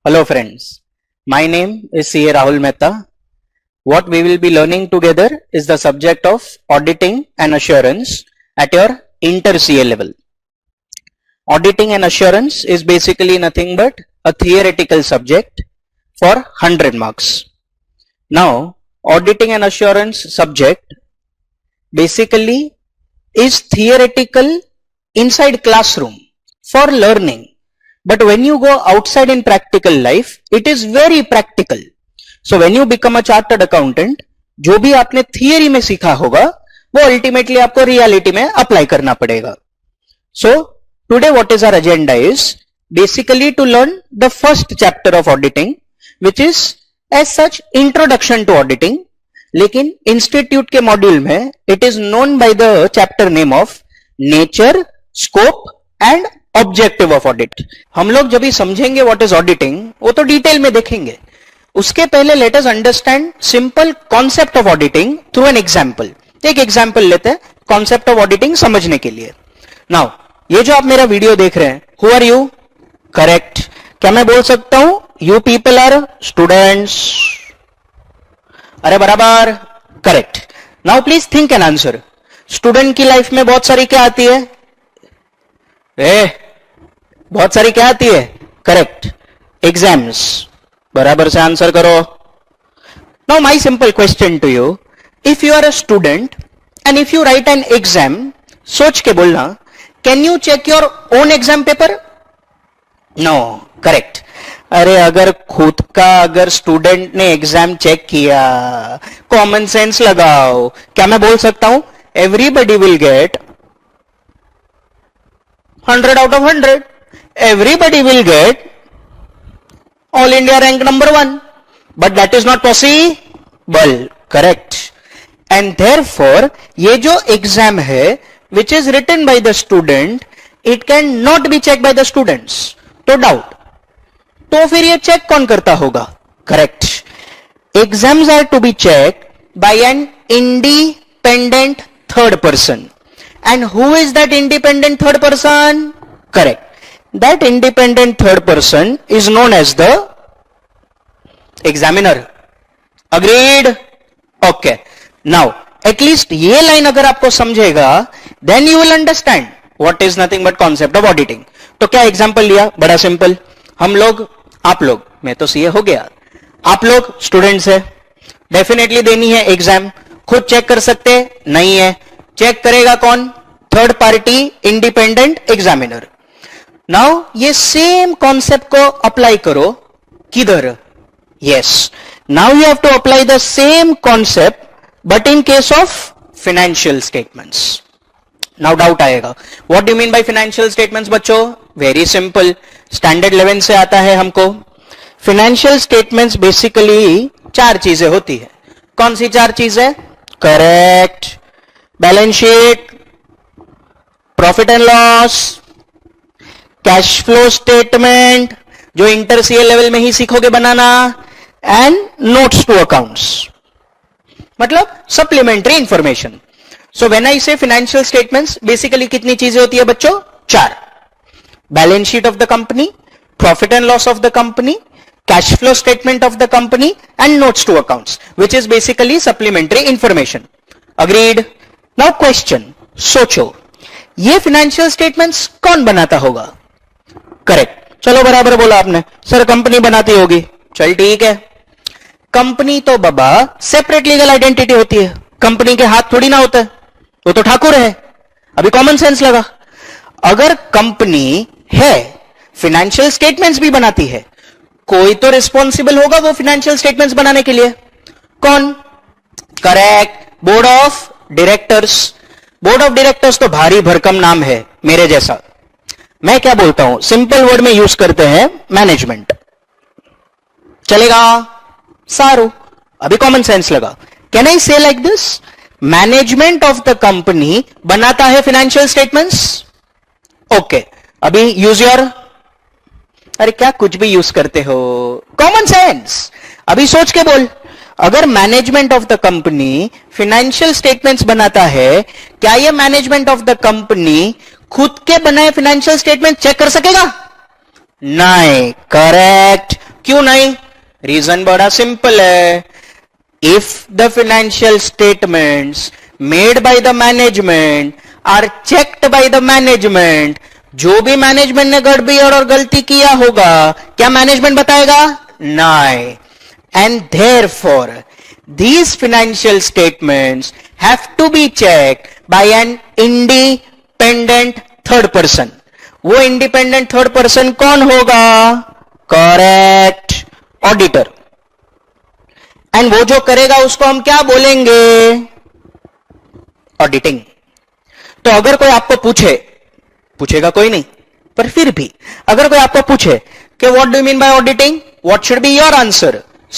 Hello friends, my name is CA Rahul Mehta. What we will be learning together is the subject of auditing and assurance at your inter-CA level. Auditing and assurance is basically nothing but a theoretical subject for 100 marks. Now, auditing and assurance subject basically is theoretical inside classroom for learning. But when you go outside in practical life, it is very practical. So when you become a chartered accountant, जो भी आपने theory में सीखा होगा वो ultimately आपको reality में apply करना पड़ेगा. So today what is our agenda is basically to learn the first chapter of auditing, which is as such introduction to auditing. लेकिन इंस्टीट्यूट के मॉड्यूल में it is known by the chapter name of nature, scope and objective of audit. हम लोग जब भी समझेंगे what is auditing वो तो डिटेल में देखेंगे. उसके पहले let us understand simple concept of auditing through an example. एक एग्जांपल लेते हैं कॉन्सेप्ट ऑफ ऑडिटिंग समझने के लिए. नाउ ये जो आप मेरा वीडियो देख रहे हैं, हु आर यू? करेक्ट. क्या मैं बोल सकता हूं यू पीपल आर स्टूडेंट्स? अरे बराबर, correct. Now please think an answer. Student की लाइफ में बहुत सारी क्या आती है? बहुत सारी क्या आती है? Correct, exams. बराबर से आंसर करो. Now my simple question to you, if you are a student and if you write an exam, सोच के बोलना, can you check your own exam paper? No. Correct. अरे अगर खुद का अगर स्टूडेंट ने एग्जाम चेक किया, कॉमन सेंस लगाओ. क्या मैं बोल सकता हूं everybody will get 100 out of 100. Everybody will get all India rank number 1. But that is not possible. Correct. And therefore, ये जो exam है, which is written by the student, it can not be checked by the students. तो doubt. तो फिर ये check कौन करता होगा? Correct. Exams are to be checked by an independent third person. And who is that independent third person? Correct. That independent third person is known as the examiner. Agreed? Okay. Now, at least ये line अगर आपको समझेगा, then you will understand what is nothing but concept of auditing. तो क्या example लिया? बड़ा simple. हम लोग, आप लोग, मैं तो सीए हो गया, आप लोग स्टूडेंट्स है, डेफिनेटली देनी है एग्जाम. खुद चेक कर सकते नहीं है. चेक करेगा कौन? Third party independent examiner. Now ये सेम कॉन्सेप्ट को अप्लाई करो किधर? Yes, now you have to apply the same concept but in case of financial statements. Now doubt आएगा, what do mean by financial statements? बच्चों very simple, standard 11 से आता है हमको. फाइनेंशियल स्टेटमेंट्स बेसिकली चार चीजें होती है. कौन सी चार चीजें? Correct. Balance sheet, profit and loss, cash flow statement जो इंटर सीए लेवल में ही सीखोगे बनाना, एंड नोट्स टू अकाउंट्स, मतलब supplementary information. So when I से फाइनेंशियल स्टेटमेंट्स, बेसिकली कितनी चीजें होती है बच्चों? चार. Balance sheet of the company, profit and loss of the company, cash flow statement of the company and notes to accounts, which is basically supplementary information. Agreed? Now question, सोचो ये financial statements कौन बनाता होगा? Correct. चलो बराबर बोला आपने, sir company बनाती होगी. चल ठीक है. कंपनी तो बाबा सेपरेट लीगल आइडेंटिटी होती है, कंपनी के हाथ थोड़ी ना होता है, वो तो ठाकुर है. अभी कॉमन सेंस लगा. अगर कंपनी है, फाइनेंशियल स्टेटमेंट्स भी बनाती है, कोई तो रिस्पॉन्सिबल होगा वो फाइनेंशियल स्टेटमेंट्स बनाने के लिए. कौन? Correct, board of directors. Board of directors तो भारी भरकम नाम है मेरे जैसा. मैं क्या बोलता हूं, सिंपल वर्ड में यूज करते हैं मैनेजमेंट. चलेगा? सारू. अभी कॉमन सेंस लगा. कैन आई से like this? Management of the company बनाता है फाइनेंशियल स्टेटमेंट्स. ओके. अभी यूज योर, अरे क्या कुछ भी यूज करते हो, कॉमन सेंस. अभी सोच के बोल, अगर management of the company financial statements बनाता है, क्या ये मैनेजमेंट ऑफ द कंपनी खुद के बनाए फाइनेंशियल स्टेटमेंट चेक कर सकेगा? नहीं. करेक्ट. क्यों नहीं? रीजन बड़ा सिंपल है. If the financial statements made by the management are checked by the management, जो भी मैनेजमेंट ने गड़बड़ और गलती किया होगा क्या मैनेजमेंट बताएगा? नहीं. And therefore these financial statements have to be checked by an independent third person. वो independent third person कौन होगा? Correct, auditor. And वो जो करेगा उसको हम क्या बोलेंगे? Auditing. तो अगर कोई आपको पूछेगा कोई नहीं, पर फिर भी अगर कोई आपको पूछे कि what do you mean by auditing, what should be your answer?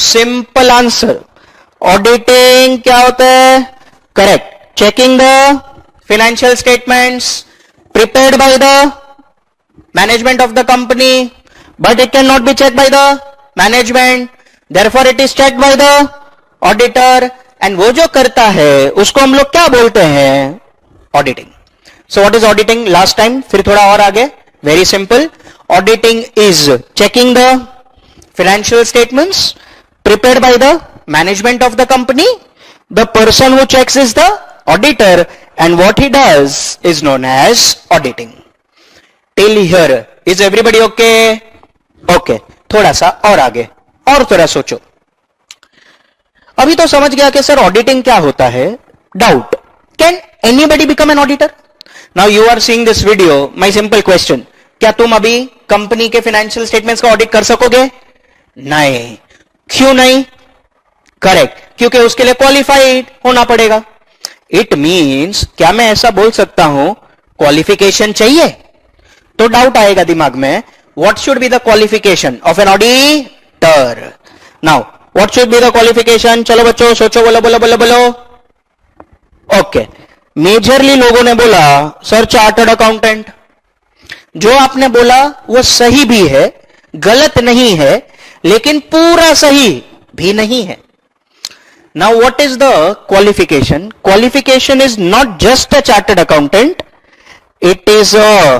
Simple answer. Auditing क्या होता है? Correct, checking the financial statements prepared by the management of the company, but it can not be check by the management, therefore it is checked by the auditor. And वो जो करता है उसको हम लोग क्या बोलते हैं? Auditing. So what is auditing? Last time, फिर थोड़ा और आगे. Very simple. Auditing is checking the financial statements prepared by the management of the company. The person who checks is the auditor, and what he does is known as auditing. Till here, is everybody okay? Okay. थोड़ा सा और आगे और थोड़ा सोचो. अभी तो समझ गया कि सर ऑडिटिंग क्या होता है. Doubt, can anybody become an auditor? Now you are seeing this video. My simple question, क्या तुम अभी कंपनी के फाइनेंशियल स्टेटमेंट्स का ऑडिट कर सकोगे? नहीं. क्यों नहीं? करेक्ट, क्योंकि उसके लिए क्वालिफाइड होना पड़ेगा. इट मींस, क्या मैं ऐसा बोल सकता हूं क्वालिफिकेशन चाहिए? तो डाउट आएगा दिमाग में, what should be the qualification of N auditor? Now what should be the qualification? चलो बच्चों सोचो, बोलो बोलो बोलो बोलो. ओके, मेजरली लोगों ने बोला सर चार्टर्ड अकाउंटेंट. जो आपने बोला वो सही भी है, गलत नहीं है, लेकिन पूरा सही भी नहीं है. Now what is the qualification? Qualification is not just a chartered accountant, it is a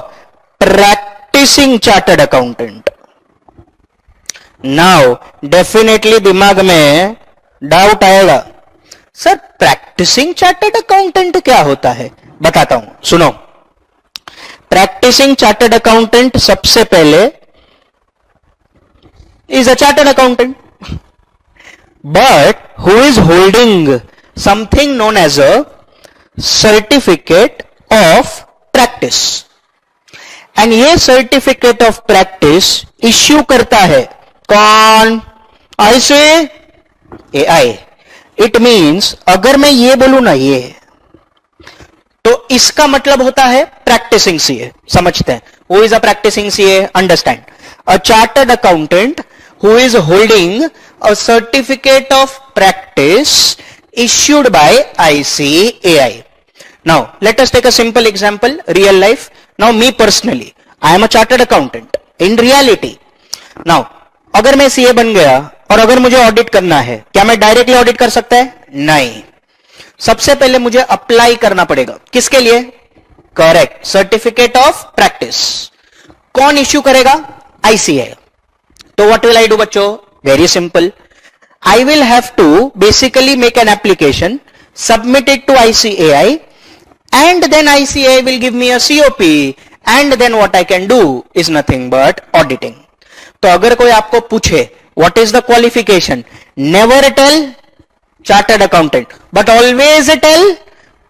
practising chartered accountant. Now definitely दिमाग में डाउट आएगा, सर प्रैक्टिसिंग चार्टर्ड अकाउंटेंट क्या होता है? बताता हूं, सुनो. प्रैक्टिसिंग चार्टर्ड अकाउंटेंट सबसे पहले is a chartered accountant, but who is holding something known as a certificate of practice. And ये certificate of practice issue करता है कौन? ICAI. It means अगर मैं ये बोलूं ना ये, तो इसका मतलब होता है practicing CA. समझते हैं? Who is a practicing CA? Understand? A chartered accountant who is holding a certificate of practice issued by ICAI. Now let us take a simple example, real life. Now me personally, I am a chartered accountant in reality. Now अगर मैं CA बन गया और अगर मुझे audit करना है, क्या मैं डायरेक्टली ऑडिट कर सकता है? नहीं. सबसे पहले मुझे अप्लाई करना पड़ेगा. किसके लिए? Correct, certificate of practice. कौन इश्यू करेगा? ICAI. तो what will I do बच्चों? Very simple. I will have to basically make an application, submit it to ICAI, and then ICAI will give me a COP, and then what I can do is nothing but auditing. तो अगर कोई आपको पूछे what is the qualification, never tell chartered accountant, but always tell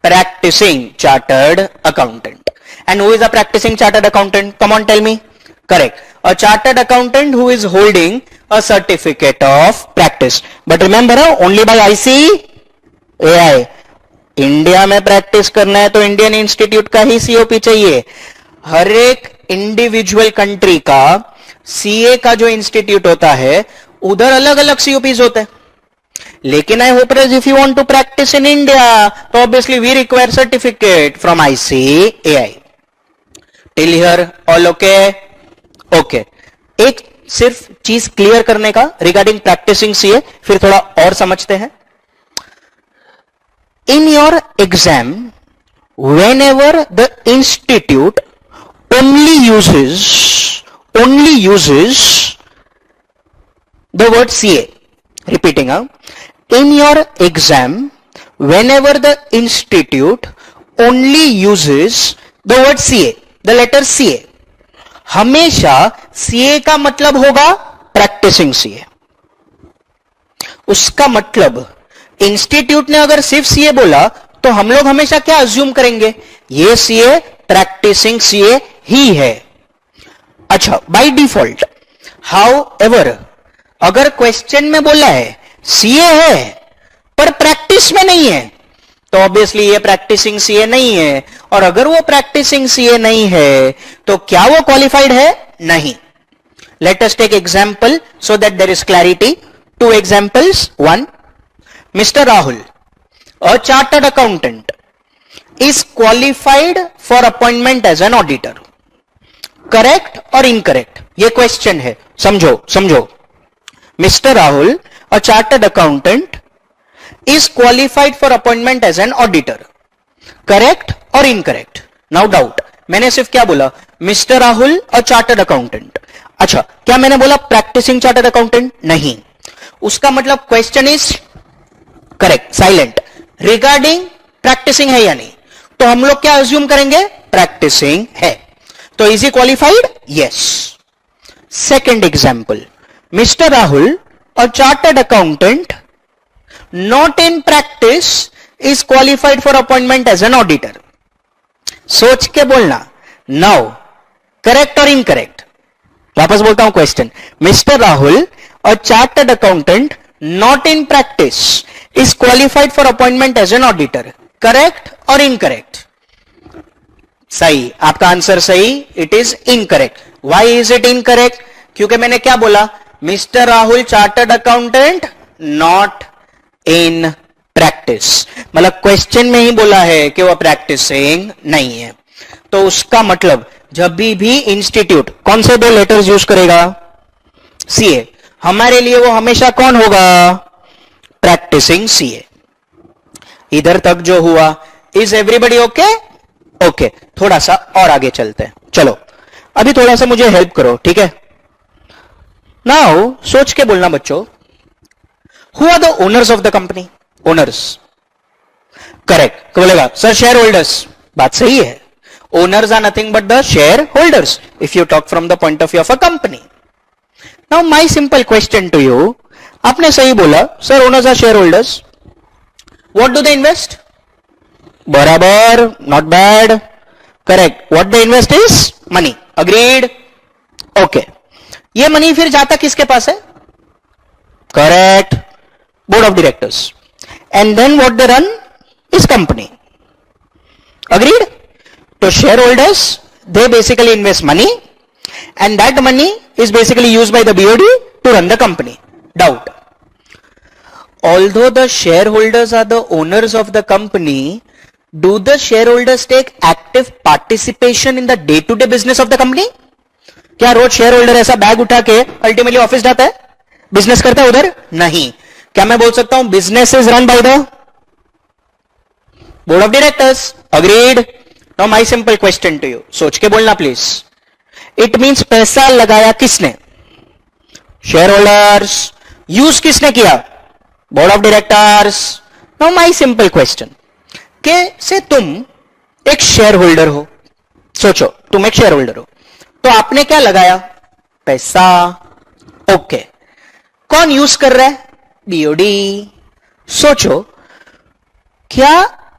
practicing chartered accountant. And who is a practicing chartered accountant? Come on, tell me. Correct. A chartered accountant who is holding a certificate of practice. But remember, only by ICAI. India में practice करना है तो Indian institute का ही COP चाहिए. हर एक individual country का CA का जो इंस्टीट्यूट होता है उधर अलग अलग COPs होते हैं. लेकिन I hope if you want to practice in India तो obviously we require certificate from ICAI. Till here all okay? Okay. एक सिर्फ चीज क्लियर करने का रिगार्डिंग प्रैक्टिसिंग CA, फिर थोड़ा और समझते हैं. In your exam, whenever the institute only uses the word CA. Repeating, in your exam, whenever the institute only uses the word CA, the letter CA, हमेशा CA का मतलब होगा practicing CA. उसका मतलब इंस्टीट्यूट ने अगर सिर्फ CA बोला तो हम लोग हमेशा क्या अज्यूम करेंगे, ये CA प्रैक्टिसिंग CA ही है. अच्छा, बाय डिफॉल्ट. हाउएवर, अगर क्वेश्चन में बोला है CA है पर प्रैक्टिस में नहीं है, तो ऑब्वियसली ये प्रैक्टिसिंग CA नहीं है. और अगर वो प्रैक्टिसिंग CA नहीं है तो क्या वो क्वालिफाइड है? नहीं. Let us take example so that there is clarity. Two examples. One, Mr. Rahul, a chartered accountant, is qualified for appointment as an auditor. Correct or incorrect? ये question है. समझो. Mr. Rahul, a chartered accountant, is qualified for appointment as an auditor. Correct or incorrect? Now doubt. मैंने सिर्फ क्या बोला? Mr. Rahul, a chartered accountant. अच्छा, क्या मैंने बोला practicing chartered accountant? नहीं. उसका मतलब question is correct, silent. Regarding practicing है या नहीं, तो हम लोग क्या अज्यूम करेंगे? प्रैक्टिसिंग है. तो is he qualified? Yes. Second example, mister Rahul, a chartered accountant, not in practice, is qualified for appointment as an auditor. सोच के बोलना. नाउ करेक्ट और इनकरेक्ट? वापस बोलता हूं question. Mister Rahul, a chartered accountant, not in practice, is qualified for appointment as an auditor. Correct or incorrect? सही. आपका answer सही. It is incorrect. Why is it incorrect? क्योंकि मैंने क्या बोला? Mr. Rahul chartered accountant, not in practice. मतलब question में ही बोला है कि वह प्रैक्टिसिंग नहीं है. तो उसका मतलब जब भी इंस्टीट्यूट कौन से दो लेटर्स यूज करेगा? CA. हमारे लिए वो हमेशा कौन होगा? Practicing CA. इधर तक जो हुआ, इज एवरीबडी ओके? ओके. थोड़ा सा और आगे चलते हैं. चलो, अभी थोड़ा सा मुझे हेल्प करो, ठीक है? नाउ सोच के बोलना बच्चों. Who are the owners of the company? Owners. Correct. बोलेगा सर शेयर होल्डर्स. बात सही है. Owners are nothing but the share holders if you talk from the point of view of a company. Now my simple question to you, आपने सही बोला sir owners are share holders. What do they invest? बराबर, not bad. Correct. What they invest is money. Agreed. Okay. ये money फिर जाता किसके पास है? Correct. Board of directors. And then what they run is company. Agreed? So shareholders, they basically invest money. And that money is basically used by the BOD to run the company. Doubt. Although the shareholders are the owners of the company, do the shareholders take active participation in the day-to-day business of the company? क्या रोज share holder ऐसा bag उठा के ultimately office जाता है, business करता है उधर? नहीं. क्या मैं बोल सकता हूं business is run by the board of directors? Agreed. Now my simple question to you, सोच के बोलना प्लीज. इट मीन्स पैसा लगाया किसने? Share holders. यूज किसने किया? Board of directors. Now my simple question, के से तुम एक शेयर होल्डर हो. सोचो तुम एक शेयर होल्डर हो, तो आपने क्या लगाया? पैसा. ओके. कौन यूज कर रहा है? बीओडी. सोचो, क्या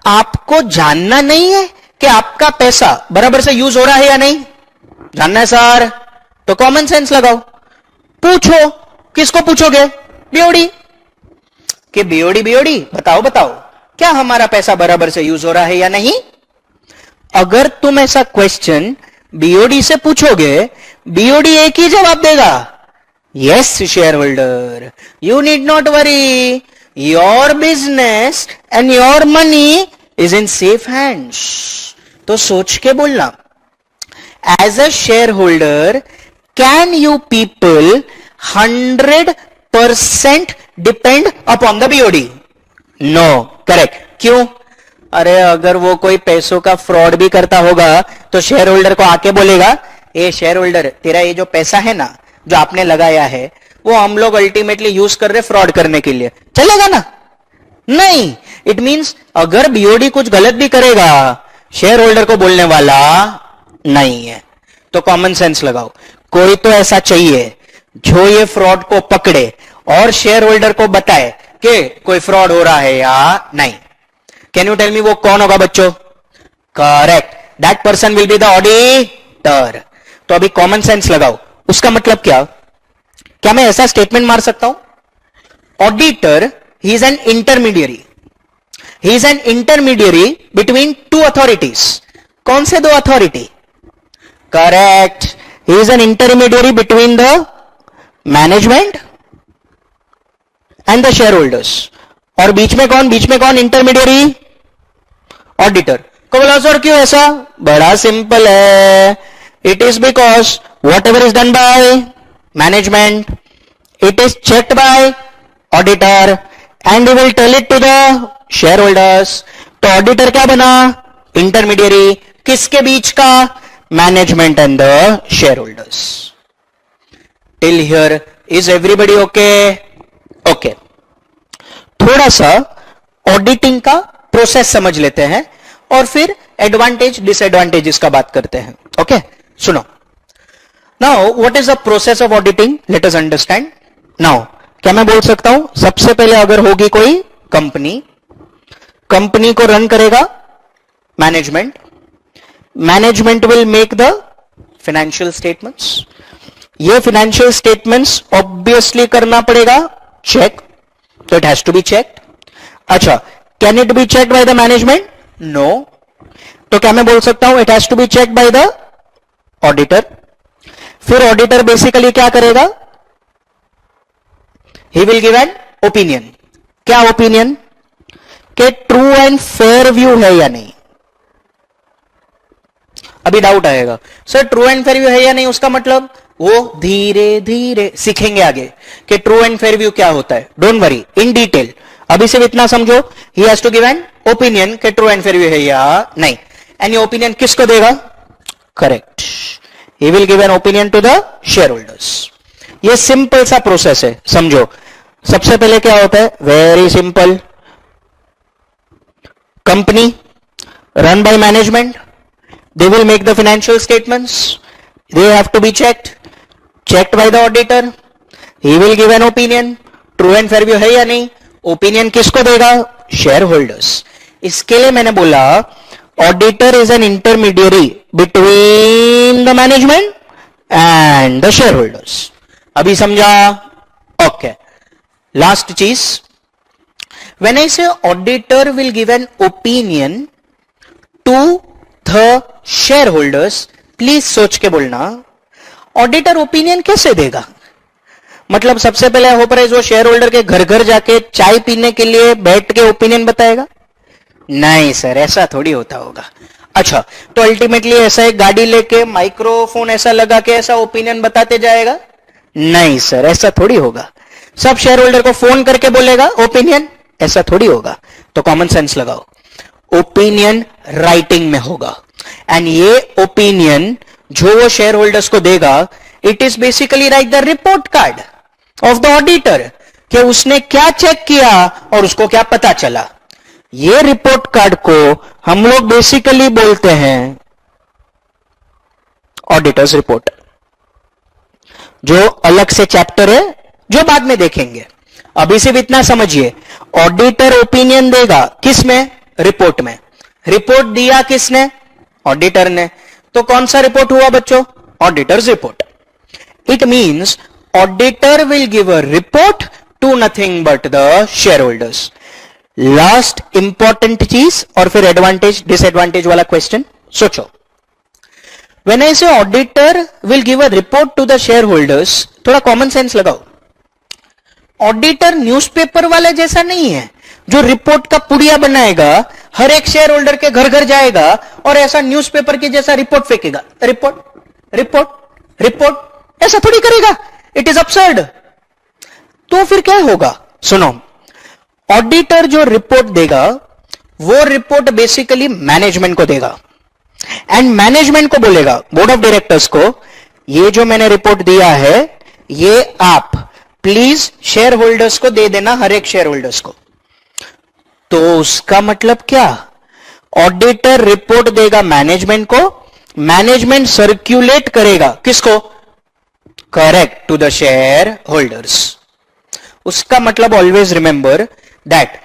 आपको जानना नहीं है कि आपका पैसा बराबर से यूज हो रहा है या नहीं? जानना है सर, तो कॉमन सेंस लगाओ. पूछो. किसको पूछोगे? बीओडी. कि बीओडी बताओ क्या हमारा पैसा बराबर से यूज हो रहा है या नहीं? अगर तुम ऐसा क्वेश्चन बीओडी से पूछोगे, बीओडी एक ही जवाब देगा, yes share holder, you need not worry, your business and your money is in safe hands. तो सोच के बोलना. As a shareholder, can you people 100% depend upon the BOD? No. Correct. क्यों? अरे अगर वो कोई पैसों का फ्रॉड भी करता होगा तो शेयर होल्डर को आके बोलेगा, ए शेयर होल्डर, तेरा ये जो पैसा है ना जो आपने लगाया है, वो हम लोग अल्टीमेटली यूज कर रहे फ्रॉड करने के लिए, चलेगा ना? नहीं। इट मींस अगर बीओडी कुछ गलत भी करेगा, शेयर होल्डर को बोलने वाला नहीं है। तो कॉमन सेंस लगाओ, कोई तो ऐसा चाहिए जो ये फ्रॉड को पकड़े और शेयर होल्डर को बताए कि कोई फ्रॉड हो रहा है या नहीं। कैन यू टेल मी वो कौन होगा बच्चों? Correct, that person will be the auditor. तो अभी कॉमन सेंस लगाओ, उसका मतलब क्या मैं ऐसा स्टेटमेंट मार सकता हूं? Auditor he is an intermediary, he is an intermediary between two authorities. कौन से दो authority? Correct, he is an intermediary between the management and the share holders. और बीच में कौन इंटरमीडियरी? ऑडिटर। को बोला सर क्यों ऐसा? बड़ा सिंपल है, it is because whatever is done by management it is checked by auditor and will tell it to the share holders. तो ऑडिटर क्या बना? इंटरमीडियरी। किसके बीच का? Management and the share holders. Till here is everybody okay? Okay, थोड़ा सा auditing का process समझ लेते हैं और फिर एडवांटेज डिसएडवांटेजेस का बात करते हैं। ओके, सुनो। Now what is the process of auditing? Late us understand. Now क्या मैं बोल सकता हूं, सबसे पहले अगर होगी कोई कंपनी को रन करेगा management, management will make the financial statements. ये फाइनेंशियल स्टेटमेंट्स ऑब्वियसली करना पड़ेगा चेक, तो it has to be checked. अच्छा, can it be checked by the management? No. तो क्या मैं बोल सकता हूं it has to be checked by the auditor. फिर ऑडिटर बेसिकली क्या करेगा? He will give an opinion. क्या ओपिनियन? कि ट्रू एंड फेयर व्यू है या नहीं। अभी डाउट आएगा, sir true and fair view है या नहीं, उसका मतलब वो धीरे धीरे सीखेंगे आगे कि ट्रू एंड फेयर व्यू क्या होता है। डोंट वरी, इन डिटेल अभी सिर्फ इतना समझो, he has to give an opinion कि ट्रू एंड फेयर व्यू है या नहीं। एंड ये ओपिनियन किसको देगा? Correct, he will give an opinion to the share holders. ये सिंपल सा प्रोसेस है, समझो। सबसे पहले क्या होता है? Very simple, company run by management, they will make the financial statements, they have to be checked by the auditor, he will give an opinion, true and fair view है या नहीं। ओपिनियन किसको देगा? Share holders. इसके लिए मैंने बोला auditor is an intermediary between the management and the share holders. अभी समझा? ओके, लास्ट चीज, when I say auditor will give an opinion to the share holders, please सोच के बोलना, ऑडिटर ओपिनियन कैसे देगा? मतलब सबसे पहले हो पर वो शेयर होल्डर के घर घर जाके चाय पीने के लिए बैठ के ओपिनियन बताएगा? नहीं सर, ऐसा थोड़ी होता होगा। अच्छा, तो अल्टीमेटली ऐसा एक गाड़ी लेके माइक्रोफोन ऐसा लगा के ऐसा ओपिनियन बताते जाएगा? नहीं सर, ऐसा थोड़ी होगा। सब शेयर होल्डर को फोन करके बोलेगा ओपिनियन? ऐसा थोड़ी होगा। तो कॉमन सेंस लगाओ, ओपिनियन राइटिंग में होगा। एंड ये ओपिनियन जो वो शेयर होल्डर्स को देगा, it is basically like the report card of the auditor, कि उसने क्या चेक किया और उसको क्या पता चला। ये रिपोर्ट कार्ड को हम लोग बेसिकली बोलते हैं ऑडिटर्स रिपोर्ट, जो अलग से चैप्टर है जो बाद में देखेंगे। अभी सिर्फ इतना समझिए, ऑडिटर ओपिनियन देगा किस में? रिपोर्ट में। रिपोर्ट दिया किसने? ऑडिटर ने। तो कौन सा रिपोर्ट हुआ बच्चों? Auditors report. It means auditor will give a report to nothing but the share holders. Last important चीज और फिर एडवांटेज डिसएडवांटेज वाला क्वेश्चन सोचो। When I say auditor will give a report to the share holders, थोड़ा common sense लगाओ। Auditor newspaper वाले जैसा नहीं है जो रिपोर्ट का पुड़िया बनाएगा, हर एक शेयर होल्डर के घर घर जाएगा और ऐसा न्यूज़पेपर के जैसा रिपोर्ट फेंकेगा। रिपोर्ट रिपोर्ट रिपोर्ट, ऐसा थोड़ी करेगा। It is absurd। तो फिर क्या होगा? सुनो, ऑडिटर जो रिपोर्ट देगा वो रिपोर्ट बेसिकली मैनेजमेंट को देगा एंड मैनेजमेंट को बोलेगा, बोर्ड ऑफ डायरेक्टर्स को, ये जो मैंने रिपोर्ट दिया है ये आप प्लीज शेयर होल्डर्स को दे देना, हर एक शेयर होल्डर्स को। तो उसका मतलब क्या, ऑडिटर रिपोर्ट देगा मैनेजमेंट को, मैनेजमेंट सर्क्यूलेट करेगा किसको, correct, to the share holders. उसका मतलब always remember that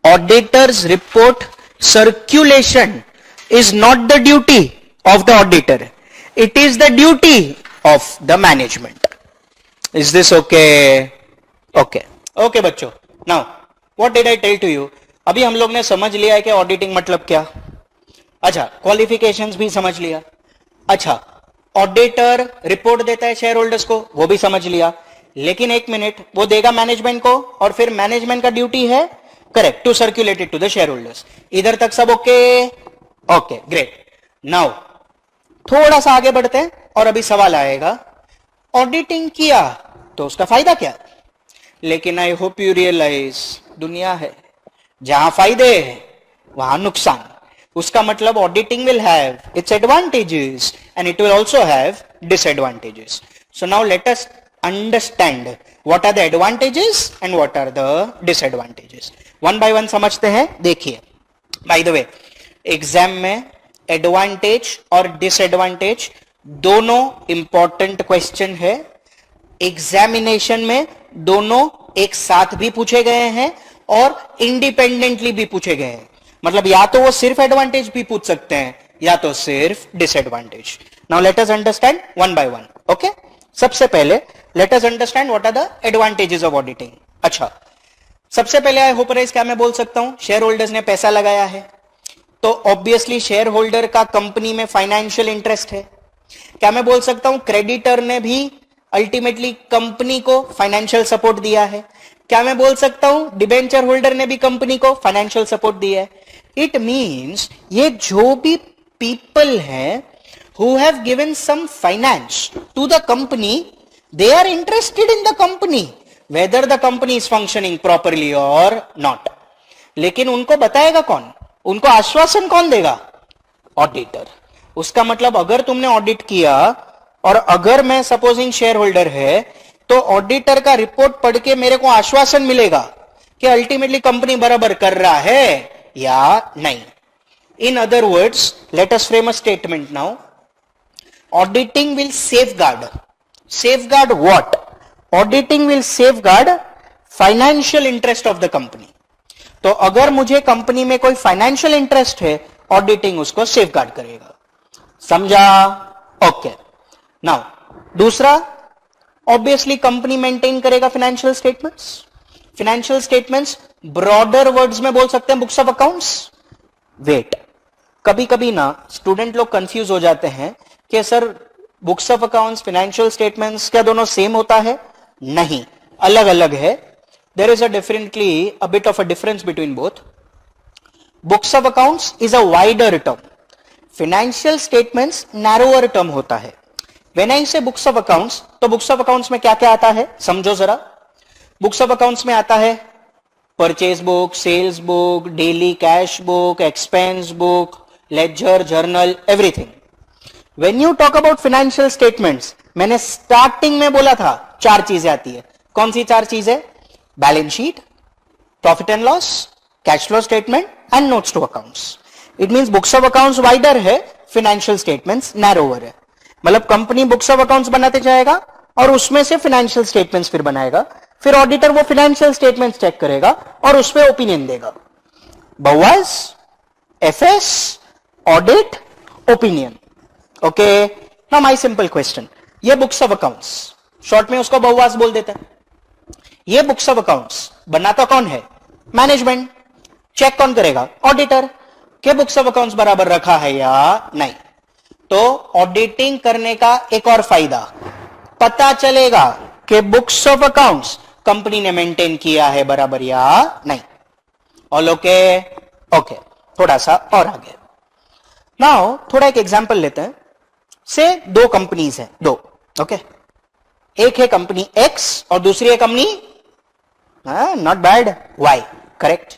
auditors report circulation is not the duty of the auditor, it is the duty of the management. Is this okay? Okay बच्चों, now what did I tell to you? अभी हम लोग ने समझ लिया है कि auditing मतलब क्या। अच्छा, क्वालिफिकेशंस भी समझ लिया। अच्छा, ऑडिटर रिपोर्ट देता है शेयर होल्डर्स को, वो भी समझ लिया। लेकिन एक मिनट, वो देगा मैनेजमेंट को और फिर मैनेजमेंट का ड्यूटी है, correct, to circulate it to the share holders. इधर तक सब ओके? Okay, great. नाउ थोड़ा सा आगे बढ़ते हैं और अभी सवाल आएगा, ऑडिटिंग किया तो उसका फायदा क्या? लेकिन आई होप यू रियलाइज, दुनिया है जहां फायदे है वहां नुकसान। उसका मतलब auditing will have its advantages and it will also have disadvantages. So now let us understand what are the advantages and what are the disadvantages. One by one समझते हैं। देखिए, बाय द वे, एग्जाम में advantage और disadvantage दोनों important question है। Examination में दोनों एक साथ भी पूछे गए हैं और इंडिपेंडेंटली भी पूछे गए हैं। मतलब या तो वो सिर्फ एडवांटेज भी पूछ सकते हैं या तो सिर्फ disadvantage. Now let us understand one by one. Okay, सबसे पहले let us understand what are the advantages of auditing. अच्छा, सबसे पहले आई होप क्या मैं बोल सकता हूं, शेयर होल्डर्स ने पैसा लगाया है तो ऑब्वियसली शेयर होल्डर का कंपनी में फाइनेंशियल इंटरेस्ट है। क्या मैं बोल सकता हूं क्रेडिटर ने भी अल्टीमेटली कंपनी को फाइनेंशियल सपोर्ट दिया है? क्या मैं बोल सकता हूं डिबेंचर होल्डर ने भी कंपनी को फाइनेंशियल सपोर्ट दिया है? इट मींस ये जो भी पीपल हैं who have given some finance to the company, they are interested in the company whether the company is functioning properly और नॉट। लेकिन उनको बताएगा कौन, उनको आश्वासन कौन देगा? ऑडिटर। उसका मतलब अगर तुमने ऑडिट किया और अगर मैं सपोजिंग शेयर होल्डर है तो ऑडिटर का रिपोर्ट पढ़ के मेरे को आश्वासन मिलेगा कि अल्टीमेटली कंपनी बराबर कर रहा है या नहीं। In other words, let us frame a statement now. Auditing will safeguard what? Auditing will safeguard financial interest of the company. तो अगर मुझे कंपनी में कोई फाइनेंशियल इंटरेस्ट है, ऑडिटिंग उसको सेफगार्ड करेगा। समझा? ओके। नाउ दूसरा, ऑब्वियसली कंपनी मेंटेन करेगा financial statements. Financial statements broader words में बोल सकते हैं बुक्स ऑफ अकाउंट्स। वेट, कभी कभी ना स्टूडेंट लोग कंफ्यूज हो जाते हैं कि sir books of accounts, financial statements क्या दोनों सेम होता है? नहीं, अलग अलग है। There is a bit of a difference between both. Books of accounts is a wider term. Financial statements narrower term होता है। When I say books of accounts, तो books of accounts में क्या क्या आता है समझो जरा। Books of accounts में आता है purchase book, sales book, daily cash book, expense book, ledger, journal, everything. When you talk about financial statements, मैंने स्टार्टिंग में बोला था 4 चीजें आती है। कौन सी 4 चीजें? Balance sheet, profit and loss, cash flow statement and notes to accounts. It means books of accounts wider है, फाइनेंशियल स्टेटमेंट्स नैरोवर है। मतलब कंपनी बुक्स ऑफ अकाउंट्स बनाते जाएगा और उसमें से फाइनेंशियल स्टेटमेंट्स फिर बनाएगा, फिर ऑडिटर वो फाइनेंशियल स्टेटमेंट्स चेक करेगा और उस पर ओपिनियन देगा। बवास, FS, audit, opinion. Okay, now my simple question, ये बुक्स ऑफ अकाउंट्स, शॉर्ट में उसको बवास बोल देते हैं। ये बुक्स ऑफ अकाउंट्स बनाता कौन है? मैनेजमेंट। चेक कौन करेगा? ऑडिटर। के बुक्स ऑफ अकाउंट्स बराबर रखा है या नहीं। तो ऑडिटिंग करने का एक और फायदा, पता चलेगा कि बुक्स ऑफ अकाउंट्स कंपनी ने मेंटेन किया है बराबर या नहीं। All okay? ओके, थोड़ा सा और आगे। नाउ थोड़ा एक एग्जांपल लेते हैं। से 2 कंपनीज हैं, 2। ओके, एक है कंपनी एक्स और दूसरी है company not bad why, correct.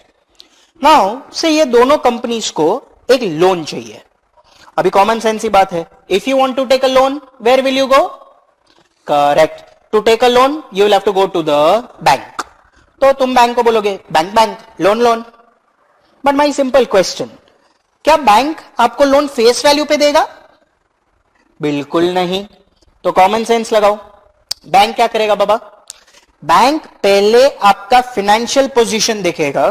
Now से ये दोनों कंपनीज को एक लोन चाहिए। अभी कॉमन सेंस ही बात है, if you want to take a loan where will you go? Correct, to take a loan you will have to go to the bank. तो तुम बैंक को बोलोगे bank bank, loan loan. But my simple question, क्या bank आपको loan face value पे देगा? बिल्कुल नहीं. तो कॉमन सेंस लगाओ. बैंक क्या करेगा बाबा? बैंक पहले आपका फाइनेंशियल पोजीशन देखेगा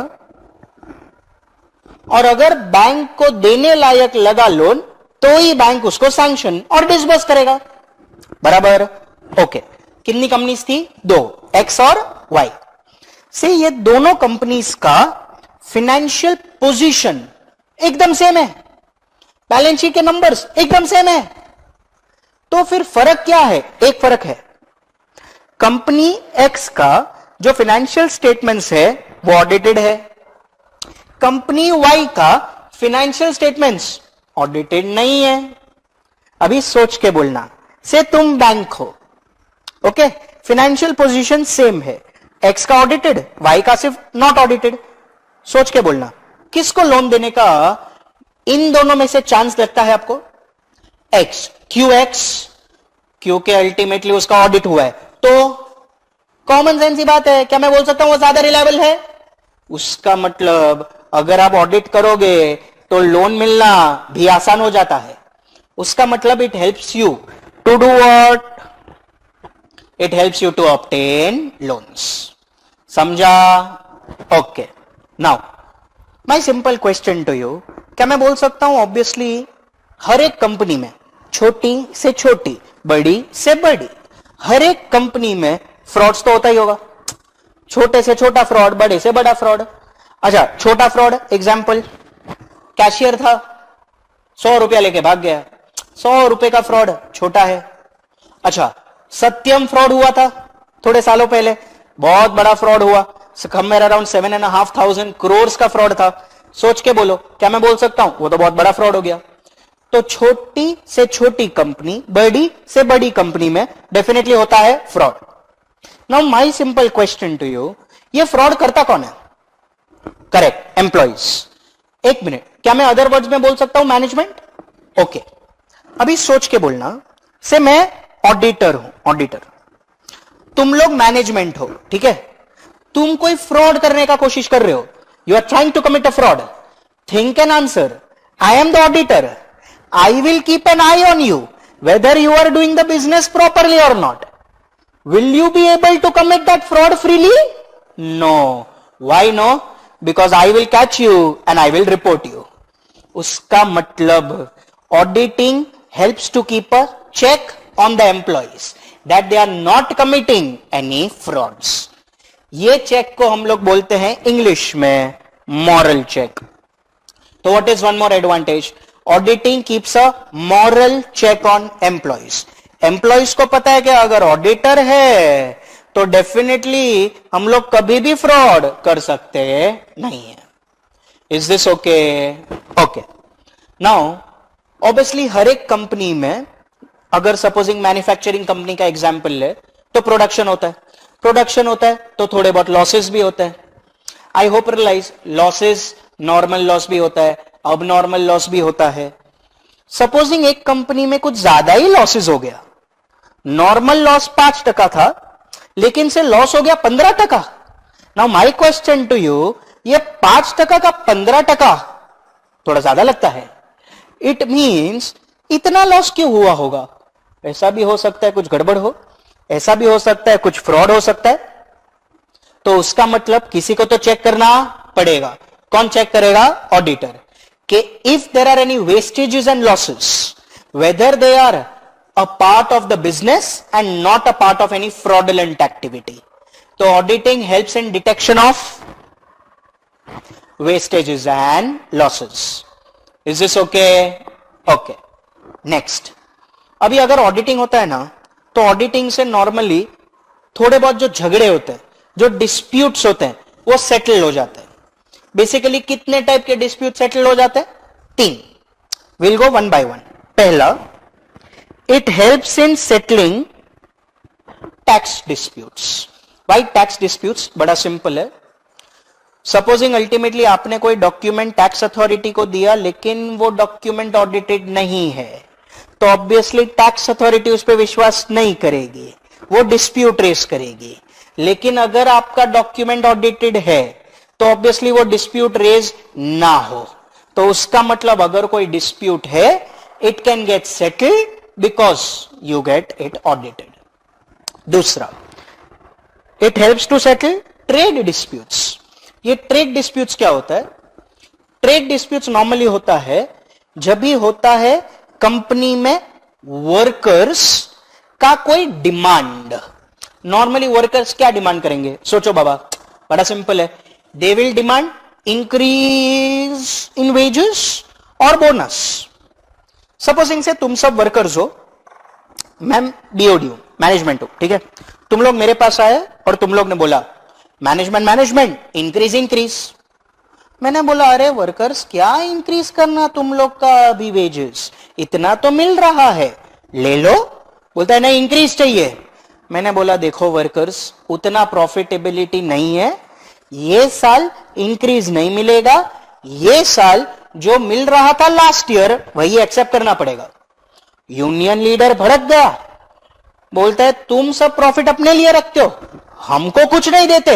और अगर बैंक को देने लायक लगा लोन तो ही बैंक उसको सैंक्शन और डिसबर्स करेगा. बराबर? ओके. कितनी कंपनीज थी? दो, एक्स और वाई. से ये दोनों कंपनीज का फाइनेंशियल पोजीशन एकदम सेम है, बैलेंस शीट के नंबर्स एकदम सेम है. तो फिर फर्क क्या है? एक फर्क है, कंपनी एक्स का जो फाइनेंशियल स्टेटमेंट्स है वो ऑडिटेड है, कंपनी वाई का फाइनेंशियल स्टेटमेंट्स ऑडिटेड नहीं है. अभी सोच के बोलना. से तुम बैंक हो, ओके, फाइनेंशियल पोजीशन सेम है, एक्स का ऑडिटेड, वाई का सिर्फ नॉट ऑडिटेड. सोच के बोलना, किसको लोन देने का इन दोनों में से चांस लगता है आपको? एक्स. क्यों एक्स? क्योंकि अल्टीमेटली उसका ऑडिट हुआ है. तो कॉमन सेंस की बात है, क्या मैं बोल सकता हूं वो ज्यादा रिलायबल है? उसका मतलब अगर आप ऑडिट करोगे तो लोन मिलना भी आसान हो जाता है. उसका मतलब it helps you to do what? It helps you to obtain loans. समझा? Okay. Now my simple question to you, क्या मैं बोल सकता हूं ऑब्वियसली हर एक कंपनी में, छोटी से छोटी, बड़ी से बड़ी, हर एक कंपनी में फ्रॉड्स तो होता ही होगा. छोटे से छोटा फ्रॉड, बड़े से बड़ा फ्रॉड. अच्छा, छोटा फ्रॉड एग्जाम्पल, कैशियर था, 100 रुपया लेके भाग गया. 100 रुपए का फ्रॉड छोटा है. अच्छा, सत्यम फ्रॉड हुआ था थोड़े सालों पहले, बहुत बड़ा फ्रॉड हुआ, समवेयर अराउंड 7,500 करोड़ का फ्रॉड था. सोच के बोलो, क्या मैं बोल सकता हूं वो तो बहुत बड़ा फ्रॉड हो गया? तो छोटी से छोटी कंपनी, बड़ी से बड़ी कंपनी में डेफिनेटली होता है fraud. Now my simple question to you, ये फ्रॉड करता कौन है? Correct, employees. एक मिनट, क्या मैं अदर वर्ड्स में बोल सकता हूं मैनेजमेंट? ओके. अभी सोच के बोलना, से मैं ऑडिटर हूं, ऑडिटर, तुम लोग मैनेजमेंट हो, ठीक है? तुम कोई फ्रॉड करने का कोशिश कर रहे हो, you are trying to commit a fraud. Think an answer. I am the auditor, I will keep an eye on you, whether you are doing the business properly or not. Will you be able to commit that fraud freely? No. Why no? Because I will catch you and I will report you. उसका मतलब auditing helps to keep a check on the employees that they are not committing any frauds. ये check को हम लोग बोलते हैं English में moral check. तो what is one more advantage? Auditing keeps a moral check on employees. Employees को पता है कि अगर ऑडिटर है तो डेफिनेटली हम लोग कभी भी फ्रॉड कर सकते नहीं है. Is this okay? Okay. Now obviously हर एक कंपनी में, अगर सपोजिंग मैन्युफैक्चरिंग कंपनी का एग्जांपल ले तो प्रोडक्शन होता है. प्रोडक्शन होता है तो थोड़े बहुत लॉसेस भी होते हैं. I hope realise losses, normal loss भी होता है, अब नॉर्मल लॉस भी होता है. सपोजिंग एक कंपनी में कुछ ज्यादा ही लॉसेस हो गया, नॉर्मल लॉस 5% था लेकिन से लॉस हो गया 15%. Now my question to you, ये 5% का 15% थोड़ा ज्यादा लगता है. इट मींस इतना लॉस क्यों हुआ होगा? ऐसा भी हो सकता है कुछ गड़बड़ हो, ऐसा भी हो सकता है कुछ फ्रॉड हो सकता है. तो उसका मतलब किसी को तो चेक करना पड़ेगा. कौन चेक करेगा? ऑडिटर. कि if there are any wastages and losses, whether they are a part of the business and not a part of any fraudulent activity. So auditing helps in detection of wastages and losses. Is this okay? Okay. Next. अभी अगर auditing होता है ना, तो auditing से normally थोड़े बहुत जो झगड़े होते हैं, जो डिस्प्यूट्स होते हैं, वो सेटल हो जाते हैं. बेसिकली कितने टाइप के डिस्प्यूट सेटल हो जाते हैं? 3. Will go one by one. पहला, it helps in settling tax disputes. भाई टैक्स डिस्प्यूट्स बड़ा सिंपल है. सपोजिंग अल्टीमेटली आपने कोई डॉक्यूमेंट टैक्स अथॉरिटी को दिया लेकिन वो डॉक्यूमेंट ऑडिटेड नहीं है, तो ऑब्वियसली टैक्स अथॉरिटी उस पर विश्वास नहीं करेगी. वो डिस्प्यूट रेस करेगी। लेकिन अगर आपका डॉक्यूमेंट ऑडिटेड है तो ऑब्वियसली वो डिस्प्यूट रेज ना हो। तो उसका मतलब अगर कोई डिस्प्यूट है, it can get settled because you get it audited. दूसरा, it helps to settle trade disputes. ये ट्रेड डिस्प्यूट्स क्या होता है? ट्रेड डिस्प्यूट्स नॉर्मली होता है जब भी होता है कंपनी में वर्कर्स का कोई डिमांड। नॉर्मली वर्कर्स क्या डिमांड करेंगे? सोचो बाबा, बड़ा सिंपल है। They will demand increase in wages और बोनस। सपोजिंग से तुम सब वर्कर्स हो, मैम बीओडी हूं, मैनेजमेंट हो, ठीक है। तुम लोग मेरे पास आए और तुम लोग ने बोला मैनेजमेंट इंक्रीज। मैंने बोला अरे वर्कर्स क्या इंक्रीज करना तुम लोग का अभी वेजेस, इतना तो मिल रहा है, ले लो। बोलता है नहीं इंक्रीज चाहिए। मैंने बोला देखो वर्कर्स, उतना प्रॉफिटेबिलिटी नहीं है, ये साल इंक्रीज नहीं मिलेगा, ये साल जो मिल रहा था लास्ट ईयर वही एक्सेप्ट करना पड़ेगा। यूनियन लीडर भड़क गया, बोलता है तुम सब प्रॉफिट अपने लिए रखते हो, हमको कुछ नहीं देते।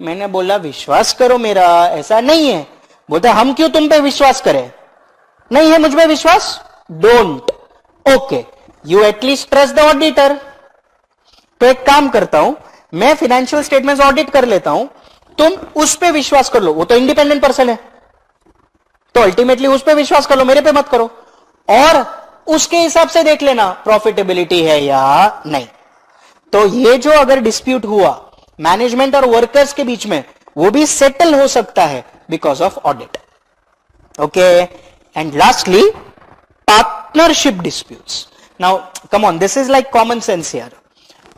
मैंने बोला विश्वास करो मेरा, ऐसा नहीं है। बोलता है हम क्यों तुम पे विश्वास करें? नहीं है मुझ पे विश्वास? Don't. Okay, you at least trust the auditor. तो एक काम करता हूं, मैं फाइनेंशियल स्टेटमेंट्स ऑडिट कर लेता हूं, तुम उस पे विश्वास कर लो, वो तो इंडिपेंडेंट पर्सन है, तो अल्टीमेटली उस पे विश्वास कर लो, मेरे पे मत करो। और उसके हिसाब से देख लेना प्रॉफिटेबिलिटी है या नहीं। तो ये जो अगर डिस्प्यूट हुआ मैनेजमेंट और वर्कर्स के बीच में, वो भी सेटल हो सकता है because of audit. Okay, and lastly partnership disputes. Now come on, this is like common sense here.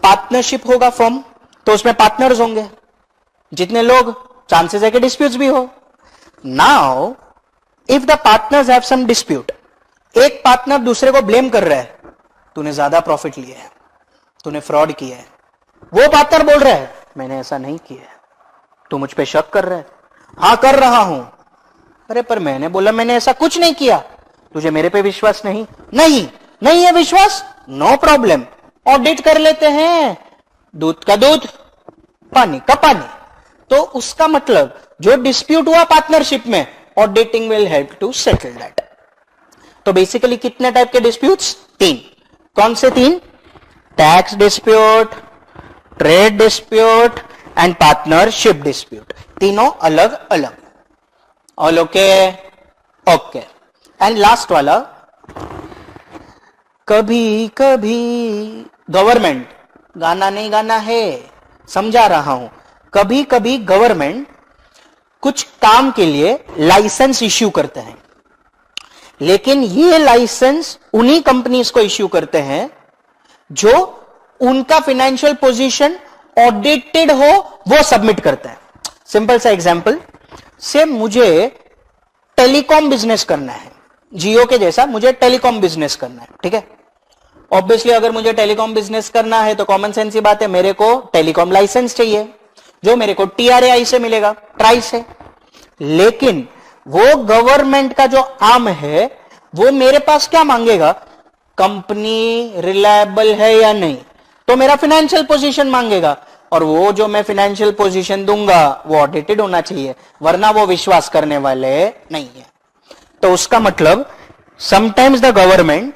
Partnership होगा फर्म तो उसमें पार्टनर्स होंगे, जितने लोग चांसेस है कि डिस्प्यूट्स भी हो। Now if the partners have some dispute, एक पार्टनर दूसरे को ब्लेम कर रहा है, तूने ज्यादा प्रॉफिट लिया है, तूने फ्रॉड किया है। वो पार्टनर बोल रहा है मैंने ऐसा नहीं किया है, तू मुझ पे शक कर रहा है। हाँ कर रहा हूं। अरे पर मैंने बोला मैंने ऐसा कुछ नहीं किया, तुझे मेरे पे विश्वास नहीं? नहीं है विश्वास, नो प्रॉब्लम, ऑडिट कर लेते हैं, दूध का दूध पानी का पानी। तो उसका मतलब जो डिस्प्यूट हुआ पार्टनरशिप में, auditing will help to settle that. तो बेसिकली कितने टाइप के डिस्प्यूट्स? 3। कौन से 3? Tax dispute, trade dispute and partnership dispute. तीनों अलग अलग। All okay? Okay. And last वाला, कभी कभी गवर्नमेंट, गाना नहीं गाना है, समझा रहा हूं, कभी कभी गवर्नमेंट कुछ काम के लिए लाइसेंस इश्यू करते हैं, लेकिन ये लाइसेंस उन्हीं कंपनीज को इश्यू करते हैं जो उनका फाइनेंशियल पोजीशन ऑडिटेड हो, वो सबमिट करते हैं। सिंपल सा एग्जांपल से, मुझे टेलीकॉम बिजनेस करना है, जियो के जैसा मुझे टेलीकॉम बिजनेस करना है, ठीक है। ऑब्वियसली अगर मुझे टेलीकॉम बिजनेस करना है तो कॉमन सेंस की बात है, मेरे को टेलीकॉम लाइसेंस चाहिए, जो मेरे को TRAI से मिलेगा, ट्राई से। लेकिन वो गवर्नमेंट का जो आर्म है वो मेरे पास क्या मांगेगा? कंपनी रिलायबल है या नहीं, तो मेरा फाइनेंशियल पोजीशन मांगेगा, और वो जो मैं फाइनेंशियल पोजीशन दूंगा वो ऑडिटेड होना चाहिए, वरना वो विश्वास करने वाले नहीं है। तो उसका मतलब sometimes the government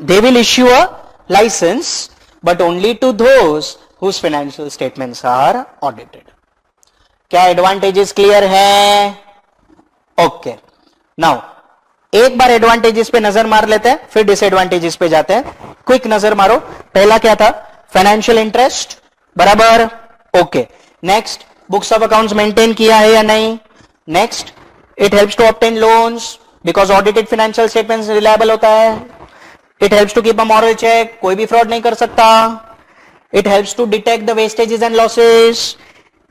they will issue a licence but only to those whose financial statements are audited. क्या एडवांटेजेस क्लियर है? ओके, नाउ एक बार एडवांटेजेस पे नजर मार लेते हैं, फिर डिसएडवांटेजेस पे जाते हैं। क्विक नजर मारो। पहला क्या था? फाइनेंशियल इंटरेस्ट, बराबर, okay. Next, books of accounts maintain किया है या नहीं? Next, it helps to obtain loans because audited financial statements reliable होता है। It helps to keep a moral check, कोई भी फ्रॉड नहीं कर सकता। It helps to detect the wastages and losses.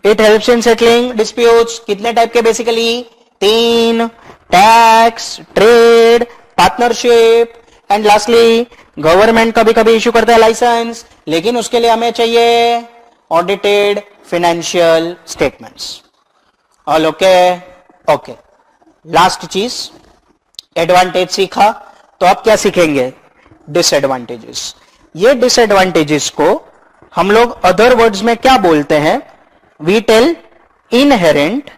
It helps in settling disputes. कितने type के? Basically 3, tax, trade, partnership, and lastly government कभी कभी इश्यू करता है लाइसेंस, लेकिन उसके लिए हमें चाहिए audited financial statements. All okay? Okay. Last चीज, एडवांटेज सीखा, तो अब क्या सीखेंगे? डिसएडवांटेजेस। ये डिसएडवांटेजेस को हम लोग अदर वर्ड्स में क्या बोलते हैं? We tell inherent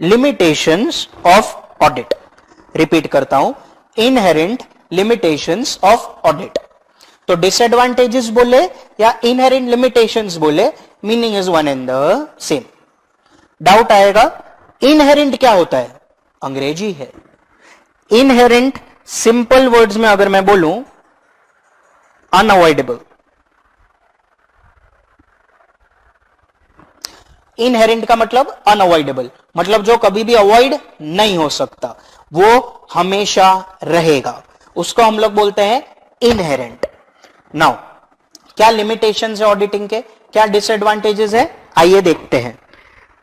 limitations of audit. Repeat करता हूं, इनहेरेंट लिमिटेशंस ऑफ ऑडिट. तो डिसएडवांटेजेस बोले या इनहेरेंट लिमिटेशंस बोले, meaning is one and the same. Doubt आएगा, इनहेरेंट क्या होता है? अंग्रेजी है. इनहेरेंट सिंपल वर्ड्स में अगर मैं बोलूं, अनअवॉइडेबल. इनहेरेंट का मतलब अनअवॉइडेबल, मतलब जो कभी भी अवॉइड नहीं हो सकता, वो हमेशा रहेगा, उसको हम लोग बोलते हैं इनहेरेंट. नाउ क्या लिमिटेशंस है ऑडिटिंग के, क्या डिसएडवांटेजेस है, आइए देखते हैं.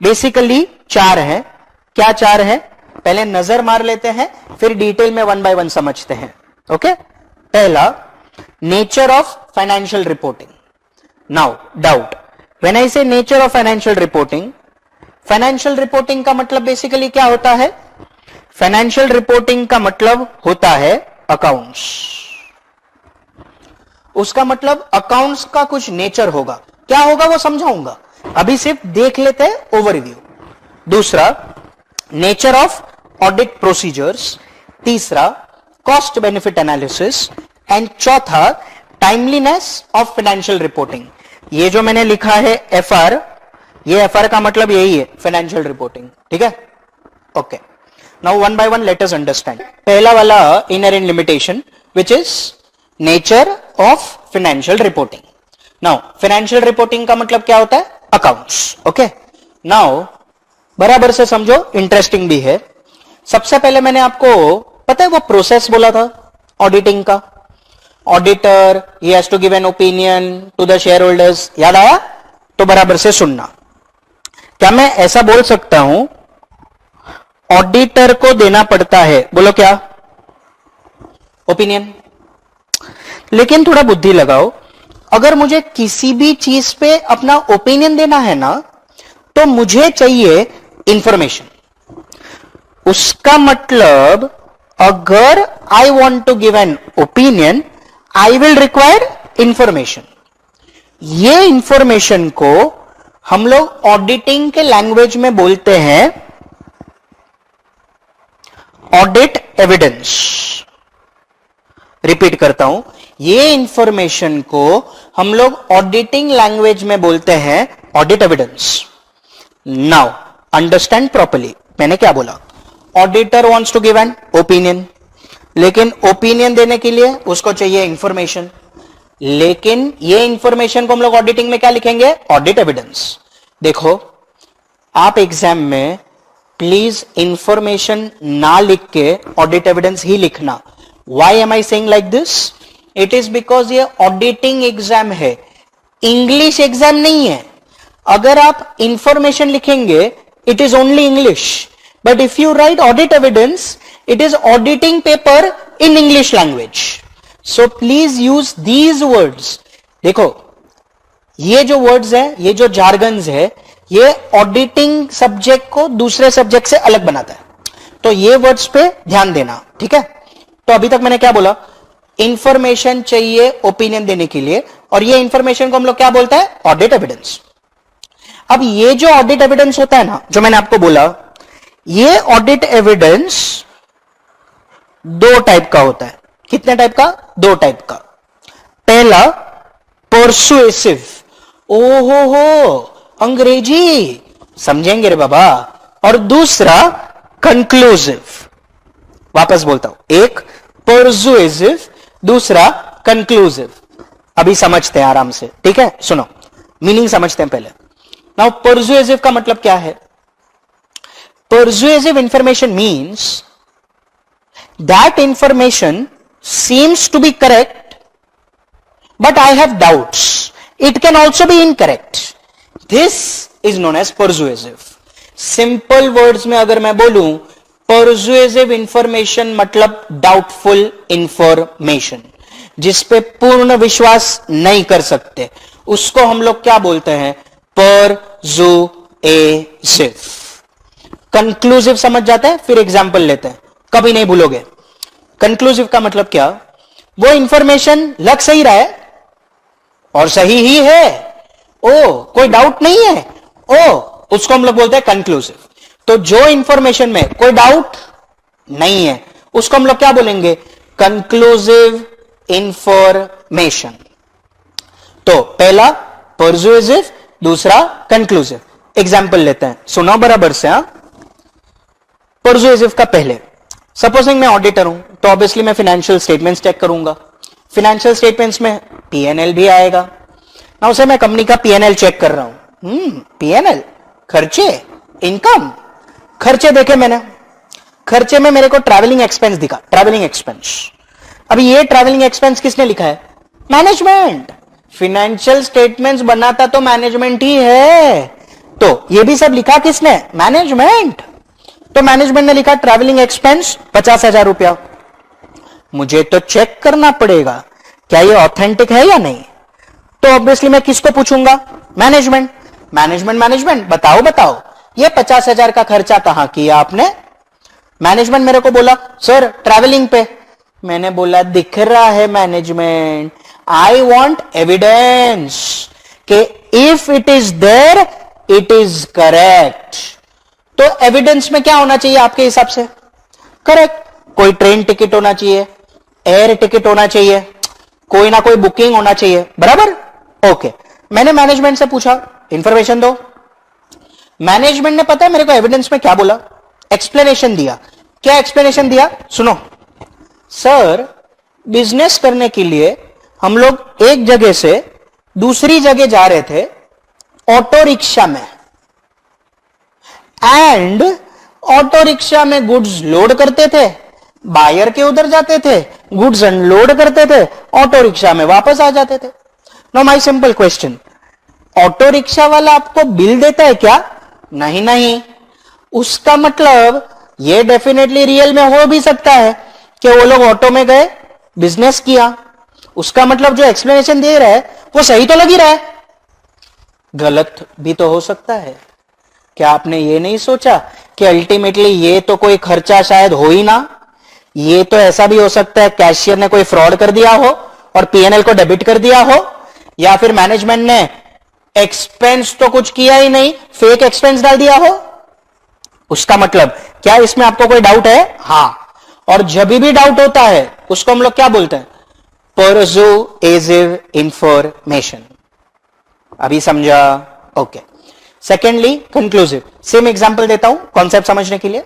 बेसिकली 4 है. क्या 4 है? पहले नजर मार लेते हैं, फिर डिटेल में 1 बाय 1 समझते हैं. ओके. पहला, nature of financial reporting. Now doubt, when I say nature of financial reporting, financial reporting का मतलब बेसिकली क्या होता है? फाइनेंशियल रिपोर्टिंग का मतलब होता है अकाउंट्स. उसका मतलब अकाउंट्स का कुछ नेचर होगा. क्या होगा वो समझाऊंगा, अभी सिर्फ देख लेते हैं ओवरव्यू. दूसरा, नेचर ऑफ ऑडिट प्रोसीजर्स. तीसरा, कॉस्ट बेनिफिट एनालिसिस. एंड चौथा, टाइमलीनेस ऑफ फाइनेंशियल रिपोर्टिंग. ये जो मैंने लिखा है एफआर, ये एफआर का मतलब यही है, फाइनेंशियल रिपोर्टिंग. ठीक है. Okay. Now 1 by 1 let us understand. पहला वाला inherent limitation, which is nature of financial reporting. Now financial reporting का मतलब क्या होता है? अकाउंट्स. ओके. नाउ बराबर से समझो, इंटरेस्टिंग भी है. सबसे पहले मैंने आपको पता है वो प्रोसेस बोला था ऑडिटिंग का. Auditor he has to give an opinion to the share holders. याद आया? तो बराबर से सुनना. क्या मैं ऐसा बोल सकता हूं, ऑडिटर को देना पड़ता है, बोलो क्या? ओपिनियन. लेकिन थोड़ा बुद्धि लगाओ, अगर मुझे किसी भी चीज पे अपना ओपिनियन देना है ना, तो मुझे चाहिए इंफॉर्मेशन. उसका मतलब अगर I want to give an opinion, I will require information. ये इंफॉर्मेशन को हम लोग ऑडिटिंग के लैंग्वेज में बोलते हैं ऑडिट एविडेंस. रिपीट करता हूं, ये इंफॉर्मेशन को हम लोग ऑडिटिंग लैंग्वेज में बोलते हैं audit evidence. Now understand properly, मैंने क्या बोला? Auditor wants to give an opinion, लेकिन ओपिनियन देने के लिए उसको चाहिए इंफॉर्मेशन. लेकिन ये इंफॉर्मेशन को हम लोग ऑडिटिंग में क्या लिखेंगे? Audit evidence. देखो, आप एग्जाम में प्लीज इंफॉर्मेशन ना लिख के ऑडिट एविडेंस ही लिखना. Why am I saying like this? It is because ये ऑडिटिंग एग्जाम है, इंग्लिश एग्जाम नहीं है. अगर आप इंफॉर्मेशन लिखेंगे, it is only English. But if you right audit evidence, it is auditing paper in English language. So please use these words. देखो, ये जो वर्ड्स है, ये जो जार्गन्स है, ये ऑडिटिंग सब्जेक्ट को दूसरे सब्जेक्ट से अलग बनाता है. तो ये वर्ड्स पे ध्यान देना. ठीक है. तो अभी तक मैंने क्या बोला? इंफॉर्मेशन चाहिए ओपिनियन देने के लिए, और ये इंफॉर्मेशन को हम लोग क्या बोलते हैं? Audit evidence. अब ये जो ऑडिट एविडेंस होता है ना, जो मैंने आपको बोला, ये ऑडिट एविडेंस 2 टाइप का होता है. कितने टाइप का? 2 टाइप का. पहला, परसुएसिव. ओहो हो, अंग्रेजी समझेंगे रे बाबा. और दूसरा, कंक्लूसिव. वापस बोलता हूं, एक परसुएसिव, दूसरा कंक्लूसिव. अभी समझते हैं आराम से. ठीक है, सुनो, मीनिंग समझते हैं पहले. नाउ परसुएसिव का मतलब क्या है? Persuasive information means that information seems to be correct, but I have doubts. It can also be incorrect. This is known as persuasive. Simple words में अगर मैं बोलूं, परसुएसिव इंफॉर्मेशन मतलब डाउटफुल इंफॉर्मेशन, जिस पे पूर्ण विश्वास नहीं कर सकते, उसको हम लोग क्या बोलते हैं? परसुएसिव. कंक्लूसिव समझ जाते हैं? फिर एग्जांपल लेते हैं, कभी नहीं भूलोगे. कंक्लूसिव का मतलब क्या? वो इंफॉर्मेशन लग सही रहा है और सही ही है, ओ कोई डाउट नहीं है, ओ उसको हम लोग बोलते हैं कंक्लूसिव। तो जो इंफॉर्मेशन में कोई डाउट नहीं है उसको हम लोग क्या बोलेंगे, कंक्लूसिव इंफॉर्मेशन। तो पहला पर्सुएसिव, दूसरा कंक्लूसिव। एग्जाम्पल लेते हैं, सुनो बराबर से। पर्सुएसिव का पहले, सपोजिंग मैं ऑडिटर हूं तो ऑब्वियसली मैं फाइनेंशियल स्टेटमेंट्स चेक करूंगा। फाइनेंशियल स्टेटमेंट्स में पीएनएल भी आएगा ना, उसे मैं कंपनी का पीएनएल चेक कर रहा हूं। पीएनएल, खर्चे, इनकम, खर्चे देखे मैंने, खर्चे में मेरे को ट्रैवलिंग एक्सपेंस दिखा, ट्रैवलिंग एक्सपेंस। अभी ये ट्रैवलिंग एक्सपेंस किसने लिखा है, मैनेजमेंट। फाइनेंशियल स्टेटमेंट्स बनाता तो मैनेजमेंट ही है, तो ये भी सब लिखा किसने, मैनेजमेंट। तो मैनेजमेंट ने लिखा ट्रैवलिंग एक्सपेंस 50,000 रुपया। मुझे तो चेक करना पड़ेगा क्या ये ऑथेंटिक है या नहीं। तो ऑब्वियसली मैं किसको पूछूंगा, मैनेजमेंट। मैनेजमेंट बताओ बताओ ये 50,000 का खर्चा कहां किया आपने। मैनेजमेंट मेरे को बोला सर ट्रैवलिंग पे। मैंने बोला दिख रहा है मैनेजमेंट, आई वॉन्ट एविडेंस कि if it is there it is correct. तो एविडेंस में क्या होना चाहिए आपके हिसाब से, करेक्ट। कोई ट्रेन टिकट होना चाहिए, एयर टिकट होना चाहिए, कोई ना कोई बुकिंग होना चाहिए, बराबर। ओके, मैंने मैनेजमेंट से पूछा इंफॉर्मेशन दो। मैनेजमेंट ने पता है मेरे को एविडेंस में क्या बोला, एक्सप्लेनेशन दिया। क्या एक्सप्लेनेशन दिया, सुनो। सर बिजनेस करने के लिए हम लोग एक जगह से दूसरी जगह जा रहे थे ऑटो रिक्शा में, एंड ऑटो रिक्शा में गुड्स लोड करते थे, बायर के उधर जाते थे, गुड्स अनलोड करते थे, ऑटो रिक्शा में वापस आ जाते थे। Know my simple question, auto rickshaw वाला आपको बिल देता है क्या, नहीं नहीं। उसका मतलब ये डेफिनेटली रियल में हो भी सकता है कि वो लोग ऑटो में गए, बिजनेस किया। उसका मतलब जो एक्सप्लेनेशन दे रहा है वो सही तो लग ही रहा है, गलत भी तो हो सकता है। क्या आपने ये नहीं सोचा कि अल्टीमेटली ये तो कोई खर्चा शायद हो ही ना, ये तो ऐसा भी हो सकता है कैशियर ने कोई फ्रॉड कर दिया हो और पीएनएल को डेबिट कर दिया हो, या फिर मैनेजमेंट ने एक्सपेंस तो कुछ किया ही नहीं, फेक एक्सपेंस डाल दिया हो। उसका मतलब क्या इसमें आपको कोई डाउट है, हां। और जब भी डाउट होता है उसको हम लोग क्या बोलते हैं, पर्सुएसिव इंफॉर्मेशन। अभी समझा, okay. Secondly conclusive, same example देता हूं कॉन्सेप्ट समझने के लिए।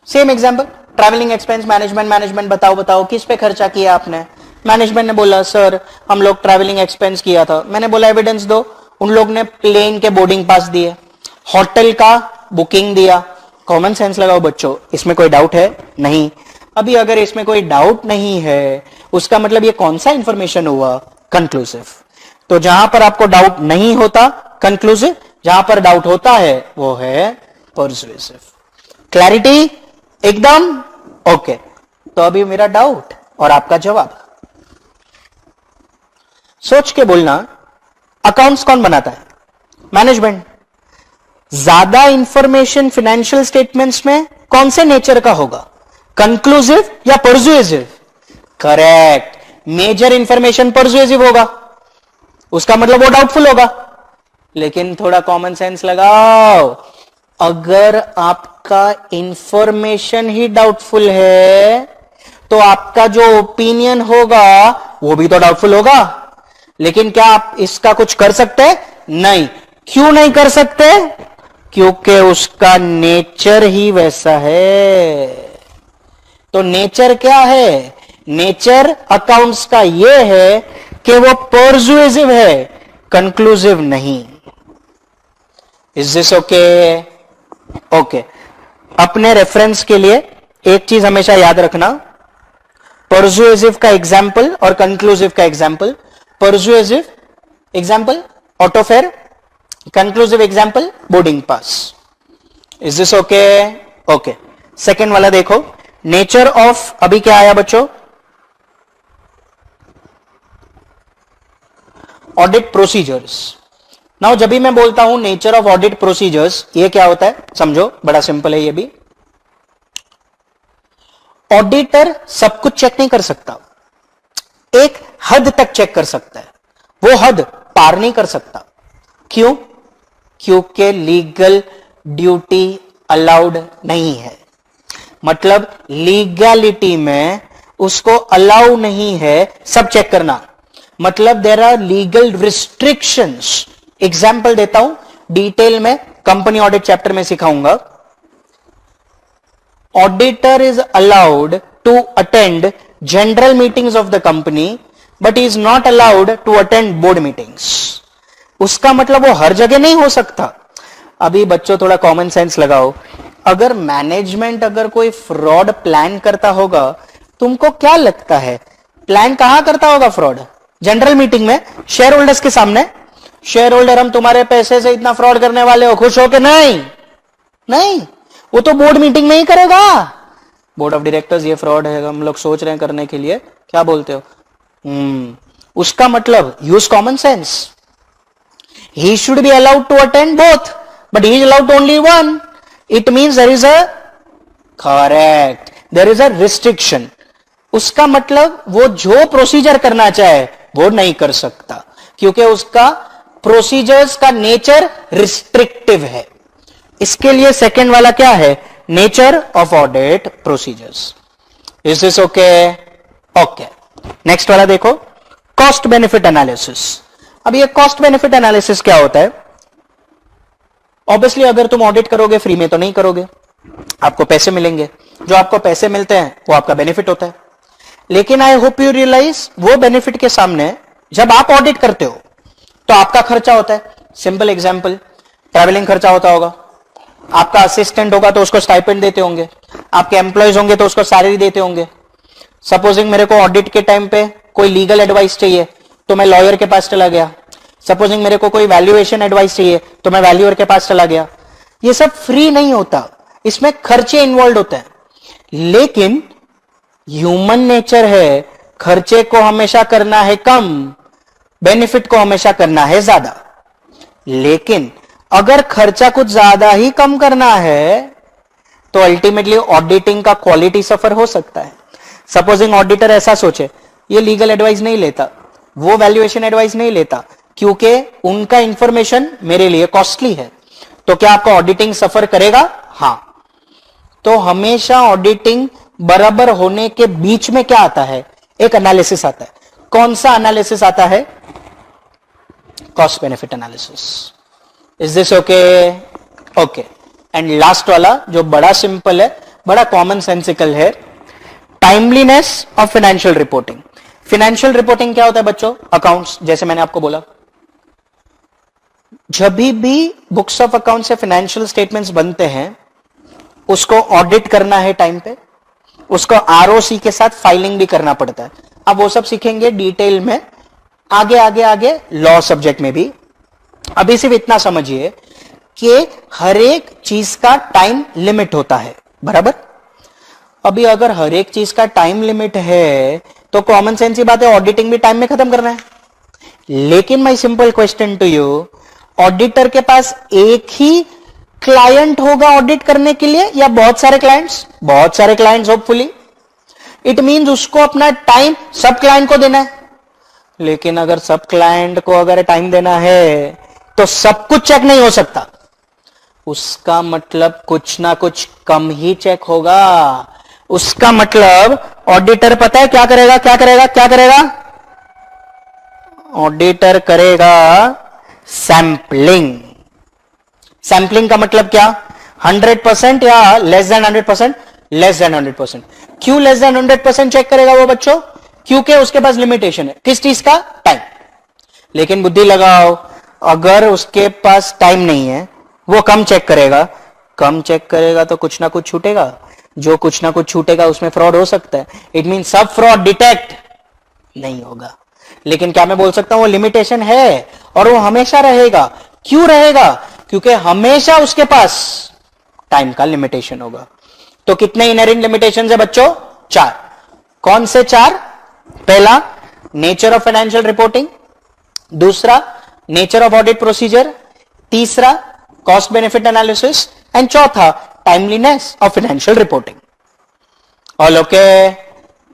Same example, travelling expense, management बताओ बताओ किस पे खर्चा किया आपने। मैनेजमेंट ने बोला सर हम लोग ट्रैवलिंग एक्सपेंस किया था। मैंने बोला एविडेंस दो। उन लोग ने प्लेन के बोर्डिंग पास दिए, होटल का बुकिंग दिया। कॉमन सेंस लगाओ बच्चों, इसमें कोई डाउट है नहीं। अभी अगर इसमें कोई डाउट नहीं है उसका मतलब ये कौन सा इंफॉर्मेशन हुआ, कंक्लूसिव। तो जहां पर आपको डाउट नहीं होता कंक्लूसिव, जहां पर डाउट होता है वो है पर्सुएसिव। क्लैरिटी एकदम, ओके। तो अभी मेरा डाउट और आपका जवाब, सोच के बोलना। अकाउंट्स कौन बनाता है, मैनेजमेंट। ज्यादा इंफॉर्मेशन फाइनेंशियल स्टेटमेंट्स में कौन से नेचर का होगा, कंक्लूसिव या persuasive, correct. Major information persuasive होगा, उसका मतलब वो डाउटफुल होगा। लेकिन थोड़ा कॉमन सेंस लगाओ, अगर आपका इंफॉर्मेशन ही डाउटफुल है तो आपका जो ओपिनियन होगा वो भी तो डाउटफुल होगा। लेकिन क्या आप इसका कुछ कर सकते हैं, नहीं। क्यों नहीं कर सकते, क्योंकि उसका नेचर ही वैसा है। तो नेचर क्या है, नेचर अकाउंट्स का यह है कि वो पर्सुएसिव है, कंक्लूसिव नहीं। Is this okay, okay. अपने रेफरेंस के लिए एक चीज हमेशा याद रखना, पर्सुएसिव का एग्जाम्पल और कंक्लूसिव का example. Persuasive example auto fair, conclusive example boarding pass. Is this okay, okay. Second वाला देखो, नेचर ऑफ, अभी क्या आया बच्चों, ऑडिट प्रोसीजर्स। नाउ जब भी मैं बोलता हूं नेचर ऑफ ऑडिट प्रोसीजर्स, ये क्या होता है समझो, बड़ा सिंपल है ये भी। ऑडिटर सब कुछ चेक नहीं कर सकता, एक हद तक चेक कर सकता है, वो हद पार नहीं कर सकता। क्यों? क्योंकि लीगल ड्यूटी अलाउड नहीं है, मतलब लीगैलिटी में उसको अलाउ नहीं है सब चेक करना, मतलब there are legal restrictions. Example देता हूं, डिटेल में कंपनी ऑडिट चैप्टर में सिखाऊंगा। Auditor is allowed to attend general meetings of the company but is not allowed to attend board meetings. उसका मतलब वो हर जगह नहीं हो सकता। अभी बच्चों थोड़ा कॉमन सेंस लगाओ, अगर मैनेजमेंट अगर कोई फ्रॉड प्लान करता होगा, तुमको क्या लगता है प्लान कहां करता होगा फ्रॉड? जनरल मीटिंग में, शेयर होल्डर्स के सामने। शेयर होल्डर हम तुम्हारे पैसे से इतना फ्रॉड करने वाले हो, खुश हो के? नहीं नहीं, वो तो बोर्ड मीटिंग में ही करेगा। बोर्ड ऑफ डायरेक्टर्स ये फ्रॉड है, हम लोग सोच रहे हैं करने के लिए, क्या बोलते हो? उसका मतलब use common sense. He should be allowed to attend both but he is allowed only one. It means there is a correct, there is a restriction. उसका मतलब वो जो प्रोसीजर करना चाहे वो नहीं कर सकता, क्योंकि उसका प्रोसीजर्स का नेचर रिस्ट्रिक्टिव है। इसके लिए सेकंड वाला क्या है? Nature of audit procedures. Is this okay? Okay. Next वाला देखो, कॉस्ट बेनिफिट एनालिसिस। अब ये कॉस्ट बेनिफिट एनालिसिस क्या होता है? ऑब्वियसली अगर तुम ऑडिट करोगे फ्री में तो नहीं करोगे, आपको पैसे मिलेंगे। जो आपको पैसे मिलते हैं वो आपका बेनिफिट होता है। लेकिन आई होप यू रियलाइज, वो बेनिफिट के सामने जब आप ऑडिट करते हो तो आपका खर्चा होता है। सिंपल एग्जांपल, ट्रैवलिंग खर्चा होता होगा, आपका असिस्टेंट होगा तो उसको स्टाइपेंड देते होंगे, आपके एम्प्लॉयज होंगे तो उसको सैलरी देते होंगे। सपोजिंग मेरे को ऑडिट के टाइम पे कोई लीगल एडवाइस चाहिए तो मैं लॉयर के पास चला गया। सपोजिंग मेरे को कोई वैल्यूएशन एडवाइस चाहिए तो मैं वैल्यूअर के पास चला गया। ये सब फ्री नहीं होता, इसमें खर्चे इन्वॉल्व होते हैं। लेकिन ह्यूमन नेचर है, खर्चे को हमेशा करना है कम, बेनिफिट को हमेशा करना है ज्यादा। लेकिन अगर खर्चा कुछ ज्यादा ही कम करना है तो अल्टीमेटली ऑडिटिंग का क्वालिटी सफर हो सकता है। सपोजिंग ऑडिटर ऐसा सोचे, ये लीगल एडवाइस नहीं लेता, वो वैल्यूएशन एडवाइस नहीं लेता, क्योंकि उनका इंफॉर्मेशन मेरे लिए कॉस्टली है, तो क्या आपका ऑडिटिंग सफर करेगा? हां। तो हमेशा ऑडिटिंग बराबर होने के बीच में क्या आता है? एक एनालिसिस आता है। कौन सा एनालिसिस आता है? Cost benefit analysis. Is this okay? Okay. And last वाला जो बड़ा सिंपल है, बड़ा कॉमन सेंसिकल है, timeliness of financial reporting. Financial reporting क्या होता है बच्चों? अकाउंट्स, जैसे मैंने आपको बोला, जब भी बुक्स ऑफ अकाउंट से फाइनेंशियल स्टेटमेंट्स बनते हैं उसको ऑडिट करना है टाइम पे, उसको आरओसी के साथ फाइलिंग भी करना पड़ता है। अब वो सब सीखेंगे डिटेल में आगे आगे आगे लॉ सब्जेक्ट में भी। अभी सिर्फ इतना समझिए कि हर एक चीज का टाइम लिमिट होता है, बराबर? अभी अगर हर एक चीज का टाइम लिमिट है तो कॉमन सेंस की बात है, ऑडिटिंग भी टाइम में खत्म करना है। लेकिन my simple question to you, auditor के पास एक ही क्लाइंट होगा ऑडिट करने के लिए या बहुत सारे क्लाइंट्स? बहुत सारे क्लाइंट्स होपफुली। इट मींस उसको अपना टाइम सब क्लाइंट को देना है। लेकिन अगर सब क्लाइंट को अगर टाइम देना है तो सब कुछ चेक नहीं हो सकता, उसका मतलब कुछ ना कुछ कम ही चेक होगा। उसका मतलब ऑडिटर पता है क्या करेगा? क्या करेगा? क्या करेगा? ऑडिटर करेगा सैंपलिंग। सैंपलिंग का मतलब क्या? 100% या लेस देन 100%? Less than 100%। क्यों लेस देन 100% चेक करेगा वो बच्चों? क्योंकि उसके पास लिमिटेशन है, किस चीज का? टाइम। लेकिन बुद्धि लगाओ, अगर उसके पास टाइम नहीं है वो कम चेक करेगा। कम चेक करेगा तो कुछ ना कुछ छूटेगा, जो कुछ ना कुछ छूटेगा उसमें फ्रॉड हो सकता है। इट मीन सब फ्रॉड डिटेक्ट नहीं होगा। लेकिन क्या मैं बोल सकता हूं वो लिमिटेशन है और वो हमेशा रहेगा। क्यों रहेगा? क्योंकि हमेशा उसके पास टाइम का लिमिटेशन होगा। तो कितने इनहेरेंट लिमिटेशंस है बच्चों? 4। कौन से 4? पहला, नेचर ऑफ फाइनेंशियल रिपोर्टिंग। दूसरा, नेचर ऑफ ऑडिट प्रोसीजर। तीसरा, कॉस्ट बेनिफिट एनालिसिस। एंड चौथा, timeliness of financial reporting. All okay?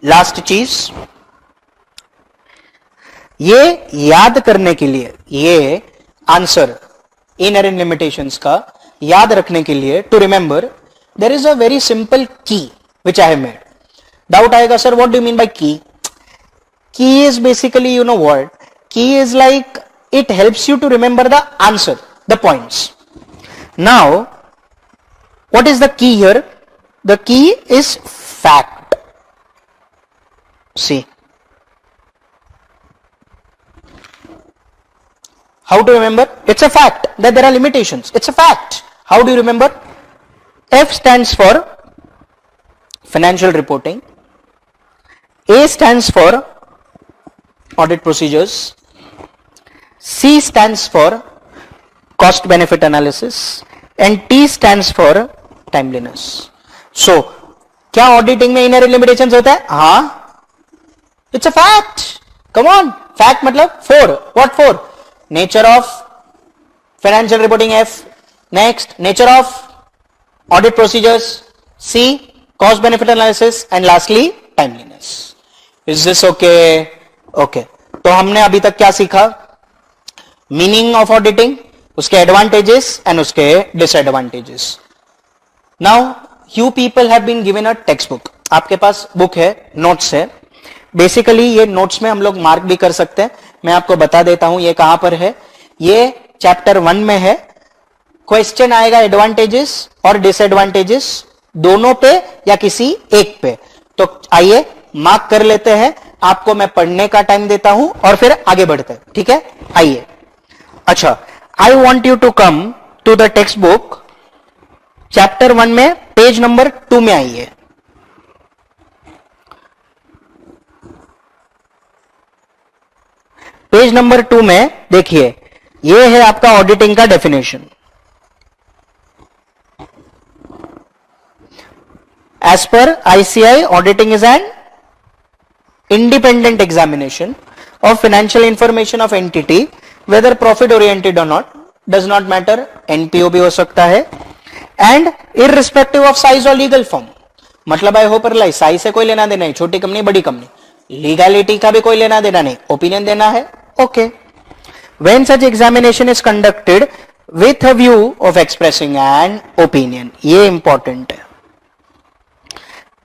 Last चीज, ये याद करने के लिए, ये आंसर इनहेरेंट लिमिटेशंस का याद रखने के लिए, to remember, there is a very simple key which I have made. Doubt आएगा sir what do you mean by key? Key is basically, you know what, key is like it helps you to remember the answer, the points. Now what is the key here? The key is fact. See, how to remember? It's a fact that there are limitations. It's a fact. How do you remember? F stands for financial reporting, A stands for audit procedures, C stands for cost benefit analysis and T stands for timeliness. So क्या auditing में inherent limitations होता है? हाँ, it's a fact. Come on, fact मतलब four. What four? Nature of financial reporting F, next nature of audit procedures C, cost benefit analysis and lastly timeliness. Is this okay? Okay, तो हमने अभी तक क्या सीखा? मीनिंग ऑफ ऑडिटिंग, उसके advantages and उसके disadvantages. Now you people have been given a text book. आपके पास बुक है, नोट्स है. बेसिकली ये नोट्स में हम लोग मार्क भी कर सकते हैं. मैं आपको बता देता हूं ये कहां पर है. ये चैप्टर 1 में है. क्वेश्चन आएगा एडवांटेजेस और डिसएडवांटेजेस दोनों पे या किसी एक पे. तो आइए मार्क कर लेते हैं. आपको मैं पढ़ने का टाइम देता हूं और फिर आगे बढ़ते हैं. ठीक है, आइए. अच्छा, I want you to come to the text book chapter 1 में पेज नंबर 2 में आइए. पेज नंबर 2 में देखिए, यह है आपका ऑडिटिंग का definition. As per ICAI, auditing is an independent examination of financial information of entity, whether profit oriented or not, does not matter. NPO भी हो सकता है, and irrespective of size or legal form. मतलब आई hope realise, size से कोई लेना देना नहीं, छोटी कंपनी बड़ी कंपनी, लीगैलिटी का भी कोई लेना देना नहीं, ओपिनियन देना है. Okay. When such examination is conducted with a view of expressing an opinion, ये इंपॉर्टेंट है.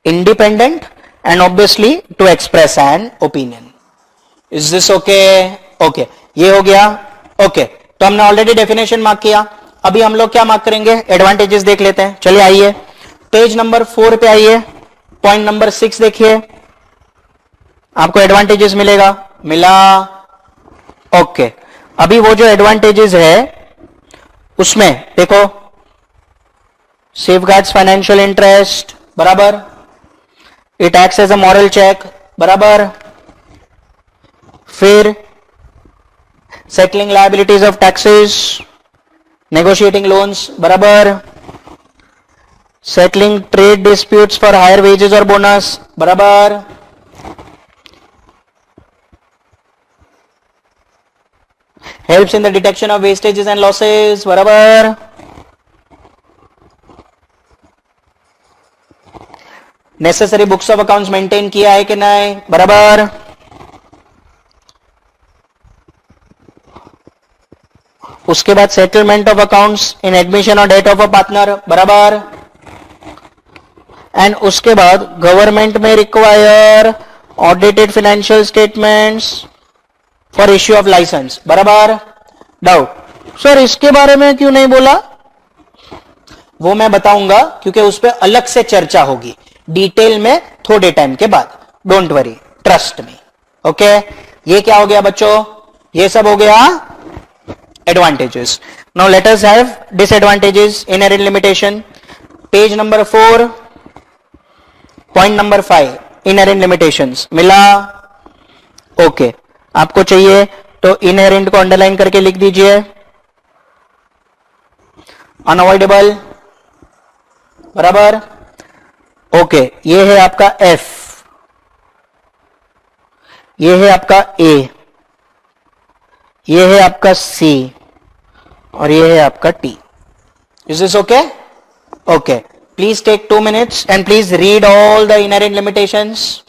Independent and obviously to express an opinion. Is this okay? Okay, ये हो गया. Okay, तो हमने ऑलरेडी डेफिनेशन मार्क किया. अभी हम लोग क्या मार्क करेंगे? एडवांटेजेस देख लेते हैं. चलिए आइए, पेज नंबर 4 पे आइए. पॉइंट नंबर 6 देखिए, आपको एडवांटेजेस मिलेगा. मिला? ओके. अभी वो जो एडवांटेजेस है उसमें देखो, सेफगार्ड्स फाइनेंशियल इंटरेस्ट, बराबर. It acts as a moral check, बराबर. फिर settling liabilities of taxes, negotiating loans, बराबर. Settling trade disputes for higher wages और बोनस, बराबर. Helps in the detection of wastages and losses, बराबर. Necessary books of accounts maintain किया है कि नहीं, बराबर. उसके बाद settlement of accounts in admission और डेट ऑफ अ पार्टनर, बराबर. एंड उसके बाद गवर्नमेंट में require audited financial statements for issue of licence, बराबर. डाउट सर इसके बारे में क्यों नहीं बोला? वो मैं बताऊंगा, क्योंकि उस पर अलग से चर्चा होगी डिटेल में थोड़े टाइम के बाद. Don't worry, trust me. Okay, ये क्या हो गया बच्चों? ये सब हो गया advantages. Now let us have disadvantages, inherent limitation. Page number 4, point number 5, inherent limitations. मिला? ओके. आपको चाहिए तो इनहेरेंट को अंडरलाइन करके लिख दीजिए. अनअवॉइडेबल, बराबर. ओके, ये है आपका F, ये है आपका A, ये है आपका C और ये है आपका T. Is this okay? Okay. Please take 2 minutes and please read all the inherent limitations.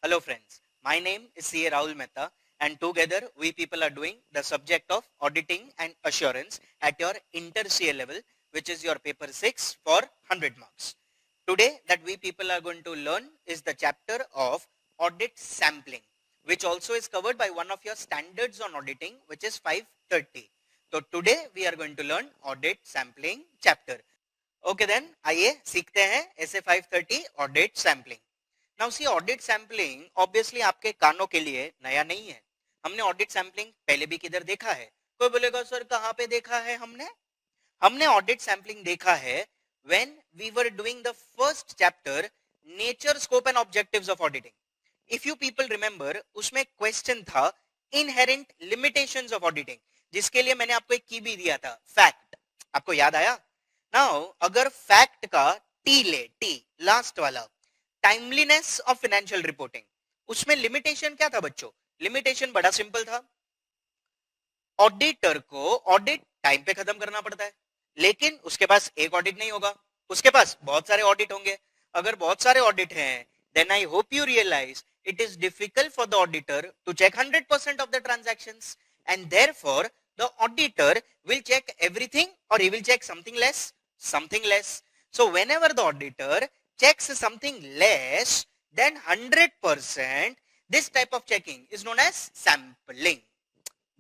Hello friends, my name is CA Rahul Mehta and together we people are doing the subject of auditing and assurance at your inter CA level, which is your paper 6 for 100 marks. Today that we people are going to learn is the chapter of audit sampling, which also is covered by one of your standards on auditing, which is 530. So today we are going to learn audit sampling chapter. Okay then, आइए सीखते हैं ऐसे 530 audit sampling. Now see, audit sampling obviously आपके कानों के लिए नया नहीं है. हमने audit sampling पहले भी किधर देखा है? कोई बोलेगा सर कहाँ पे देखा है हमने audit sampling देखा है when we were doing the first chapter, nature, scope and objectives of auditing. If you people remember, उसमें question था inherent limitations of auditing, जिसके लिए मैंने आपको एक की भी दिया था, fact. आपको याद आया? Now, अगर fact का T ले, T लास्ट वाला, टाइमलीनेस ऑफ फाइनेंशियल रिपोर्टिंग, उसमें लिमिटेशन क्या था बच्चों? लिमिटेशन बड़ा सिंपल था, ऑडिटर को ऑडिट टाइम पे खत्म करना पड़ता है, लेकिन उसके पास एक ऑडिट नहीं होगा, उसके पास बहुत सारे ऑडिट होंगे. अगर बहुत सारे ऑडिट हैं, then I hope you realize it is difficult for the auditor to check 100% of the transactions, and therefore the auditor will check everything or he will check something less. So whenever the auditor checks something less than 100%, this type of checking is known as sampling.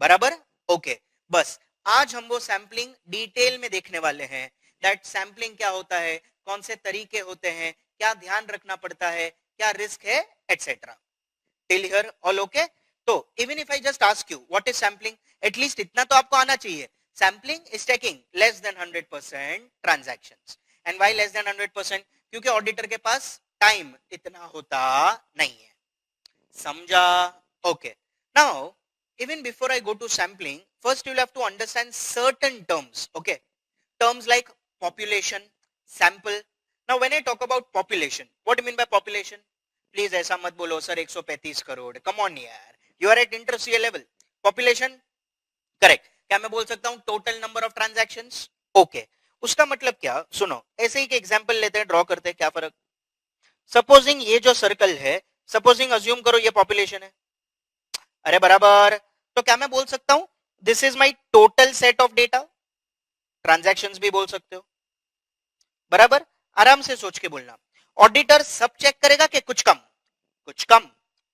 बराबर? Okay. बस आज हम वो sampling detail में देखने वाले हैं. That sampling क्या होता है, कौन से तरीके होते हैं, क्या ध्यान रखना पड़ता है, क्या रिस्क है, etcetera. Till here all okay? तो even if I just ask you what is sampling, at least इतना तो आपको आना चाहिए. Sampling is taking less than 100% transactions. And why less than 100%? क्योंकि ऑडिटर के पास टाइम इतना होता नहीं है. समझा? Okay. Now even before I go to sampling, first you'll have to understand certain terms. Okay, terms like population, sample. Now when I talk about population, what do you mean by population? Please ऐसा मत बोलो sir 135 crore. Come on यार, you are at inter CA level. Population correct. क्या मैं बोल सकता हूँ total number of transactions? Okay. उसका मतलब क्या? सुनो, ऐसे ही एक एग्जाम्पल लेते हैं, ड्रॉ करते हैं, क्या फर्क. सपोजिंग ये जो सर्कल है, सपोजिंग अज्यूम करो ये पॉपुलेशन है. अरे बराबर. तो क्या मैं बोल सकता हूं this is my total set of data? Transactions भी बोल सकते हो. बराबर. आराम से सोच के बोलना. ऑडिटर सब चेक करेगा कि कुछ कम.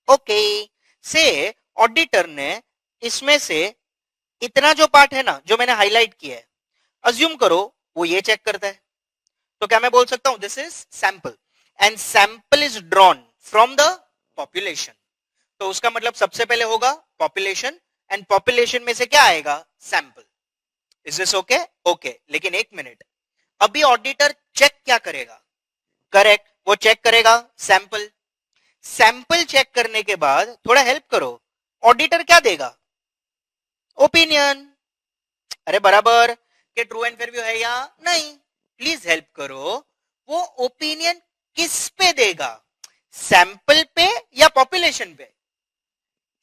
ओके. से ऑडिटर ने इसमें से इतना जो पार्ट है ना, जो मैंने हाईलाइट किया है, अज्यूम करो वो ये चेक करता है. तो क्या मैं बोल सकता हूं this is sample, and sample is drawn from the population. तो उसका मतलब सबसे पहले होगा पॉपुलेशन, एंड पॉपुलेशन में से क्या आएगा? Sample. Is this okay? Okay. लेकिन एक मिनट, अभी ऑडिटर चेक क्या करेगा? करेक्ट, वो चेक करेगा सैंपल. सैंपल चेक करने के बाद थोड़ा हेल्प करो, ऑडिटर क्या देगा? ओपिनियन. अरे बराबर. कि ट्रू एंड फेयर व्यू है या नहीं? प्लीज हेल्प करो. वो ओपिनियन किस पे देगा? सैंपल पे या पॉपुलेशन पे?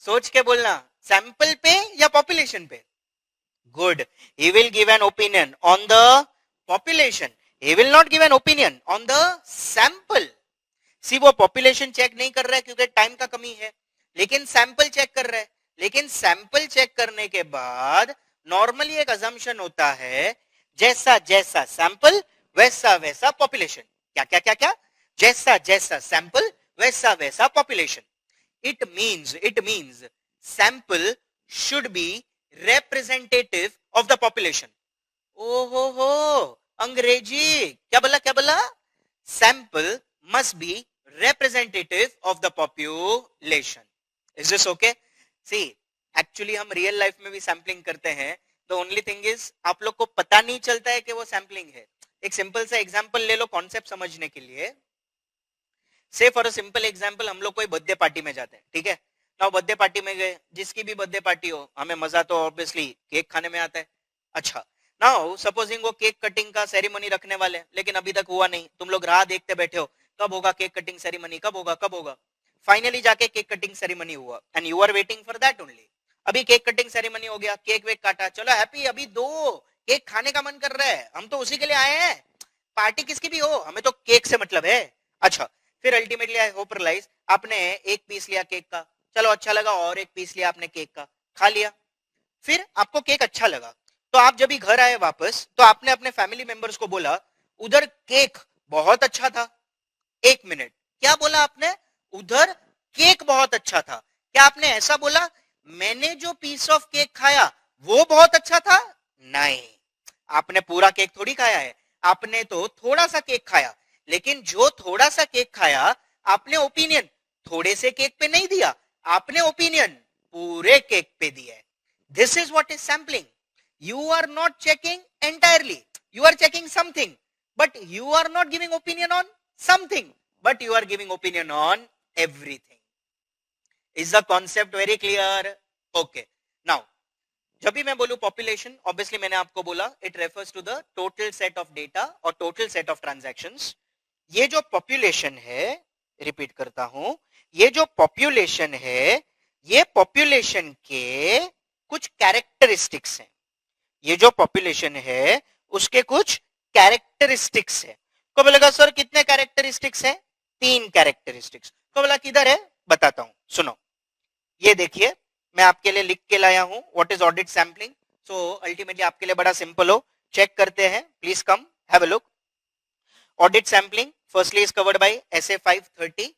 सोच के बोलना, सैंपल पे या पॉपुलेशन पे? Good. He will give an opinion on the population. He will not give an opinion on the sample. See, वो पॉपुलेशन चेक नहीं कर रहा है क्योंकि टाइम का कमी है, लेकिन सैंपल चेक कर रहा है. लेकिन सैंपल चेक करने के बाद नॉर्मली एक अजम्पशन होता है, जैसा जैसा सैंपल वैसा वैसा पॉपुलेशन. क्या क्या क्या क्या? जैसा जैसा सैंपल वैसा वैसा population. It means sample should be representative of the population. हो, अंग्रेजी क्या बोला? Sample must be representative of the population. Is this okay? See, actually हम रियल लाइफ में भी सैम्पलिंग करते हैं. The only thing is आप लोग को पता नहीं चलता है कि वो सैम्पलिंग है. एक सिंपल सा एग्जांपल ले लो कॉन्सेप्ट समझने के लिए. से फॉर अ सिंपल एग्जांपल, हम लोग कोई बर्थडे पार्टी में जाते हैं, ठीक है ना? बर्थडे पार्टी में गए, जिसकी भी बर्थडे पार्टी हो, हमें मजा तो ऑब्वियसली केक खाने में आता है. अच्छा, नाउ सपोजिंग वो केक कटिंग का सेरेमनी रखने वाले, लेकिन अभी तक हुआ नहीं. तुम लोग राह देखते बैठे हो, कब होगा केक कटिंग सेरेमनी, कब होगा. फाइनली जाके केक कटिंग सेरेमनी हुआ, and you are waiting for that only. अभी केक कटिंग सेरेमनी हो गया, केक वेक काटा, चलो हैप्पी, अभी दो केक खाने का मन कर रहा है, हम तो उसी के लिए आए हैं. पार्टी किसकी भी हो, हमें तो केक से मतलब है. अच्छा, फिर अल्टीमेटली आई होप रियलाइज आपने एक पीस लिया केक का, चलो अच्छा लगा, और एक पीस लिया आपने केक का, खा लिया। फिर आपको केक अच्छा लगा, तो आप जब भी घर आए वापस, तो आपने अपने फैमिली मेंबर्स को बोला उधर केक बहुत अच्छा था। एक मिनट, क्या बोला आपने? उधर केक बहुत अच्छा था। क्या आपने ऐसा बोला मैंने जो पीस ऑफ केक खाया वो बहुत अच्छा था? नहीं, आपने पूरा केक थोड़ी खाया है, आपने तो थोड़ा सा केक खाया। लेकिन जो थोड़ा सा केक खाया, आपने ओपिनियन थोड़े से केक पे नहीं दिया, आपने ओपिनियन पूरे केक पे दिया है। This is what is sampling. You are not checking entirely, you are checking something, but you are not giving opinion on something, but you are giving opinion on everything. Is the concept very clear? Okay. Now, जब भी मैं बोलूं population, obviously मैंने आपको बोला it refers to the total set of data और total set of transactions. ये जो पॉपुलेशन है, रिपीट करता हूं, ये जो पॉपुलेशन है, ये पॉपुलेशन के कुछ कैरेक्टरिस्टिक्स हैं। ये जो पॉपुलेशन है उसके कुछ कैरेक्टरिस्टिक्स है। को बोलेगा सर कितने कैरेक्टरिस्टिक्स है? 3 कैरेक्टरिस्टिक्स। को बोला किधर है? बताता हूं, सुनो। ये देखिए, मैं आपके लिए लिख के लाया हूं what is audit sampling. So ultimately आपके लिए बड़ा सिंपल हो, चेक करते हैं, please come have a look. Audit sampling firstly is covered by SA 530.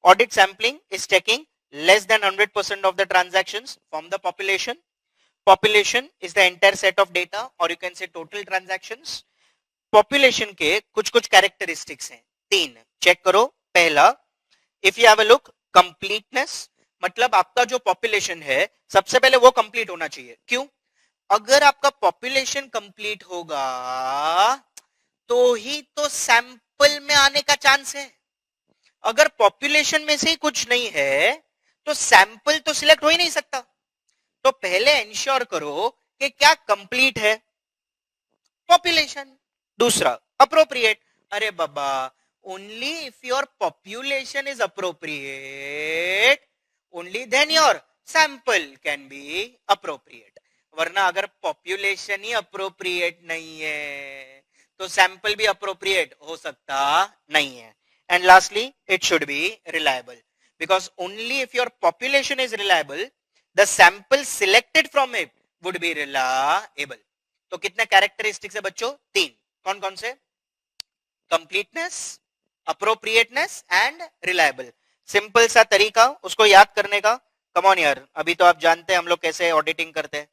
Audit sampling is checking less than 100% of the transactions from the population. Population is the entire set of data or you can say total transactions. Population के कुछ कुछ characteristics हैं, 3 check करो। पहला, if you have a look, completeness, मतलब आपका जो population है सबसे पहले वो complete होना चाहिए। क्यों? अगर आपका population complete होगा तो ही तो सैंपल में आने का चांस है। अगर पॉपुलेशन में से ही कुछ नहीं है तो सैंपल तो सिलेक्ट हो ही नहीं सकता। तो पहले इंश्योर करो कि क्या कंप्लीट है पॉपुलेशन। दूसरा, अप्रोप्रिएट। अरे बाबा, only if your population is appropriate only then your sample can be appropriate, वरना अगर पॉपुलेशन ही अप्रोप्रिएट नहीं है तो सैंपल भी अप्रोप्रिएट हो सकता नहीं है। And lastly, it should B reliable, because only if your population is reliable the sample selected from it would be reliable. तो कितने कैरेक्टरिस्टिक्स है बच्चों? 3। कौन कौन से? Completeness, appropriateness and reliable. Simple सा तरीका उसको याद करने का। कम ऑन यार, अभी तो आप जानते हैं हम लोग कैसे ऑडिटिंग करते हैं।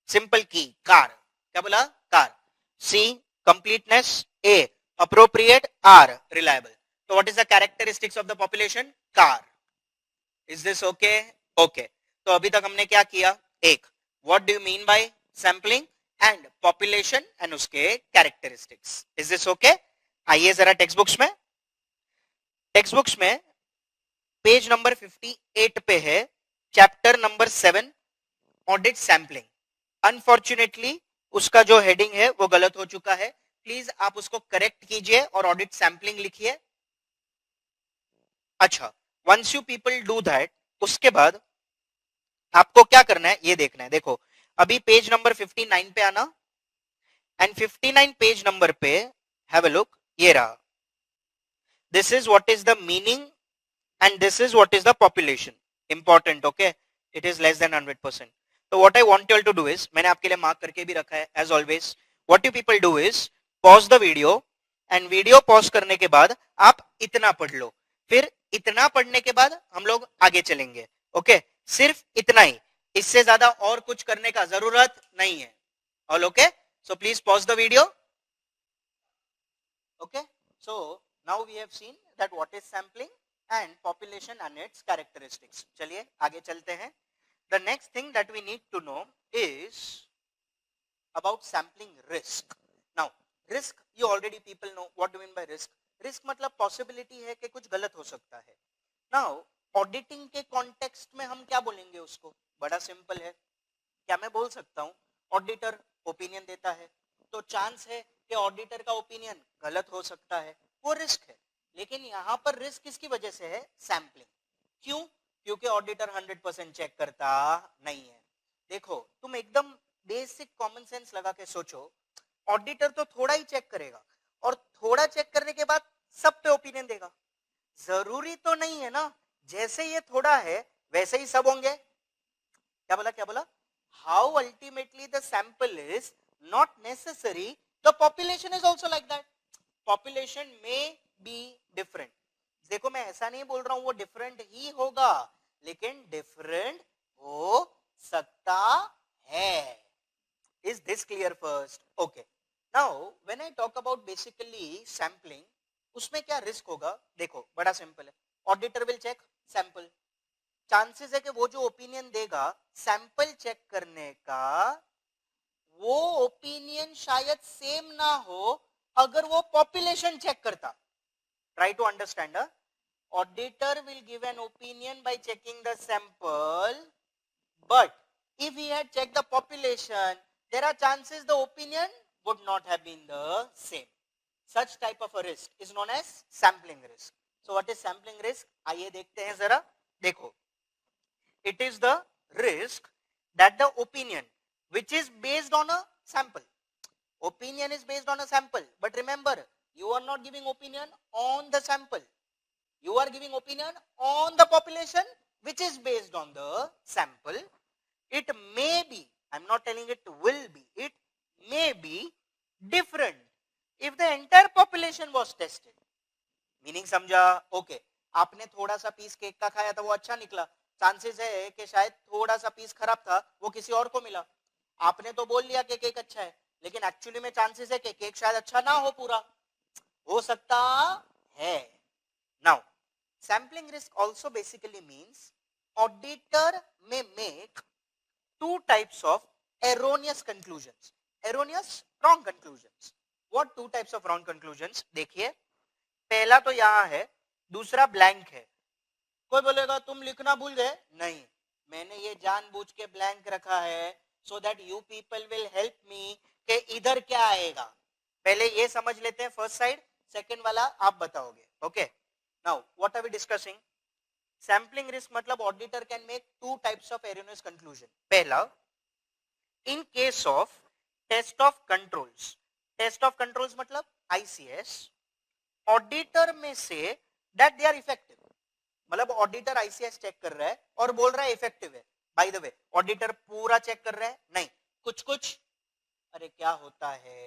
सिंपल की, कार। क्या बोला? Car. C, completeness, A, appropriate, R, reliable. So what is the characteristics of the population? Car. Is this okay? Okay. तो अभी तक हमने क्या किया? एक, what do you mean by sampling and population and उसके characteristics. Is this okay? आइए जरा टेक्स्ट बुक्स में। टेक्स्ट बुक्स में पेज नंबर 58 पे है, chapter number 7, audit sampling. Unfortunately उसका जो हेडिंग है वो गलत हो चुका है, प्लीज आप उसको करेक्ट कीजिए और ऑडिट सैम्पलिंग लिखिए। अच्छा, once you people do that, उसके बाद आपको क्या करना है ये देखना है। देखो, अभी पेज नंबर 59 पे आना, एंड 59 पेज नंबर पे हैव अ लुक। ये रहा, this is what is the meaning and this is what is the population. Important, okay, it is less than 100%। तो what I want you all to do is, मैंने आपके लिए mark करके भी रखा है as always, what you people do is pause the video and video pause करने के बाद आप इतना पढ़ लो, फिर इतना पढ़ने के बाद हम लोग आगे चलेंगे। ओके, सिर्फ इतना ही, इससे ज्यादा और कुछ करने का जरूरत नहीं है। All okay? So please pause the video. Okay, so now we have seen that what is sampling and population and its characteristics. चलिए आगे चलते हैं। The next thing that we need to know is about sampling risk. Now, risk, you already people know what do you mean by risk. Risk मतलब possibility है कि कुछ गलत हो सकता है। Now, auditing के context में हम क्या बोलेंगे उसको? बड़ा सिंपल है। क्या मैं बोल सकता हूँ ऑडिटर ओपिनियन देता है तो चांस है कि ऑडिटर का ओपिनियन गलत हो सकता है, वो रिस्क है। लेकिन यहाँ पर रिस्क किसकी वजह से है? सैम्पलिंग। क्यों? क्योंकि ऑडिटर 100% चेक करता नहीं है। देखो, तुम एकदम बेसिक कॉमन सेंस लगा के सोचो, ऑडिटर तो थोड़ा ही चेक करेगा और थोड़ा चेक करने के बाद सब पे ओपिनियन देगा। जरूरी तो नहीं है ना जैसे ये थोड़ा है वैसे ही सब होंगे. क्या बोला? How ultimately the sample is not necessary, the population is also like that. Population may be different. देखो मैं ऐसा नहीं बोल रहा हूं वो डिफरेंट ही होगा, लेकिन डिफरेंट हो सकता है. Is this clear first? Okay. Now when I talk about basically sampling, उसमें क्या रिस्क होगा? देखो बड़ा सिंपल है. Auditor will check sample. Chances है कि वो जो ओपिनियन देगा सैंपल चेक करने का, वो ओपिनियन शायद सेम ना हो अगर वो पॉपुलेशन चेक करता. Try to understand. Auditor will give an opinion by checking the sample, but if he had checked the population, there are chances the opinion would not have been the same. Such type of a risk is known as sampling risk. So what is sampling risk? आइए देखते हैं जरा. देखो, it is the risk that the opinion which is based on a sample. Opinion is based on a sample, but remember, you are not giving opinion on the sample. You are giving opinion on the population which is based on the sample. It may be, I'm not telling it will be, it may be different if the entire population was tested. Meaning समझा? Okay, आपने थोड़ा सा piece cake का खाया था, वो अच्छा निकला. चांसेस है कि शायद थोड़ा सा पीस खराब था, वो किसी और को मिला. आपने तो बोल लिया कि केक अच्छा है, लेकिन एक्चुअली में चांसेस है कि केक शायद अच्छा ना हो पूरा. हो सकता है. Now, sampling risk also basically means auditor may make two types of erroneous conclusions. Erroneous, wrong conclusions. What two types of wrong conclusions? देखिए, पहला तो यहां है, दूसरा ब्लैंक है. कोई बोलेगा तुम लिखना भूल गए. नहीं, मैंने ये जानबूझ के ब्लैंक रखा है so that you people will help me कि इधर क्या आएगा. पहले ये समझ लेते हैं फर्स्ट साइड, सेकंड वाला आप बताओगे. Okay, now what are we discussing? Sampling risk मतलब auditor can make two types of erroneous conclusion. पहला, in case of test of controls. Test of controls मतलब ICS. Auditor may say that they are effective. मतलब auditor ICS check कर रहा है और बोल रहा है इफेक्टिव है. बाय द वे, ऑडिटर पूरा चेक कर रहा है नहीं, कुछ कुछ. अरे क्या होता है,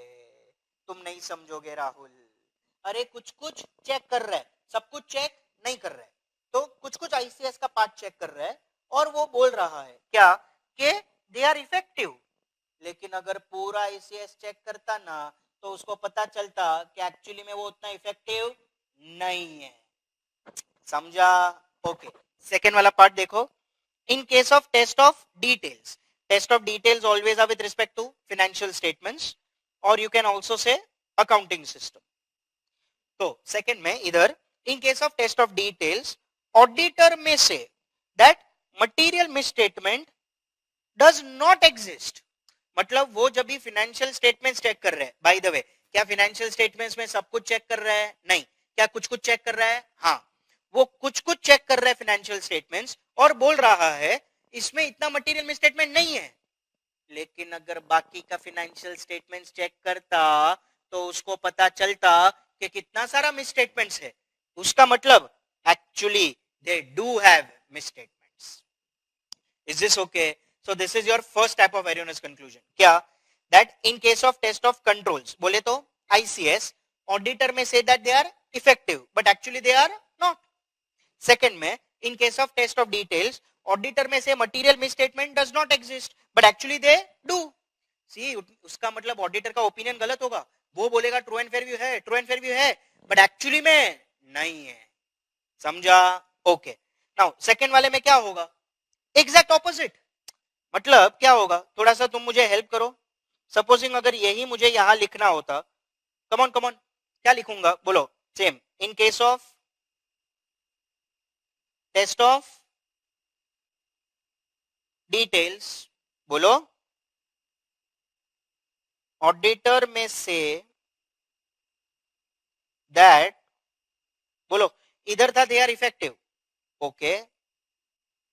तुम नहीं समझोगे राहुल. अरे कुछ कुछ चेक कर रहा है, सब कुछ चेक नहीं कर रहा है. तो कुछ कुछ आईसीएस का पार्ट चेक कर रहा है और वो बोल रहा है क्या कि दे आर इफेक्टिव. लेकिन अगर पूरा आईसीएस चेक करता ना, तो उसको पता चलता कि एक्चुअली में वो उतना इफेक्टिव नहीं है. समझा? ओके, सेकेंड वाला पार्ट देखो. In case of test of details. Test of details always are with respect to financial statements, और you can also say accounting system. तो सेकेंड में इधर, in case of test of details, auditor may say that material misstatement does not exist. मतलब वो जब भी financial statements check कर रहे हैं, बाय द वे, क्या फाइनेंशियल स्टेटमेंट्स में सब कुछ चेक कर रहा है? नहीं. क्या कुछ कुछ चेक कर रहा है? हाँ, वो कुछ कुछ चेक कर रहा है फाइनेंशियल स्टेटमेंट्स और बोल रहा है इसमें इतना मटेरियल मिसस्टेटमेंट नहीं है. लेकिन अगर बाकी का फाइनेंशियल स्टेटमेंट्स चेक करता तो उसको पता चलता कि कितना सारा मिसस्टेटमेंट्स है. उसका मतलब actually they do have misstatements. Is this okay? So this is your first type of erroneous conclusion. क्या? That in case of test of controls, बोले तो ICS, auditor may say that they are effective, but actually they are not. Second में, in case of test of details, auditor may say material misstatement does not exist, but actually they do. See, उसका मतलब auditor का opinion गलत होगा. वो बोलेगा true and fair view है, true and fair view है, but actually में नहीं है. समझा? Okay. Now second वाले में क्या होगा? Exact opposite. मतलब क्या होगा? थोड़ा सा तुम मुझे हेल्प करो. सपोजिंग अगर यही मुझे यहां लिखना होता, कमॉन कमॉन, क्या लिखूंगा? बोलो. Same. In case of test of details, बोलो, ऑडिटर में से दैट, बोलो, इधर था they are effective. Okay,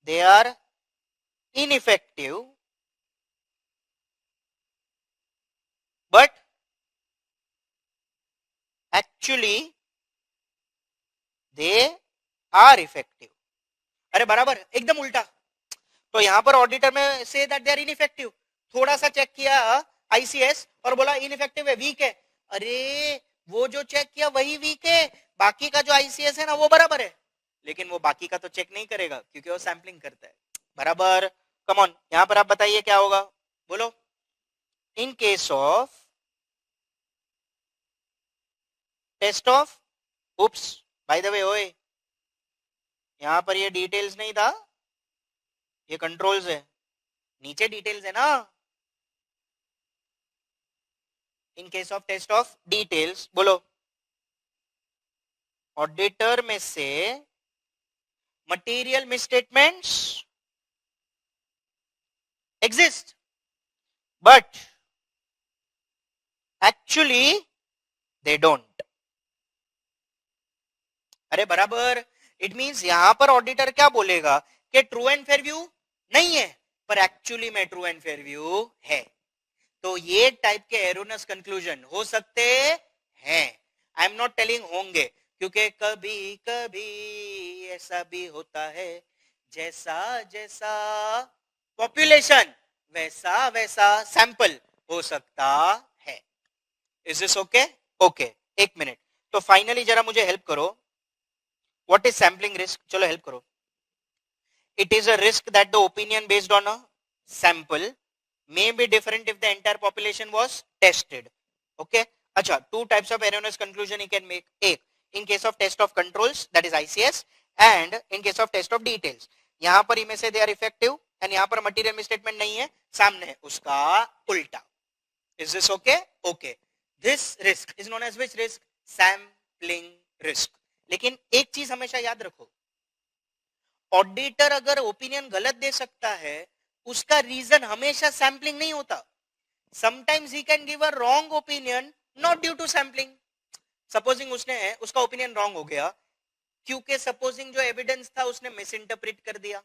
they are ineffective, but actually they are effective. अरे बराबर, एकदम उल्टा। तो यहां पर auditor may say that they are ineffective, थोड़ा सा चेक किया आईसीएस और बोला इनइफेक्टिव है, वीक है। अरे वो जो चेक किया वही वीक है, बाकी का जो आईसीएस है ना वो बराबर है, लेकिन वो बाकी का तो चेक नहीं करेगा क्योंकि वो सैंपलिंग करता है। बराबर, कम ऑन, यहां पर आप बताइए क्या होगा, बोलो। In case of test of, oops by the way, ओए यहां पर ये डिटेल्स नहीं था, ये कंट्रोल्स है, नीचे डिटेल्स है ना। In case of test of details, बोलो। Auditor may say material misstatements exist but actually they don't. अरे बराबर, इट मींस यहां पर ऑडिटर क्या बोलेगा कि ट्रू एंड फेयर व्यू नहीं है, पर एक्चुअली में ट्रू एंड फेयर व्यू है। तो ये टाइप के एरोनस कंक्लूजन हो सकते हैं। आई एम नॉट टेलिंग होंगे, क्योंकि कभी कभी ऐसा भी होता है, जैसा जैसा पॉपुलेशन वैसा वैसा सैंपल हो सकता है। Is this okay? ओके, एक मिनट। तो फाइनली जरा मुझे हेल्प करो, व्हाट इज सैंपलिंग रिस्क? चलो हेल्प करो। It is a risk that the opinion based on a sample may be different if the entire population was tested. Okay, अच्छा, two types of erroneous conclusion you can make. एक, in case of test of controls, that is ICS, and in case of test of details. यहाँ पर इनमें से they are effective and यहाँ पर material misstatement नहीं है, सामने है उसका उल्टा। Is this okay? Okay. This risk is known as which risk? Sampling risk. लेकिन एक चीज हमेशा याद रखो, ऑडिटर अगर ओपिनियन गलत दे सकता है, उसका रीजन हमेशा सैंपलिंग नहीं होता। Sometimes he can give a wrong opinion not due to sampling. Supposing उसका ओपिनियन रॉन्ग हो गया क्योंकि सपोजिंग जो एविडेंस था उसने मिस इंटरप्रेट कर दिया,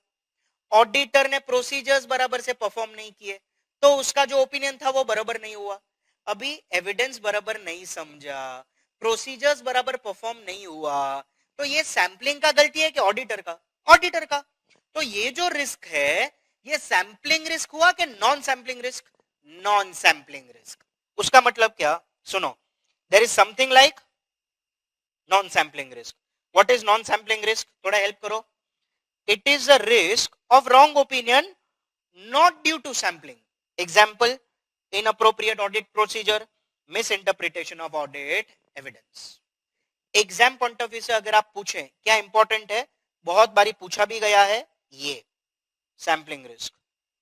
ऑडिटर ने प्रोसीजर्स बराबर से परफॉर्म नहीं किए, तो उसका जो ओपिनियन था वो बराबर नहीं हुआ। अभी एविडेंस बराबर नहीं समझा, प्रोसीजर्स बराबर परफॉर्म नहीं हुआ, तो ये सैंपलिंग का गलती है कि ऑडिटर का? ऑडिटर का। तो ये जो रिस्क है, ये सैंपलिंग रिस्क हुआ कि non sampling risk? Non sampling risk. उसका मतलब क्या? सुनो, there is something like non sampling risk. What is non sampling risk? थोड़ा हेल्प करो। It is a risk of wrong opinion not due to sampling. Example, inappropriate audit procedure, misinterpretation of audit evidence. Exam point of view से अगर आप पूछें क्या important है, बहुत बारी पूछा भी गया है, ये sampling risk.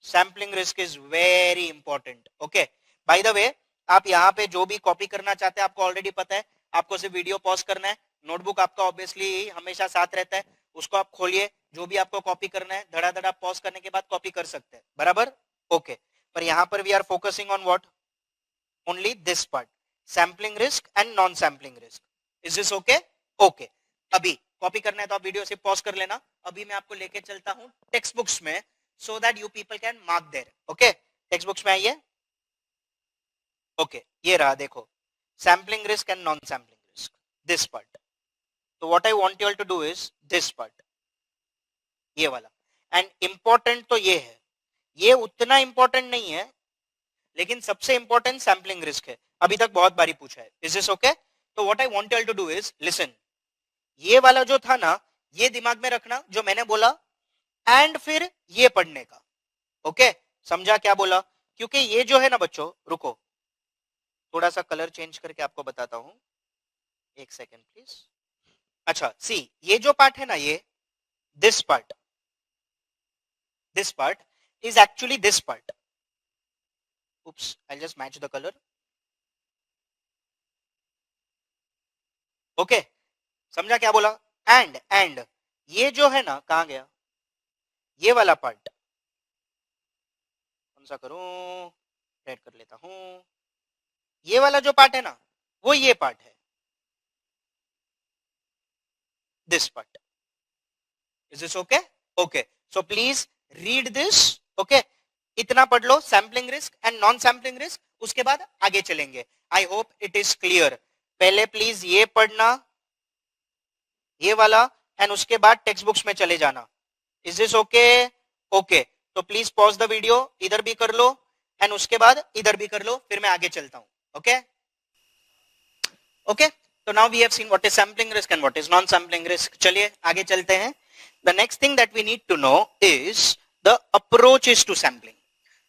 Sampling risk is very important. Okay, by the वे, आप यहाँ पे जो भी कॉपी करना चाहते हैं आपको ऑलरेडी पता है, आपको सिर्फ वीडियो पॉज करना है, नोटबुक आपका ऑब्वियसली हमेशा साथ रहता है, उसको आप खोलिए, जो भी आपको कॉपी करना है धड़ाधड़ पॉज करने के बाद कॉपी कर सकते हैं। बराबर? ओके, पर यहाँ पर we are focusing on what? Only this part, sampling risk and non sampling risk. Is this okay? Okay, अभी कॉपी करना है तो आप वीडियो से पॉज कर लेना। अभी मैं आपको लेके चलता हूं टेक्स्ट बुक्स में, so that you people can mark there. Okay, text books में आइए। ओके, ये रहा, देखो, sampling risk and non sampling risk, this part. तो what I want you all to do is this part, ये वाला। And important तो ये है, ये उतना इंपॉर्टेंट नहीं है, लेकिन सबसे इंपॉर्टेंट सैंपलिंग रिस्क है, अभी तक बहुत बारी पूछा है। Is this okay? तो what I want you all to do is listen, ये वाला जो था ना, ये दिमाग में रखना जो मैंने बोला, एंड फिर ये पढ़ने का। ओके, समझा क्या बोला? क्योंकि ये जो है ना बच्चों, रुको थोड़ा सा कलर चेंज करके आपको बताता हूं, एक सेकेंड प्लीज। अच्छा, सी, ये जो पार्ट है ना, ये this part is actually this part. oops, I'll just match the color. Okay, समझा क्या बोला? एंड ये जो है ना, कहां गया ये वाला पार्ट? कौन सा करूं? रेड कर लेता हूं। ये वाला जो पार्ट है ना, वो ये पार्ट है, this part. Is this okay? Okay, so please read this. Okay, इतना पढ़ लो, sampling risk and non sampling risk, उसके बाद आगे चलेंगे। I hope it is clear. पहले प्लीज ये पढ़ना, ये वाला, एंड उसके बाद टेक्स्ट बुक्स में चले जाना। Is this okay? ओके, तो प्लीज पॉज द वीडियो, इधर भी कर लो एंड उसके बाद इधर भी कर लो, फिर मैं आगे चलता हूं. ओके ओके, तो now we have seen what is sampling risk and what is non sampling risk. चलिए आगे चलते हैं. The next thing that we need to know is the approaches to sampling.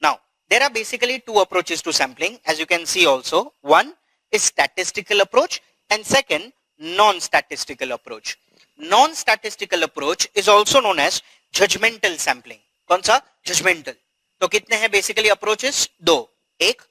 Now there are basically two approaches to sampling, as you can see also. One is statistical approach and second non-statistical approach. Non-statistical approach is also known as judgmental sampling. कौन सा? Judgmental. तो कितने हैं basically approaches? दो. एक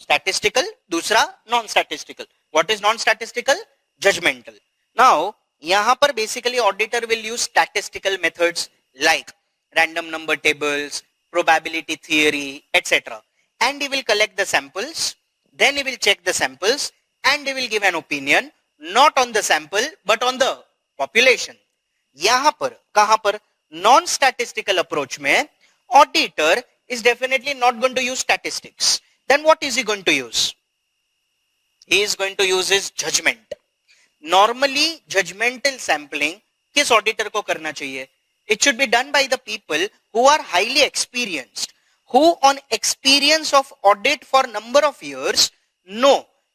statistical, दूसरा non-statistical. What is non-statistical? Judgmental. Now यहाँ पर basically auditor will use statistical methods like random number tables, probability theory, etc. And he will collect the samples, then he will check the samples and he will give an opinion not on the sample but on the population. यहाँ पर कहां पर? Non statistical approach में auditor is definitely not going to use statistics. Then what is he going to use? He is going to use his judgment. Normally judgmental sampling किस auditor को करना चाहिए? It should be done by the people who are highly experienced, who on experience of audit for number of years know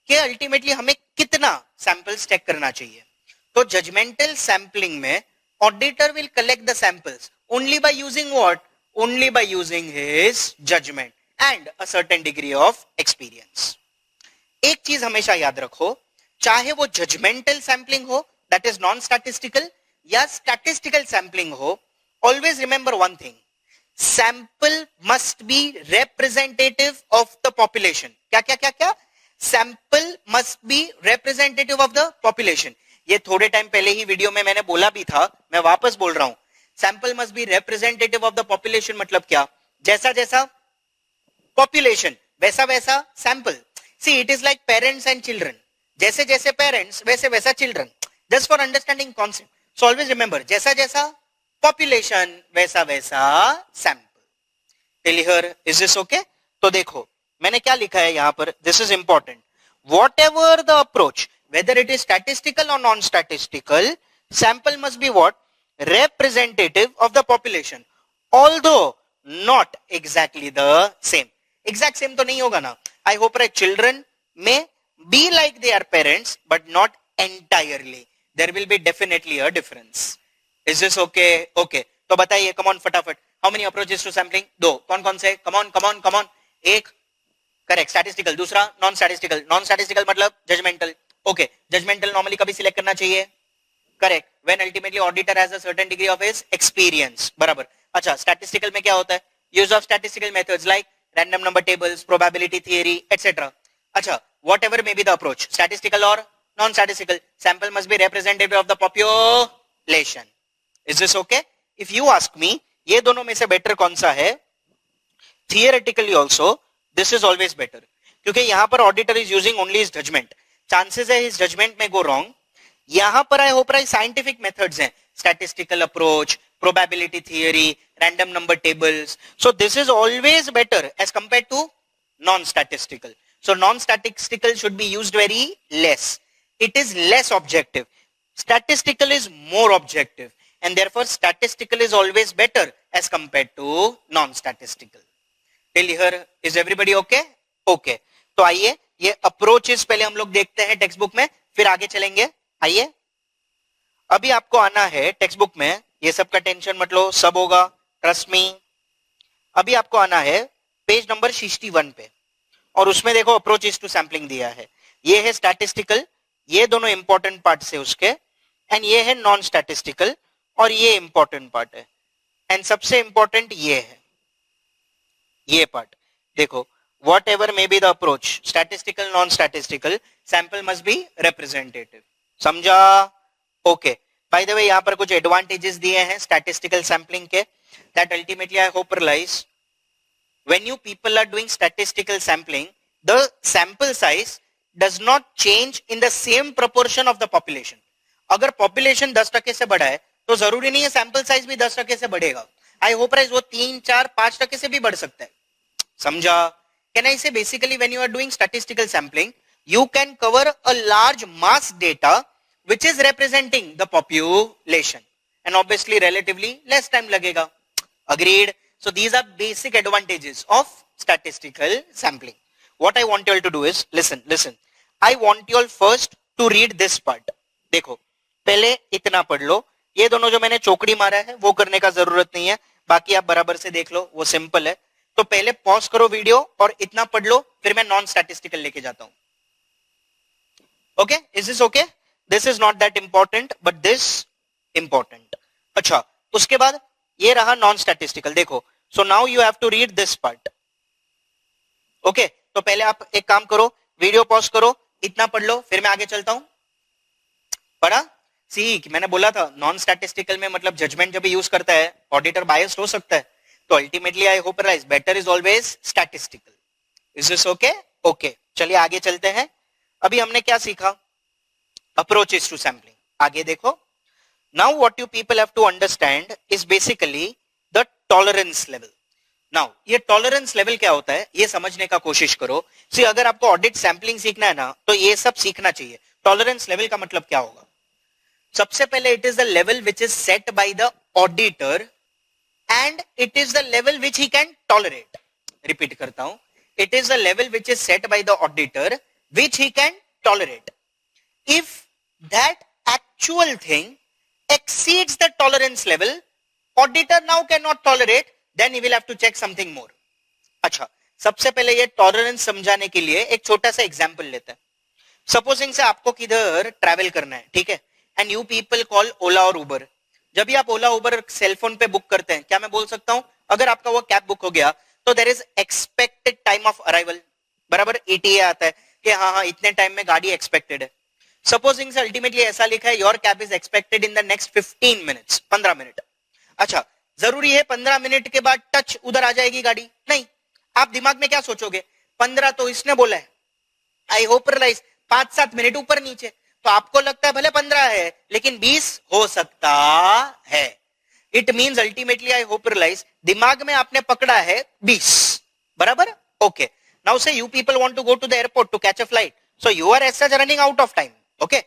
कि ultimately हमें कितना samples check करना चाहिए. तो judgmental sampling में auditor will collect the samples only by using what? Only by using his judgment and a certain degree of experience. एक चीज हमेशा याद रखो, चाहे वो judgmental sampling हो, that is non-statistical, या statistical sampling हो, always remember one thing, sample must be representative of the population. क्या क्या क्या क्या? Sample must be representative of the population. ये थोड़े टाइम पहले ही वीडियो में मैंने बोला भी था, मैं वापस बोल रहा हूं. Sample must be representative of the population मतलब क्या? जैसा जैसा population वैसा वैसा sample. See, it is like parents and children. जैसे जैसे parents वैसे वैसा children. Just for understanding concept. So always remember, जैसा जैसा population वैसा वैसा sample. Till here, is this okay? तो देखो मैंने क्या लिखा है यहाँ पर. This is important. Whatever the approach, whether it is statistical or non-statistical, sample must be what? Representative of the population. Although not exactly the same. Exact same तो नहीं होगा ना. I hope that children may be like their parents, but not entirely. There will be definitely a difference. Is this okay? Okay. तो बताइए, come on फटाफट. How many approaches to sampling? दो. कौन कौन से? Come on, come on, come on. एक correct statistical, दूसरा non statistical. Non statistical मतलब जजमेंटल. ओके, जजमेंटल नॉर्मली कभी सिलेक्ट करना चाहिए? Correct, when ultimately auditor has a certain degree of his experience. बराबर. अच्छा, स्टैटिस्टिकल में क्या होता है? Use of statistical methods like random number tables, probability theory, etcetera. अच्छा, whatever may be the approach, statistical और non statistical, sample must be representative of the population. Is this okay? If you ask me, ये दोनों में से better कौन सा है? Theoretically also this is always better, क्योंकि यहां पर auditor is using only his judgement. Chances है हिज जजमेंट में गो रॉन्ग. यहां पर I hope right scientific methods हैं, statistical approach, probability theory, random number tables. So this is always better as compare to non statistical. So non-statistical should be used very less. It is less objective. Statistical is more objective, and therefore statistical is always better as compared to non-statistical. Till here, is everybody okay? Okay. तो आइए ये approaches पहले हम लोग देखते हैं text book में, फिर आगे चलेंगे. आइए, अभी आपको आना है टेक्स्ट बुक में. ये सब का टेंशन मत लो, सब होगा, ट्रस्ट मी. अभी आपको आना है पेज नंबर 61 पे, और उसमें देखो अप्रोच टू सैम्पलिंग दिया है. ये है स्टैटिस्टिकल, ये दोनों इंपॉर्टेंट पार्ट है उसके, एंड ये है नॉन स्टैटिस्टिकल, और ये इंपॉर्टेंट पार्ट है. एंड सबसे इंपॉर्टेंट ये है, ये पार्ट देखो. Whatever may be the approach, statistical, non statistical, sample must be representative. समझा? ओके. बाय द वे, यहां पर कुछ एडवांटेजेस दिए हैं स्टैटिस्टिकल सैम्पलिंग के, that ultimately I hope realize. When you people are doing statistical sampling, the sample size does not change in the same proportion of the population. अगर population 10% से बढ़ा है, तो जरूरी नहीं है sample size भी 10% से बढ़ेगा. I hope वो 3, 4, 5% से भी बढ़ सकता है. समझा? Can I say basically when you are doing statistical sampling, you can cover a large mass data which is representing the population. and obviously relatively less time लगेगा. Agreed? So these are basic advantages of statistical sampling. What I want you all to do is listen. I want you all first to read this part. देखो, पहले इतना पढ़ लो. ये दोनों जो मैंने चौकड़ी मारा है वो करने का जरूरत नहीं है, बाकी आप बराबर से देख लो, वो सिंपल है. तो पहले पॉज करो वीडियो और इतना पढ़ लो, फिर मैं नॉन स्टैटिस्टिकल लेके जाता हूं. Okay, is this okay? This is not that important but this important. अच्छा, उसके बाद ये रहा नॉन स्टैटिस्टिकल. देखो, so now you have to read this part. Okay, तो पहले आप एक काम करो, वीडियो पॉज करो, इतना पढ़ लो, फिर मैं आगे चलता हूं. पढ़ा? सी, मैंने बोला था नॉन स्टैटिस्टिकल में मतलब जजमेंट जब यूज करता है ऑडिटर बायस्ड हो सकता है, तो ultimately I hope realize better is always statistical. Is this okay? Okay, चलिए आगे चलते हैं. अभी हमने क्या सीखा? Approaches to sampling. आगे देखो. Now what you people have to understand is basically the tolerance level. Now ये टॉलरेंस लेवल क्या होता है ये समझने का कोशिश करो. सी, अगर आपको ऑडिट सैम्पलिंग सीखना है ना, तो ये सब सीखना चाहिए. टॉलरेंस लेवल का मतलब क्या होगा? सबसे पहले it is the level which is set bye the auditor and it is the level which he can tolerate. Repeat करता हूं, it is the level which is set bye the auditor which he can tolerate. If that actual thing exceeds the tolerance level, auditor now cannot tolerate, then he will have to check something more. अच्छा, सबसे पहले ये tolerance समझाने के लिए एक छोटा सा एग्जांपल लेते हैं. सपोजिंग से आपको किधर ट्रैवल करना है, ठीक है, एंड यू पीपल कॉल ओला और उबर. जब भी आप ओला उबर सेलफोन पे बुक करते हैं, क्या मैं बोल सकता हूं अगर आपका वो कैब बुक हो गया तो there is expected time of arrival, बराबर ETA आता है कि हाँ इतने टाइम में गाड़ी एक्सपेक्टेड है. सपोजिंग से अल्टीमेटली ऐसा लिखा है your cab is expected in the next 15 minutes, 15 minute. अच्छा, जरूरी है 15 मिनट के बाद टच उधर आ जाएगी गाड़ी? नहीं. आप दिमाग में क्या सोचोगे? 15 तो इसने बोला है, आई होप रियलाइज 5-7 मिनट ऊपर नीचे, तो आपको लगता है भले 15 है लेकिन 20 हो सकता है. It means ultimately I hope realize दिमाग में आपने पकड़ा है 20, बराबर. Okay, now say you people want to go to the airport to catch a flight, so you are as such running out of time. Okay,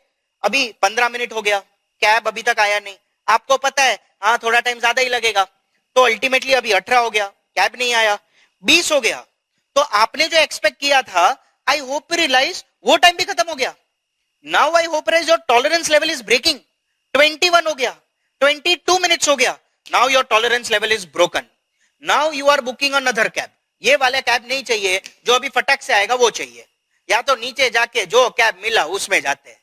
अभी 15 minute हो गया, cab अभी तक आया नहीं, आपको पता है हाँ थोड़ा टाइम ज्यादा ही लगेगा, तो अल्टीमेटली अभी 18 हो गया, कैब नहीं आया, 20 हो गया, तो आपने जो एक्सपेक्ट किया था आई होप रियलाइज वो टाइम भी खत्म हो गया. Now I hope realize your tolerance level is breaking. 21 हो गया, 22 मिनट्स हो गया, now your tolerance level is broken. Now you are booking another cab. ये वाला कैब नहीं चाहिए जो अभी फटक से आएगा, वो चाहिए, या तो नीचे जाके जो कैब मिला उसमें जाते हैं.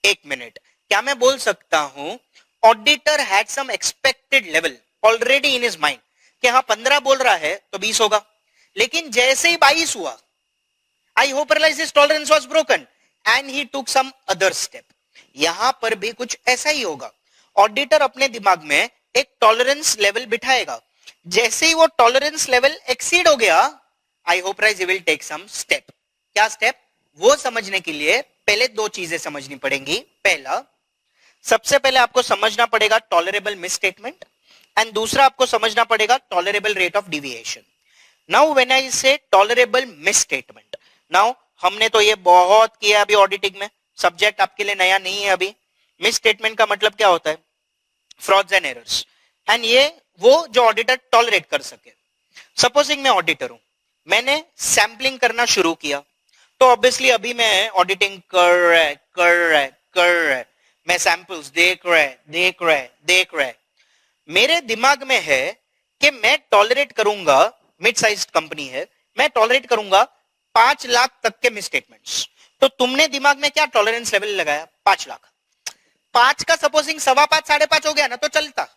1 मिनट, क्या मैं बोल सकता हूं auditor had some expected level already in his mind कि हाँ 15 बोल रहा है तो 20 होगा, लेकिन जैसे ही 22 हुआ I hope realize his tolerance was broken and he took some other step. यहां पर भी कुछ ऐसा ही होगा. ऑडिटर अपने दिमाग में एक टॉलरेंस लेवल बिठाएगा, जैसे ही वो टॉलरेंस लेवल एक्सीड हो गया I hope realize he will take some step. क्या स्टेप? वो समझने के लिए पहले 2 चीजें समझनी पड़ेंगी. पहला, सबसे पहले आपको समझना पड़ेगा टॉलरेबल मिसस्टेटमेंट, एंड दूसरा आपको समझना पड़ेगा tolerable rate of deviation. Now when I से टॉलरेबल मिसस्टेटमेंट, नाउ हमने तो ये बहुत किया अभी ऑडिटिंग में, सब्जेक्ट आपके लिए नया नहीं है अभी. मिसस्टेटमेंट का मतलब क्या होता है? फ्रॉड्स एंड एरर्स, एंड ये वो जो ऑडिटर टॉलरेट कर सके. सपोजिंग मैं ऑडिटर हूं, मैंने सैंपलिंग करना शुरू किया, तो ऑब्वियसली अभी मैं ऑडिटिंग कर रहे, मैं सैंपल्स देख रहे, मेरे दिमाग में है कि मैं टॉलरेट करूंगा, मिड साइज कंपनी है, मैं टॉलरेट करूंगा 5 लाख तक के मिसस्टेटमेंट्स. तो तुमने दिमाग में क्या टॉलरेंस लेवल लगाया? 5 लाख. 5 का सपोजिंग 5.25 5.5 हो गया ना तो चलता,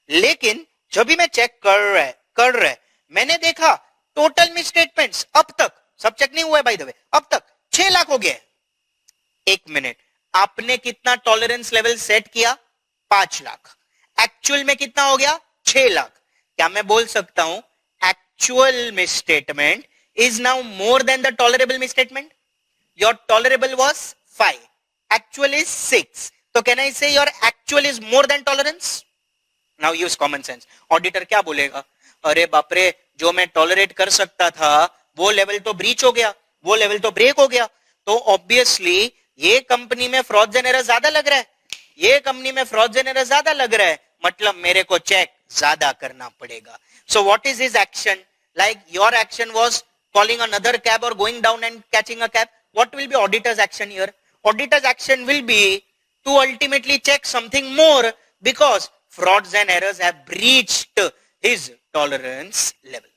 लेकिन जब भी मैं चेक कर रहे मैंने देखा टोटल मिसस्टेटमेंट्स अब तक, सब चेक नहीं हुआ है बाय द वे, अब तक 6 लाख हो गए. 1 मिनट, आपने कितना टॉलरेंस लेवल सेट किया? 5 लाख. एक्चुअल में कितना हो गया? 6 लाख. क्या मैं बोल सकता हूं actual misstatement is now more than the tolerable misstatement? Your tolerable was 5, actual is 6. So can I say your actual is more than tolerance? Now use common sense. Auditor क्या बोलेगा? अरे बाप रे, जो मैं टॉलरेट कर सकता था वो लेवल तो ब्रीच हो गया, वो लेवल तो ब्रेक हो गया, तो ऑब्वियसली ये कंपनी में फ्रॉड्स एंड एरर्स ज्यादा लग रहा है, ये कंपनी में फ्रॉड्स एंड एरर्स ज्यादा लग रहा है, मतलब मेरे को चेक ज्यादा करना पड़ेगा. So what is his action? Like your action was calling another cab or going down and catching a cab. What will be auditor's action here? Auditor's action will be to ultimately check something more because frauds and errors have breached his tolerance level.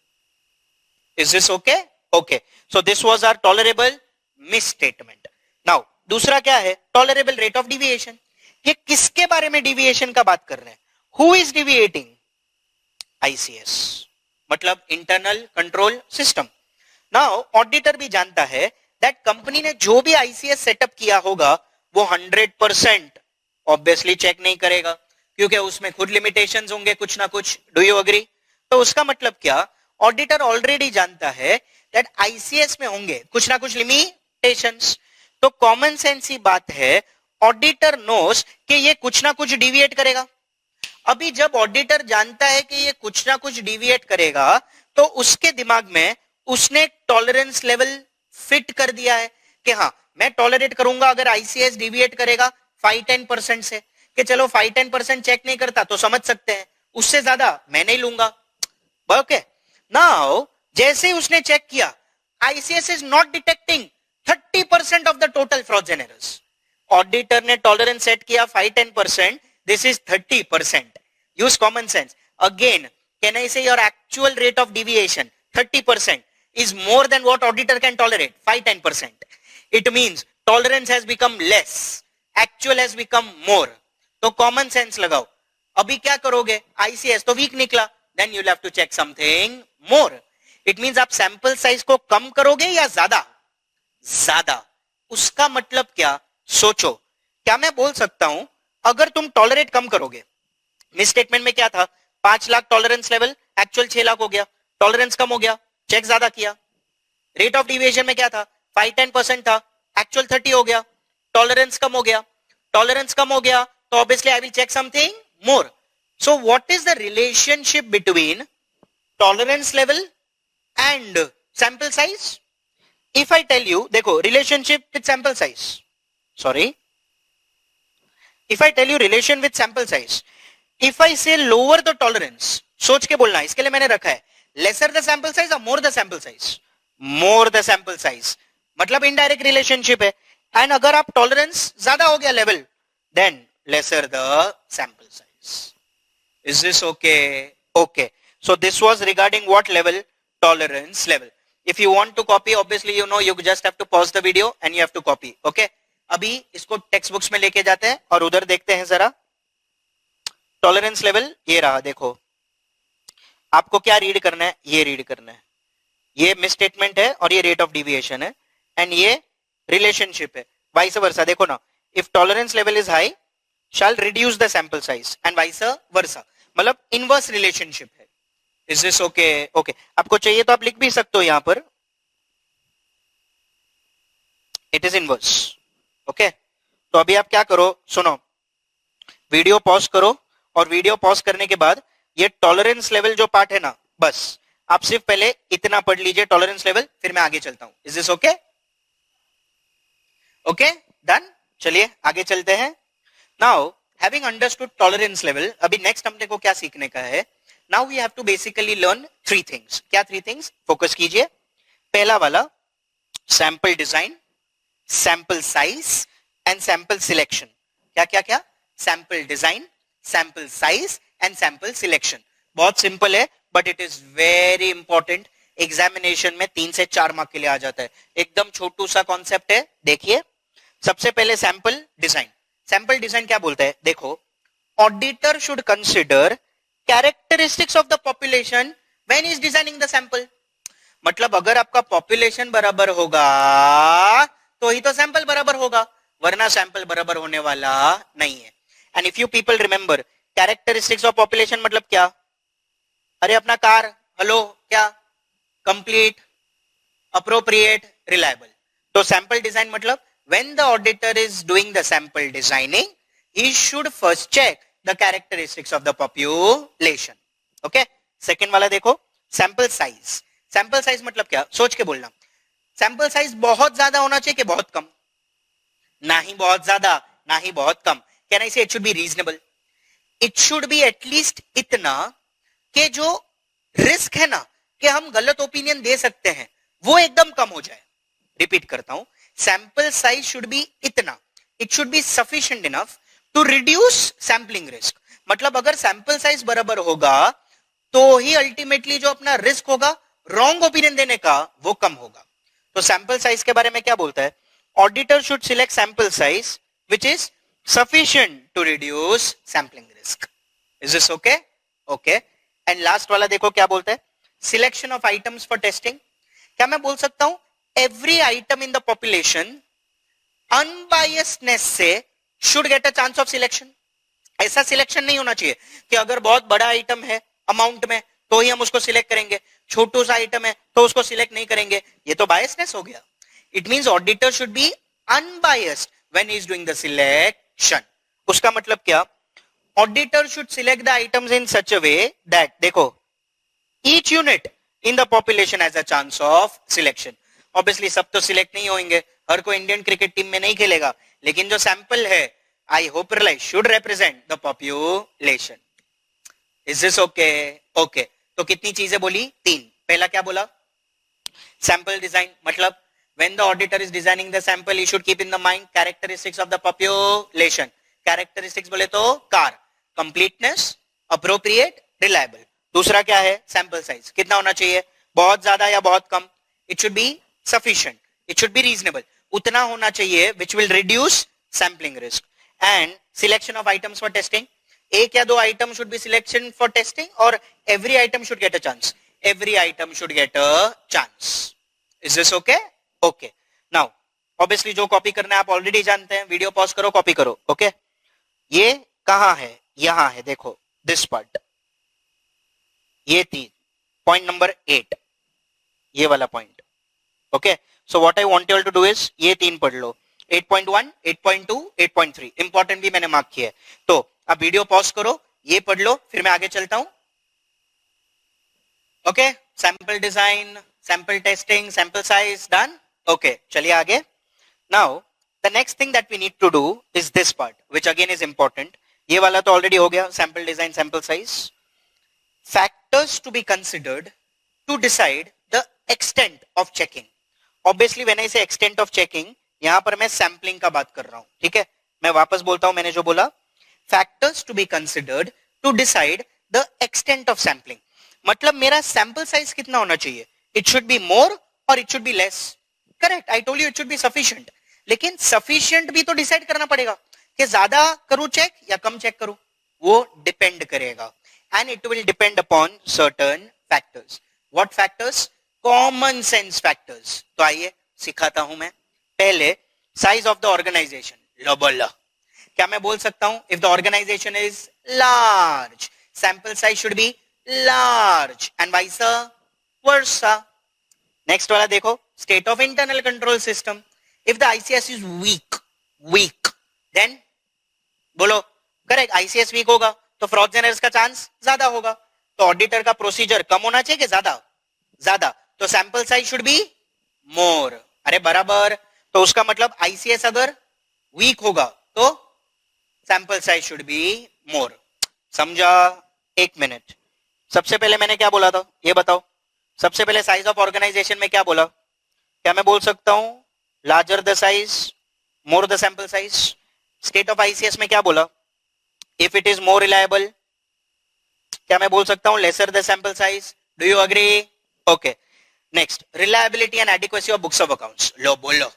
Is this okay? Okay. So this was our tolerable misstatement. Now दूसरा क्या है? Tolerable rate of deviation. ये किसके बारे में deviation का बात कर रहे हैं? Who is deviating? ICS. मतलब internal control system. Now auditor भी जानता है दैट कंपनी ने जो भी आईसीएस सेटअप किया होगा वो 100% ऑब्वियसली चेक नहीं करेगा क्योंकि उसमें खुद लिमिटेशंस होंगे कुछ ना कुछ. Do you agree? तो उसका मतलब क्या, ऑडिटर ऑलरेडी जानता है दैट आईसीएस में होंगे कुछ ना कुछ लिमिटेशंस. तो कॉमन सेंस ही बात है, ऑडिटर नोस कि ये कुछ ना कुछ डिविएट करेगा. अभी जब ऑडिटर जानता है कि ये कुछ ना कुछ डिविएट करेगा तो उसके दिमाग में उसने टॉलरेंस लेवल फिट कर दिया है कि हाँ मैं टॉलरेट करूंगा अगर आईसीएस डिविएट करेगा 5-10% से, कि चलो 5-10% चेक नहीं करता तो समझ सकते हैं, उससे ज्यादा मैं नहीं लूंगा. ओके. नाउ जैसे ही उसने चेक किया ICS is not detecting 30% of the total frauds and errors. Auditor ने टॉलरेंस सेट किया 5-10%. This is 30%. Use common sense. Again, can I say your actual rate of deviation 30% is more than what auditor can tolerate? 5-10%. It means tolerance has become less. Actual has become more. तो common sense लगाओ. अभी क्या करोगे? ICS तो weak निकला. Then you'll have to check something more. It means आप sample size को कम करोगे या ज्यादा? ज्यादा. उसका मतलब क्या? सोचो. क्या मैं बोल सकता हूं अगर तुम टॉलरेट कम करोगे, मिस स्टेटमेंट में क्या था, 5 lakh tolerance level, actual 6 lakh हो गया, टॉलरेंस कम हो गया, चेक ज्यादा किया. रेट ऑफ डिविएशन में क्या था, 5-10% था, एक्चुअल 30 हो गया, टॉलरेंस कम हो गया. टॉलरेंस कम हो गया तो obviously I will check something more. So what is the relationship between tolerance level and sample size? If I tell you, देखो relationship with sample size, sorry, if I tell you relation with sample size, if I say lower the tolerance, सोच के बोलना, इसके लिए मैंने रखा है lesser the sample size or more the sample size? More the sample size. मतलब indirect relationship है. एंड अगर आप टॉलरेंस ज्यादा हो गया level, then lesser the sample size. Is this okay? Okay. So this was regarding what level? Tolerance level. If you want to copy, obviously you know you just have to pause the video and you have to copy. Okay? अभी इसको text books में लेके जाते हैं और उधर देखते हैं जरा. टॉलरेंस लेवल ये रहा, देखो आपको क्या रीड करना है, ये रीड करना है. ये मिस स्टेटमेंट है और ये रेट ऑफ डिविएशन है एंड ये रिलेशनशिप है. वाइस वर्सा देखो ना, if tolerance level is high shall reduce the sample size and vice versa, मतलब इनवर्स रिलेशनशिप है. Is this okay? ओके. आपको चाहिए तो आप लिख भी सकते हो यहां पर, इट इज इनवर्स. ओके. तो अभी आप क्या करो, सुनो, वीडियो पॉज करो और वीडियो पॉज करने के बाद ये टॉलरेंस लेवल जो पार्ट है ना, बस आप सिर्फ पहले इतना पढ़ लीजिए टॉलरेंस लेवल, फिर मैं आगे चलता हूं. Is this okay? Okay, done. चलिए आगे चलते हैं. Now having understood tolerance level, अभी नेक्स्ट हमने को क्या सीखने का है. Now we have to basically learn 3 things. क्या 3 थिंग्स? फोकस कीजिए. पहला वाला sample design, sample size and sample selection. क्या क्या क्या? Sample design, sample size and sample selection. बहुत सिंपल है but it is very important. Examination में 3 से 4 मार्क के लिए आ जाता है. एकदम छोटू सा कॉन्सेप्ट है. देखिए सबसे पहले सैंपल डिजाइन. सैंपल डिजाइन क्या बोलता है? देखो, auditor should consider characteristics of the population when is designing the sample. मतलब अगर आपका पॉपुलेशन बराबर होगा तो ही तो सैंपल बराबर होगा, वरना सैंपल बराबर होने वाला नहीं है. And if you people remember, characteristics of population मतलब क्या? अरे अपना कार, हेलो, क्या? Complete, appropriate, reliable. तो सैंपल डिजाइन मतलब when the auditor is doing the sample designing, he should first check the characteristics of the population. Okay? Second वाला देखो, sample size. Sample size मतलब क्या? सोच के बोलना. Sample size बहुत ज्यादा होना चाहिए कि बहुत कम? ना ही बहुत ज्यादा, ना ही बहुत कम. Can I say it should be reasonable? It should be at least इतना कि जो रिस्क है ना कि हम गलत ओपिनियन दे सकते हैं वो एकदम कम हो जाए. रिपीट करता हूं, सैंपल साइज शुड बी इतना, it should be sufficient enough to reduce sampling risk. मतलब अगर सैंपल साइज बराबर होगा तो ही अल्टीमेटली जो अपना रिस्क होगा रॉन्ग ओपिनियन देने का वो कम होगा. तो सैंपल साइज के बारे में क्या बोलता है? Auditor should select sample size which is sufficient to reduce sampling risk. Is this okay? Okay. And last वाला देखो क्या बोलता है? Selection of items for testing. क्या मैं बोल सकता हूं every item in the population unbiasedness से should get a chance of selection? ऐसा सिलेक्शन नहीं होना चाहिए कि अगर बहुत बड़ा आइटम है अमाउंट में तो ही हम उसको सिलेक्ट करेंगे, छोटू सा आइटम है तो उसको सिलेक्ट नहीं करेंगे. ये तो बायसनेस हो गया. It means auditor should be unbiased when he is doing the selection. उसका मतलब क्या? Auditor should select the items in such a way that, देखो, each unit in the population has a chance of selection. Obviously सब तो select नहीं होंगे, हर कोई Indian cricket team में नहीं खेलेगा, लेकिन जो सैंपल है I hope realize should represent the population. Is this okay? Okay. तो कितनी चीजें बोली? 3. पहला क्या बोला? Sample design. मतलब when the auditor is designing the sample he should keep in the mind characteristics of the population. characteristics बोले तो कार, completeness, appropriate, reliable. दूसरा क्या है? सैंपल साइज कितना होना चाहिए? बहुत ज्यादा या बहुत कम? It should be sufficient, it should be reasonable. उतना होना चाहिए which will reduce sampling risk. and selection of items for testing. एक या दो item should be selection for testing और every item should get a chance? Every item should get a chance. Is this okay? Okay. Now obviously जो copy करना है आप already जानते हैं. वीडियो पॉज करो, कॉपी करो. ओके. ये कहां है? यहां है. देखो दिस पार्ट, ये 3. पॉइंट नंबर 8, ये वाला point. Okay. So what I want you all to do is ये 3 पढ़ लो. 8.1, 8.2, 8.3 इंपॉर्टेंट भी मैंने मार्क किया है. तो अब वीडियो पॉज करो, ये पढ़ लो, फिर मैं आगे चलता हूं. Okay. Sample design, sample testing, sample size done. Okay, चलिए आगे. Now the next thing that we need to do is this part which again is important. ये वाला तो ऑलरेडी हो गया, sample design, sample size. Factors to be considered to decide the extent of checking. Obviously when I say extent of checking, यहां पर मैं sampling का बात कर रहा हूं. ठीक है, मैं वापस बोलता हूं मैंने जो बोला. Factors to be considered to decide the extent of sampling. मतलब मेरा सैंपल साइज कितना होना चाहिए? इट शुड बी मोर और it should be less. Correct, I told you it should be sufficient. लेकिन सफिशिएंट भी तो डिसाइड करना पड़ेगा कि ज्यादा करूं चेक या कम चेक करूं. वो डिपेंड करेगा and it will depend upon certain factors. What factors? Common sense factors. तो आइए सिखाता हूं मैं. पहले साइज ऑफ द ऑर्गेनाइजेशन. लो बोलो, क्या मैं बोल सकता हूं if the organization is large, sample size should be large and vice versa. Next वाला देखो, state of internal control system. If the ICS is weak, then बोलो करेक्ट, ICS वीक होगा तो फ्रॉड एंड एरर्स का chance ज्यादा होगा. तो auditor का प्रोसीजर कम होना चाहिए कि ज्यादा? ज्यादा. तो sample size should be more. अरे बराबर. तो उसका मतलब ICS अगर वीक होगा तो sample size should be more. समझा? एक मिनट. सबसे पहले मैंने क्या बोला था ये बताओ. सबसे पहले साइज ऑफ ऑर्गेनाइजेशन में क्या बोला? क्या मैं बोल सकता हूं larger the size more the sample size? State of ICS में क्या बोला? If it is more reliable. क्या मैं बोल सकता हूं lesser the sample size? Do you agree? Okay. Next, reliability and adequacy of books of accounts. लो बोलो.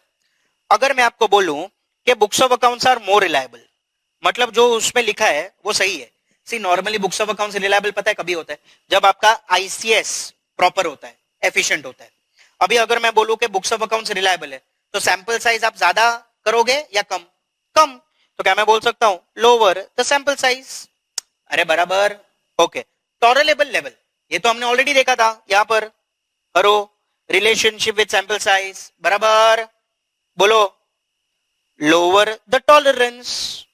अगर मैं आपको बोलूं कि books of accounts are more reliable, मतलब जो उसमें लिखा है वो सही है. See normally books of accounts reliable पता है कभी होता है? जब आपका आईसीएस प्रॉपर होता है, एफिशिएंट होता है. अभी अगर मैं बोलूं कि बुक्स ऑफ अकाउंट्स रिलायबल है तो सैंपल साइज आप ज्यादा करोगे या कम? कम. तो क्या मैं बोल सकता हूं लोअर द सैंपल साइज? अरे बराबर. ओके. टॉलरेबल लेवल, ये तो हमने ऑलरेडी देखा था यहां पर. हरो रिलेशनशिप विद सैंपल साइज. बराबर. बोलो लोअर द टॉलरेंस.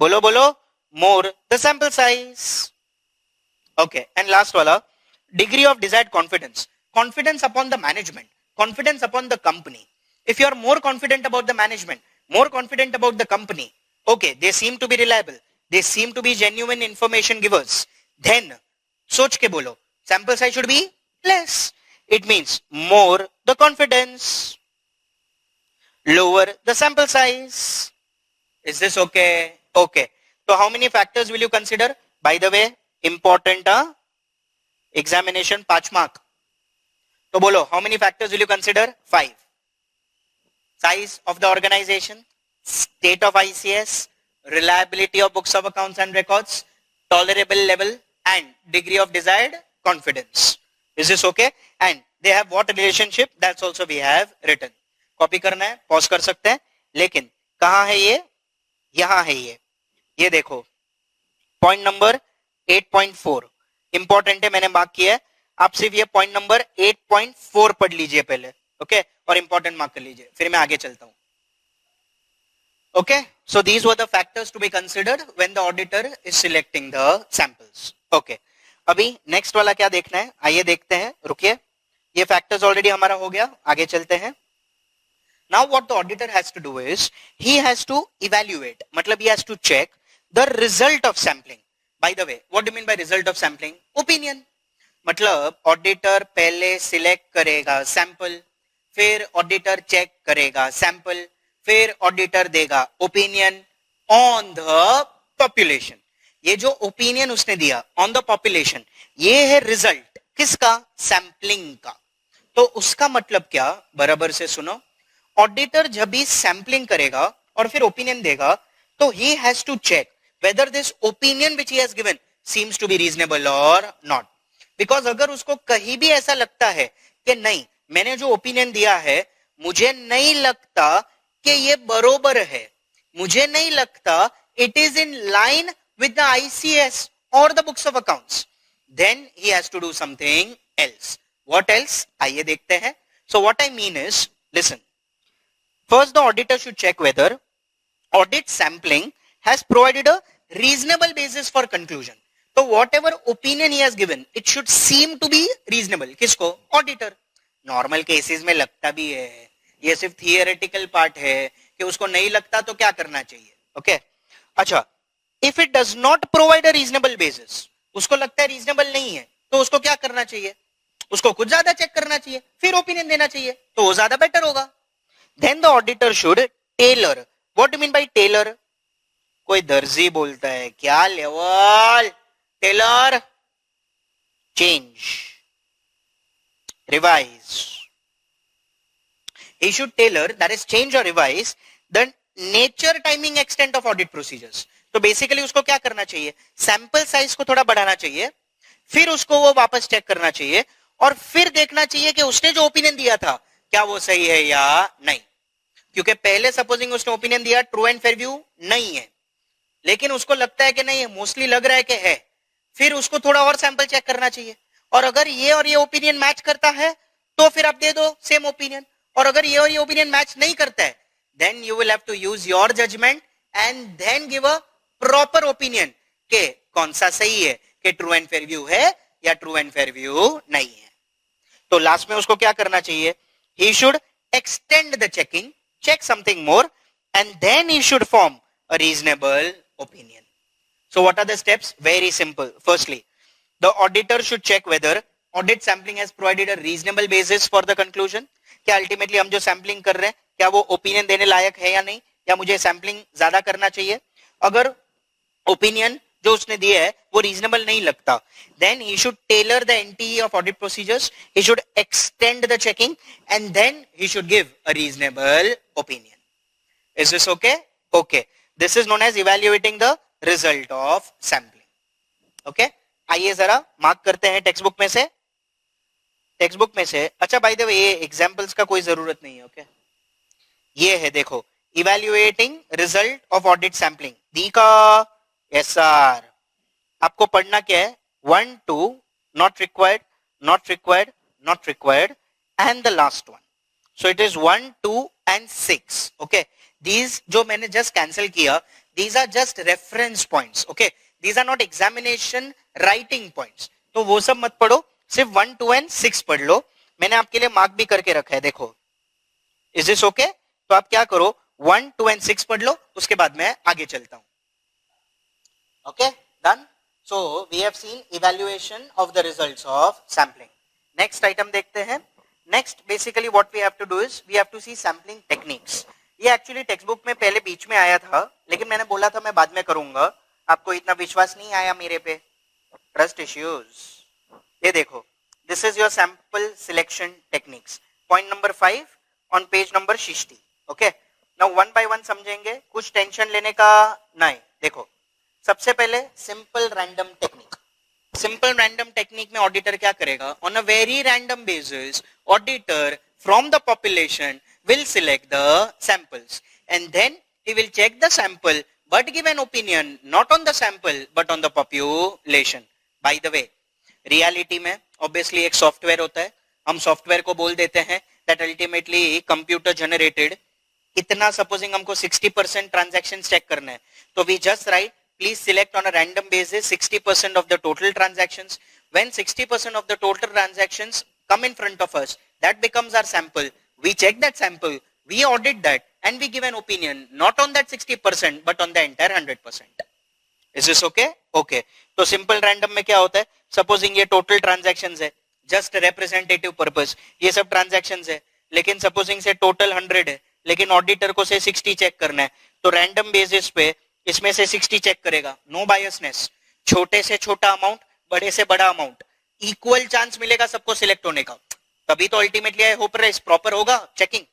बोलो बोलो more the sample size. Okay. And last wala, degree of desired confidence. Confidence upon the management, confidence upon the company. If you are more confident about the management, more confident about the company, okay, they seem to be reliable, they seem to be genuine information givers, then सोच के बोलो, sample size should be less. It means more the confidence, lower the sample size. Is this okay? Okay. So how many factors will you consider? By the way, important examination 5 mark. तो बोलो, how many factors will you consider? 5. Size of the organization, state of ICS, reliability of books of accounts and records, tolerable level and degree of desired confidence. Is this okay? And they have what relationship? That's also we have written. Copy करना है, pause कर सकते हैं, लेकिन कहां है ये? यहां है ये देखो, पॉइंट नंबर 8.4 इंपॉर्टेंट है, मैंने मार्क किया है. आप सिर्फ ये पॉइंट नंबर 8.4 पढ़ लीजिए पहले, ओके, और इंपॉर्टेंट मार्क कर लीजिए, फिर मैं आगे चलता हूं. Okay, so these were the factors to be considered when the auditor is selecting the samples. Okay, अभी नेक्स्ट वाला क्या देखना है, आइए देखते हैं. रुकिए, ये फैक्टर्स ऑलरेडी हमारा हो गया, आगे चलते हैं. Now what the auditor has to do is, he has to evaluate, मतलब he has to check the result of sampling. By the way, what do you mean by result of sampling? Opinion. मतलब auditor पहले select करेगा sample, फिर auditor check करेगा sample, फिर auditor देगा opinion on the population. ये जो opinion उसने दिया on the population, ये है result किसका? sampling का. तो उसका मतलब क्या, बराबर से सुनो. ऑडिटर जब भी सैंपलिंग करेगा और फिर ओपिनियन देगा, तो he has to check whether this opinion which he has given seems to be reasonable और नॉट. बिकॉज अगर उसको कहीं भी ऐसा लगता है कि नहीं, मैंने जो ओपिनियन दिया है मुझे नहीं लगता कि ये बरोबर है, मुझे नहीं लगता it is in line with the ICS और the books of accounts, then he has to do something else. What else? आइए देखते हैं. So what I mean is, listen. First, the auditor should check whether audit sampling has provided a reasonable basis for conclusion. So whatever opinion he has given, it should seem to be reasonable. किसको? Auditor. Normal cases में लगता भी है, ये सिर्फ theoretical part है कि उसको नहीं लगता तो क्या करना चाहिए. Okay? अच्छा, if it does not provide a reasonable basis, उसको लगता है reasonable नहीं है, तो उसको क्या करना चाहिए? उसको कुछ ज्यादा चेक करना चाहिए, फिर ओपिनियन देना चाहिए, तो वो ज्यादा बेटर होगा. Then the auditor should tailor. What do you mean by tailor? कोई दर्जी बोलता है क्या level? Tailor, change, revise. He should tailor, that is change or revise the nature, timing, extent of audit procedures. तो basically उसको क्या करना चाहिए? सैंपल साइज को थोड़ा बढ़ाना चाहिए, फिर उसको वो वापस चेक करना चाहिए और फिर देखना चाहिए कि उसने जो ओपिनियन दिया था क्या वो सही है या नहीं. क्योंकि पहले सपोजिंग उसने ओपिनियन दिया ट्रू एंड फेयर व्यू नहीं है, लेकिन उसको लगता है कि नहीं है, मोस्टली लग रहा है कि है, फिर उसको थोड़ा और सैंपल चेक करना चाहिए. और अगर ये और ये ओपिनियन मैच करता है तो फिर आप दे दो सेम ओपिनियन, और अगर ये और ये ओपिनियन मैच नहीं करता है, then you will have to use your judgement and then give a proper opinion के कौन सा सही है, कि ट्रू एंड फेयर व्यू है या ट्रू एंड फेयर व्यू नहीं है. तो लास्ट में उसको क्या करना चाहिए? He should extend the checking, check something more, and then he should form a reasonable opinion. So what are the steps? Very simple. Firstly, the auditor should check whether audit sampling has provided a reasonable basis for the conclusion. क्या ultimately हम जो sampling कर रहे हैं क्या वो opinion देने लायक है या नहीं, या मुझे sampling ज्यादा करना चाहिए. अगर opinion जो उसने दिया है वो रीजनेबल नहीं लगता, then he should tailor the NTE of audit procedures, he should extend the checking, and then he should give a reasonable opinion. Is this okay? Okay. This is known as evaluating the result of sampling. Okay? आइए जरा mark करते हैं text book में से. अच्छा, bye the वे ये examples का कोई जरूरत नहीं है. ओके, ये है देखो, evaluating result of audit sampling. दी का यस सर. आपको पढ़ना क्या है? 1, 2, not required, not required, not required, and the last one. So it is 1, 2 and 6. Okay, these जो मैंने just cancel किया, these are just reference points. Okay, these are not examination writing points. तो वो सब मत पढ़ो, सिर्फ 1, 2 and 6 पढ़ लो. मैंने आपके लिए मार्क भी करके रखा है, देखो. Is this okay? तो आप क्या करो, 1, 2 and 6 पढ़ लो, उसके बाद मैं आगे चलता हूं. Okay, done. So we have seen evaluation of the results of sampling. Next item देखते हैं. Next basically what we have to do is we have to see sampling techniques. ये actually टेक्स्ट बुक में पहले बीच में आया था, लेकिन मैंने बोला था मैं बाद में करूंगा. आपको इतना विश्वास नहीं आया मेरे पे. Trust issues. ये देखो, this is your sample selection techniques. Point number 5 on page number 60. Okay. Now one by one समझेंगे. कुछ टेंशन लेने का नहीं. देखो, सबसे पहले simple random technique. Simple random technique में ऑडिटर क्या करेगा? On a very random basis auditor from the population will select the samples and then he will check the sample but give an opinion not on the sample but on the population. By the way, reality में obviously एक software होता है. हम software को बोल देते हैं that ultimately computer generated. इतना सपोजिंग हमको 60% ट्रांजैक्शन चेक करना है, तो we just write please select on a random basis 60% of the total transactions. When 60% of the total transactions come in front of us, that becomes our sample. We check that sample, we audit that and we give an opinion not on that 60% but on the entire 100%. Is this okay? Okay. तो simple random में क्या होता है? Supposing ये total transactions है, just representative purpose, ये सब transactions है, लेकिन सपोजिंग से टोटल 100 है, लेकिन ऑडिटर को से 60 चेक करना है, तो रैंडम बेसिस पे इसमें से 60 चेक करेगा. No biasness. छोटे से छोटा अमाउंट, बड़े से बड़ा अमाउंट, इक्वल चांस मिलेगा सबको सिलेक्ट होने का. तभी तो ultimately I hope price proper होगा चेकिंग.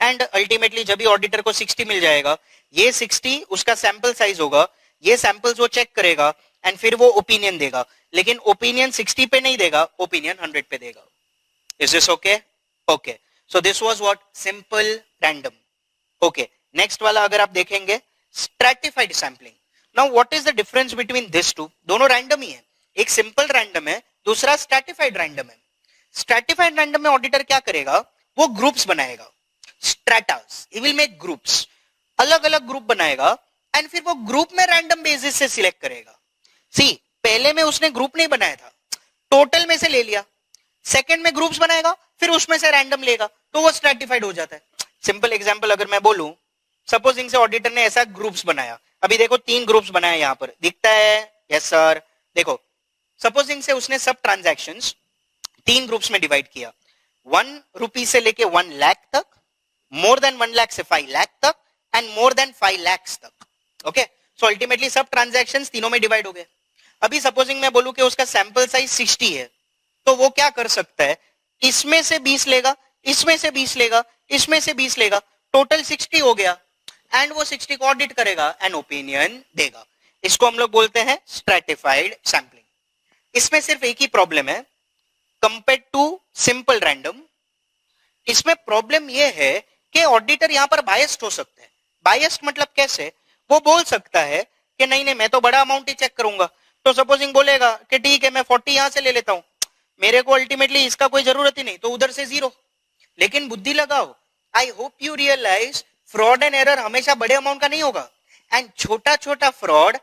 एंड अल्टीमेटली जब भी ऑडिटर को 60 मिल जाएगा, ये 60 उसका सैंपल साइज होगा, ये सैंपल्स वो चेक करेगा एंड फिर वो ओपिनियन देगा. लेकिन ओपिनियन 60 पे नहीं देगा, ओपिनियन 100 पे देगा. Is this okay? Okay. So this was what simple random. Okay. Next वाला अगर आप देखेंगे, stratified sampling. Now what is the difference between this two? दोनों रैंडम ही है. एक सिंपल रैंडम है, दूसरा स्ट्रैटिफाइड रैंडम है. स्ट्रैटिफाइड रैंडम में ऑडिटर क्या करेगा? वो ग्रुप्स बनाएगा. Stratas, he will make groups. अलग अलग ग्रुप बनाएगा एंड फिर वो ग्रुप में रैंडम बेसिस से सिलेक्ट करेगा. सी, पहले में उसने ग्रुप नहीं बनाया था, टोटल में से ले लिया. सेकंड में ग्रुप्स बनाएगा, फिर उसमें से रैंडम लेगा, तो वो स्ट्रैटिफाइड हो जाता है. सिंपल एग्जांपल अगर मैं बोलूं, सपोजिंग से ऑडिटर ने ऐसा ग्रुप्स बनाया. अभी देखो 3 ग्रुप्स बनाया, यहां पर दिखता है. Yes sir. देखो, सपोजिंग से उसने सब ट्रांजैक्शंस 3 ग्रुप्स में डिवाइड किया. 1 रुपी से लेके 1 लाख तक, मोर देन 1 लाख से 5 लाख तक एंड मोर देन 5 लाख तक. ओके. सो अल्टीमेटली सब ट्रांजैक्शंस तीनों में डिवाइड हो गए. अभी सपोजिंग मैं बोलूं कि उसका सैंपल साइज 60 है, तो वो क्या कर सकता है? इसमें से 20 लेगा, इसमें से 20 लेगा, इसमें से 20 लेगा, टोटल 60 हो गया एंड वो 60 को ऑडिट करेगा एंड ओपिनियन देगा. इसको हम लोग बोलते हैं स्ट्रैटिफाइड सैंपलिंग. इसमें सिर्फ एक ही प्रॉब्लम है कंपेयर टू सिंपल रैंडम. इसमें प्रॉब्लम यह है कि ऑडिटर यहां पर बायस्ड हो सकता है. बायस्ड मतलब कैसे? वो बोल सकता है कि नहीं नहीं मैं तो बड़ा अमाउंट ही चेक करूंगा. तो सपोजिंग बोलेगा कि ठीक है मैं 40 यहां से ले लेता हूं, मेरे को अल्टीमेटली इसका कोई जरूरत ही नहीं, तो उधर से 0. लेकिन बुद्धि लगाओ. I hope you realize fraud and error हमेशा बड़े अमाउंट का नहीं होगा एंड छोटा छोटा फ्रॉड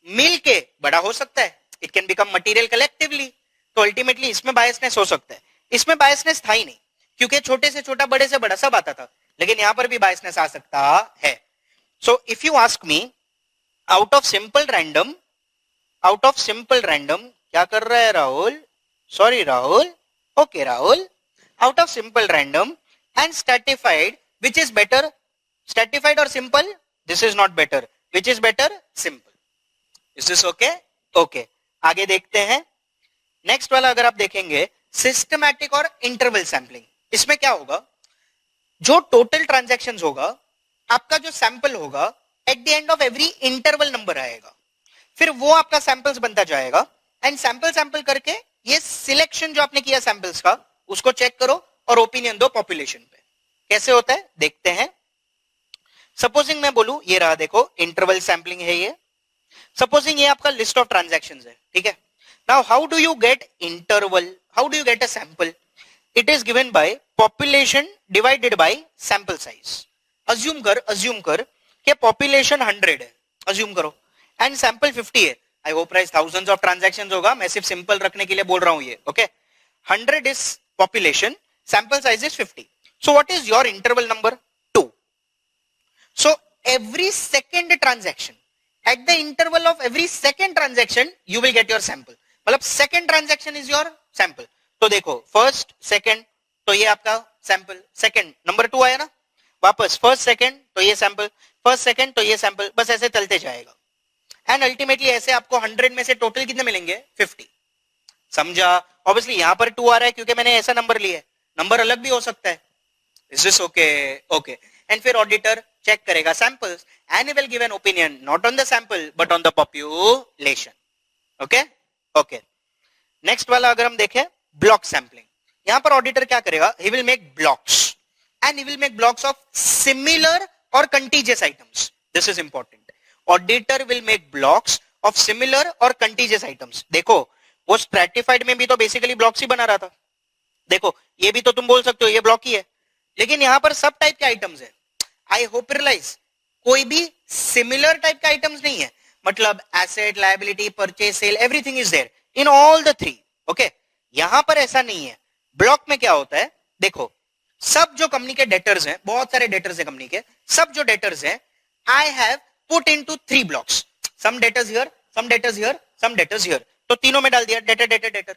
मिल के बड़ा हो सकता है. It can become material collectively. तो अल्टीमेटली इसमें बायसनेस हो सकता है. इसमें बायसनेस था ही नहीं, क्योंकि छोटे से छोटा बड़े से बड़ा सब आता था, लेकिन यहां पर भी बायसनेस आ सकता है. So if you ask me, out of simple random क्या कर रहा है Rahul? Sorry Rahul. Okay Rahul. Out of simple random and stratified, which is better? Stratified और simple? This is not better. Which is better? Simple. Is this okay? Okay. आगे देखते हैं. Next वाला अगर आप देखेंगे, सिस्टमैटिक और इंटरवल सैंपलिंग. इसमें क्या होगा? जो टोटल ट्रांजैक्शंस होगा, आपका जो सैंपल होगा, at the end of every interval number आएगा, फिर वो आपका सैंपल्स बनता जाएगा एंड सैंपल करके ये सिलेक्शन जो आपने किया सैंपल्स का, उसको चेक करो और ओपिनियन दो पॉपुलेशन पे. कैसे होता है देखते हैं. सपोजिंग मैं बोलूं, ये रहा देखो इंटरवल सैंपलिंग है ये. सपोजिंग ये आपका लिस्ट ऑफ ट्रांजैक्शंस है, ठीक है. Now how do you get interval? How do you get a sample? It is given by population divided by sample size. Assume कर कि पॉपुलेशन 100 है, अज्यूम करो, एंड सैंपल 50 है. I hope price thousands of transactions होगा, मैं सिर्फ simple रखने के लिए बोल रहा हूं ये. Okay. 100 is population, sample size is 50. So what is your interval number? 2. So every second transaction, at the interval of every second transaction you will get your sample. मतलब second transaction is your sample. तो देखो first second तो ये आपका sample, second number 2 आया ना, वापस first second तो ये sample, first second तो ये sample, बस ऐसे चलते जाएगा. एंड अल्टीमेटली ऐसे आपको 100 में से टोटल कितने मिलेंगे? 50. समझा? ऑब्वियसली यहां पर 2 आ रहा है क्योंकि मैंने ऐसा नंबर लिया है, नंबर अलग भी हो सकता है. Is this okay? Okay. And फिर ऑडिटर चेक करेगा samples and will give an opinion not on the sample but on the population. Okay okay. Next वाला अगर हम देखें ब्लॉक सैंपलिंग, यहां पर ऑडिटर क्या करेगा? He will make blocks and he will make blocks of similar और contiguous items. This is important. Auditor will make blocks of similar और कंटीजियस आइटम्स. देखो वो स्ट्रैटिफाइड में भी तो बेसिकली ब्लॉक्स ही बना रहा था. देखो ये भी तो तुम बोल सकते हो ये ब्लॉक ही है, लेकिन यहां पर सब टाइप के आइटम्स है. आई होप रियलाइज कोई भी सिमिलर टाइप के आइटम्स नहीं है. मतलब asset, liability, purchase, sale, everything is there in all the three. Okay, यहां पर ऐसा नहीं है. ब्लॉक में क्या होता है? देखो सब जो कंपनी के डेटर्स हैं, बहुत सारे डेटर्स हैं कंपनी के, सब जो डेटर्स हैं I have put into 3 blocks. Some debtors here, some debtors here, some debtors here. तो तीनों में डाल दिया डेटर डेटर डेटर.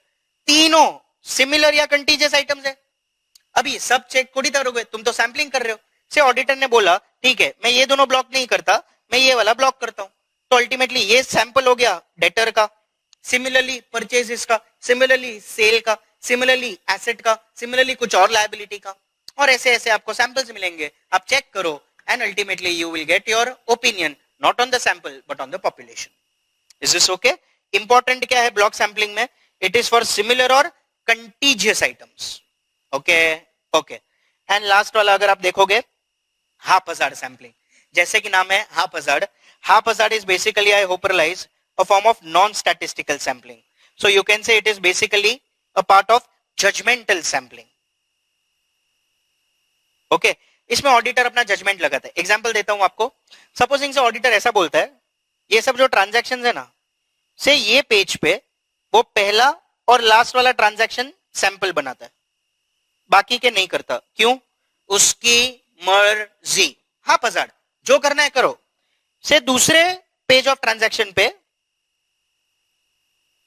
तीनों सिमिलर या कंटीजियस आइटम्स है. अभी सब चेक थोड़ी करोगे, तुम तो सैंपलिंग कर रहे हो. से ऑडिटर ने बोला ठीक है मैं ये दोनों ब्लॉक नहीं करता, मैं ये वाला ब्लॉक करता हूं. तो अल्टीमेटली ये सैंपल हो गया डेटर का, सिमिलरली परचेजेस का, सिमिलरली सेल का, सिमिलरली एसेट का, सिमिलरली कुछ और लायबिलिटी का, और ऐसे ऐसे आपको सैंपल्स मिलेंगे. आप चेक करो and ultimately you will get your opinion not on the sample but on the population. Is this okay? Important क्या है ब्लॉक सैंपलिंग में? इट इज फॉर सिमिलर और contiguous items. Okay okay. And last वाला अगर आप देखोगे haphazard sampling, जैसे कि नाम है haphazard. Haphazard is basically, I hope realize, a form of non-statistical sampling. So you can say it is basically a part of judgmental sampling. Okay, इसमें auditor अपना जजमेंट लगाता है. एग्जांपल देता हूं आपको. सपोजिंग से ऑडिटर ऐसा बोलता है ये सब जो ट्रांजैक्शंस है ना, से ये पेज पे वो पहला और लास्ट वाला ट्रांजैक्शन सैंपल बनाता है, बाकी के नहीं करता. क्यों? उसकी मर्जी. haphazard, जो करना है करो. से दूसरे पेज ऑफ ट्रांजैक्शन पे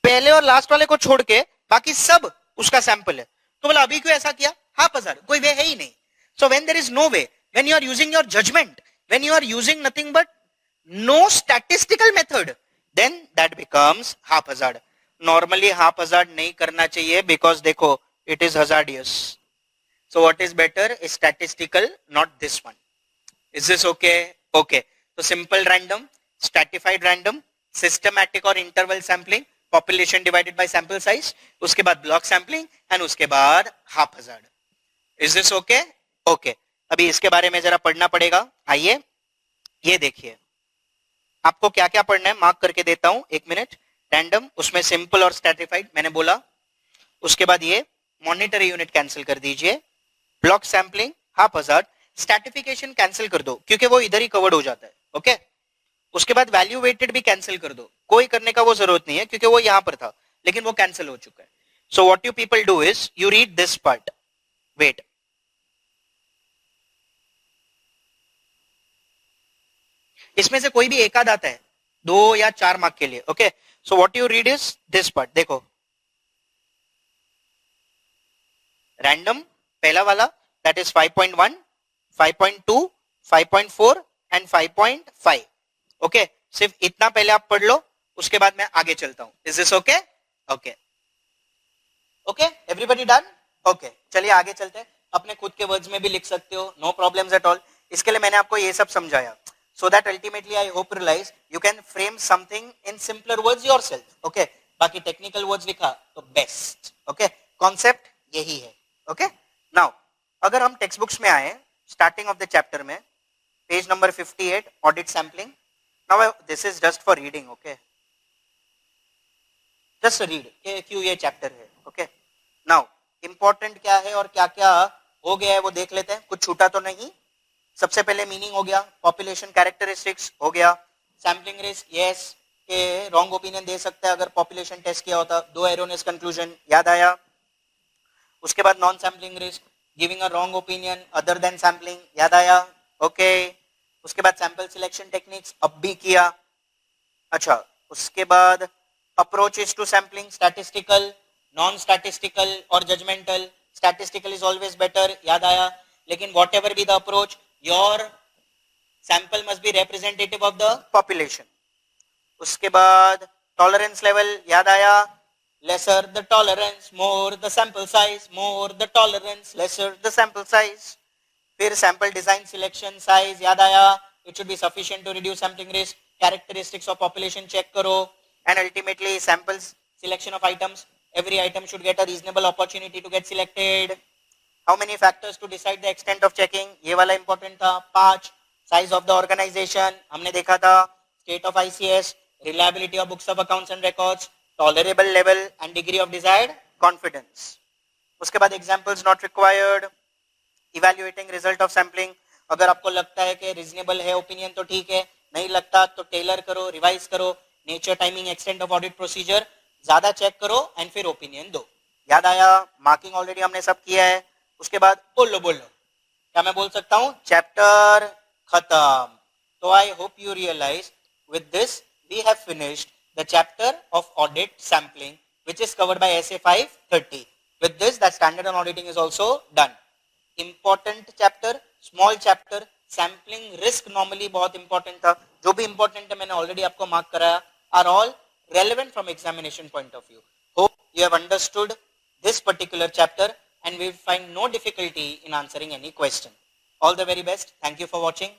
पहले और लास्ट वाले को छोड़ के बाकी सब उसका सैंपल है. तो बोला अभी क्यों ऐसा किया? haphazard, कोई वे है ही नहीं. So when there is no way, when you are using your judgement, when you are using nothing but no statistical method, then that becomes haphazard. Normally haphazard नहीं करना चाहिए because देखो it is hazardous. So what is better? Is statistical, not this one. Is this okay? Okay. So simple random, stratified random, systematic और interval sampling, population divided by sample size, उसके बाद block sampling and उसके बाद haphazard. Is this okay? Okay. अभी इसके बारे में जरा पढ़ना पड़ेगा. आइए ये देखिए आपको क्या क्या पढ़ना है, मार्क करके देता हूं. 1 मिनट. रैंडम, उसमें सिंपल और स्ट्रैटिफाइड मैंने बोला. उसके बाद ये मॉनिटरी यूनिट कैंसिल कर दीजिए. Block sampling, haphazard, stratification cancel कर दो क्योंकि वो इधर ही कवर्ड हो जाता है. ओके. उसके बाद वैल्यू वेटेड भी कैंसिल कर दो, कोई करने का वो जरूरत नहीं है क्योंकि वो यहां पर था लेकिन वो कैंसिल हो चुका है. So what you people do is you read this part. Wait, इसमें से कोई भी एक आध आता है 2 या 4 मार्क के लिए. Okay. So what you read is this part. देखो रैंडम पहला वाला दैट इज 5.1, 5.2, 5.4 एंड 5.5. ओके. सिर्फ इतना पहले आप पढ़ लो, उसके बाद मैं आगे चलता हूं. Is this okay? Okay okay. Everybody done? Okay. चलिए आगे चलते हैं. अपने खुद के वर्ड्स में भी लिख सकते हो, नो प्रॉब्लम्स एट ऑल. इसके लिए मैंने आपको ये सब समझाया. So that ultimately I hope realize you can frame something in simpler words yourself. Okay. बाकी technical words लिखा तो best. Okay. Concept यही है. Okay. Now अगर हम टेक्स्ट बुक्स में आए starting of the chapter में page number 58 audit sampling. Now this is just for reading. Okay. Just read कि क्यों ये chapter है. Okay. Now important क्या है और क्या क्या हो गया है वो देख लेते हैं. कुछ छूटा तो नहीं. सबसे पहले मीनिंग हो गया, पॉपुलेशन कैरेक्टरिस्टिक्स हो गया, सैम्पलिंग रिस्क यस के रॉन्ग ओपिनियन दे सकता है अगर पॉपुलेशन टेस्ट किया होता. 2 एरोनियस कंक्लूजन याद आया. उसके बाद non sampling risk, giving a wrong opinion other than sampling याद आया. ओके. उसके बाद सैंपल सिलेक्शन टेक्निक्स अब भी किया. अच्छा, उसके बाद approaches to sampling, statistical, non-statistical or judgmental. Statistical is always better, याद आया. लेकिन whatever be the approach, your sample must be representative of the population. उसके बाद tolerance level, याद आया. Lesser the tolerance, more the sample size, more the tolerance, lesser the sample size. फिर sample design selection size, याद आया. It should be sufficient to reduce sampling risk. Characteristics of population check करो. And ultimately samples selection of items. Every item should get a reasonable opportunity to get selected. How many factors to decide the extent of checking? ये वाला important था. 5. Size of the organization. हमने देखा था. State of ICS. Reliability of books of accounts and records. Tolerable level and degree of desired confidence. उसके बाद examples not required. Evaluating result of sampling. अगर आपको लगता है कि reasonable है opinion तो ठीक है. नहीं लगता तो tailor करो, revise करो. Nature, timing, extent of audit procedure ज्यादा चेक करो एंड फिर ओपिनियन दो. याद आया. मार्किंग ऑलरेडी हमने सब किया है. उसके बाद बोलो क्या मैं बोल सकता हूं? चैप्टर खत्म. तो I hope you realise with this we have finished the chapter of audit sampling which is covered by SA 530. With this that standard on auditing is also done. Important chapter, small chapter. Sampling risk normally बहुत important था. जो भी important है मैंने already आपको मार्क कराया. Are all relevant from examination point of view. Hope you have understood this particular chapter and we will find no difficulty in answering any question. All the very best. Thank you for watching.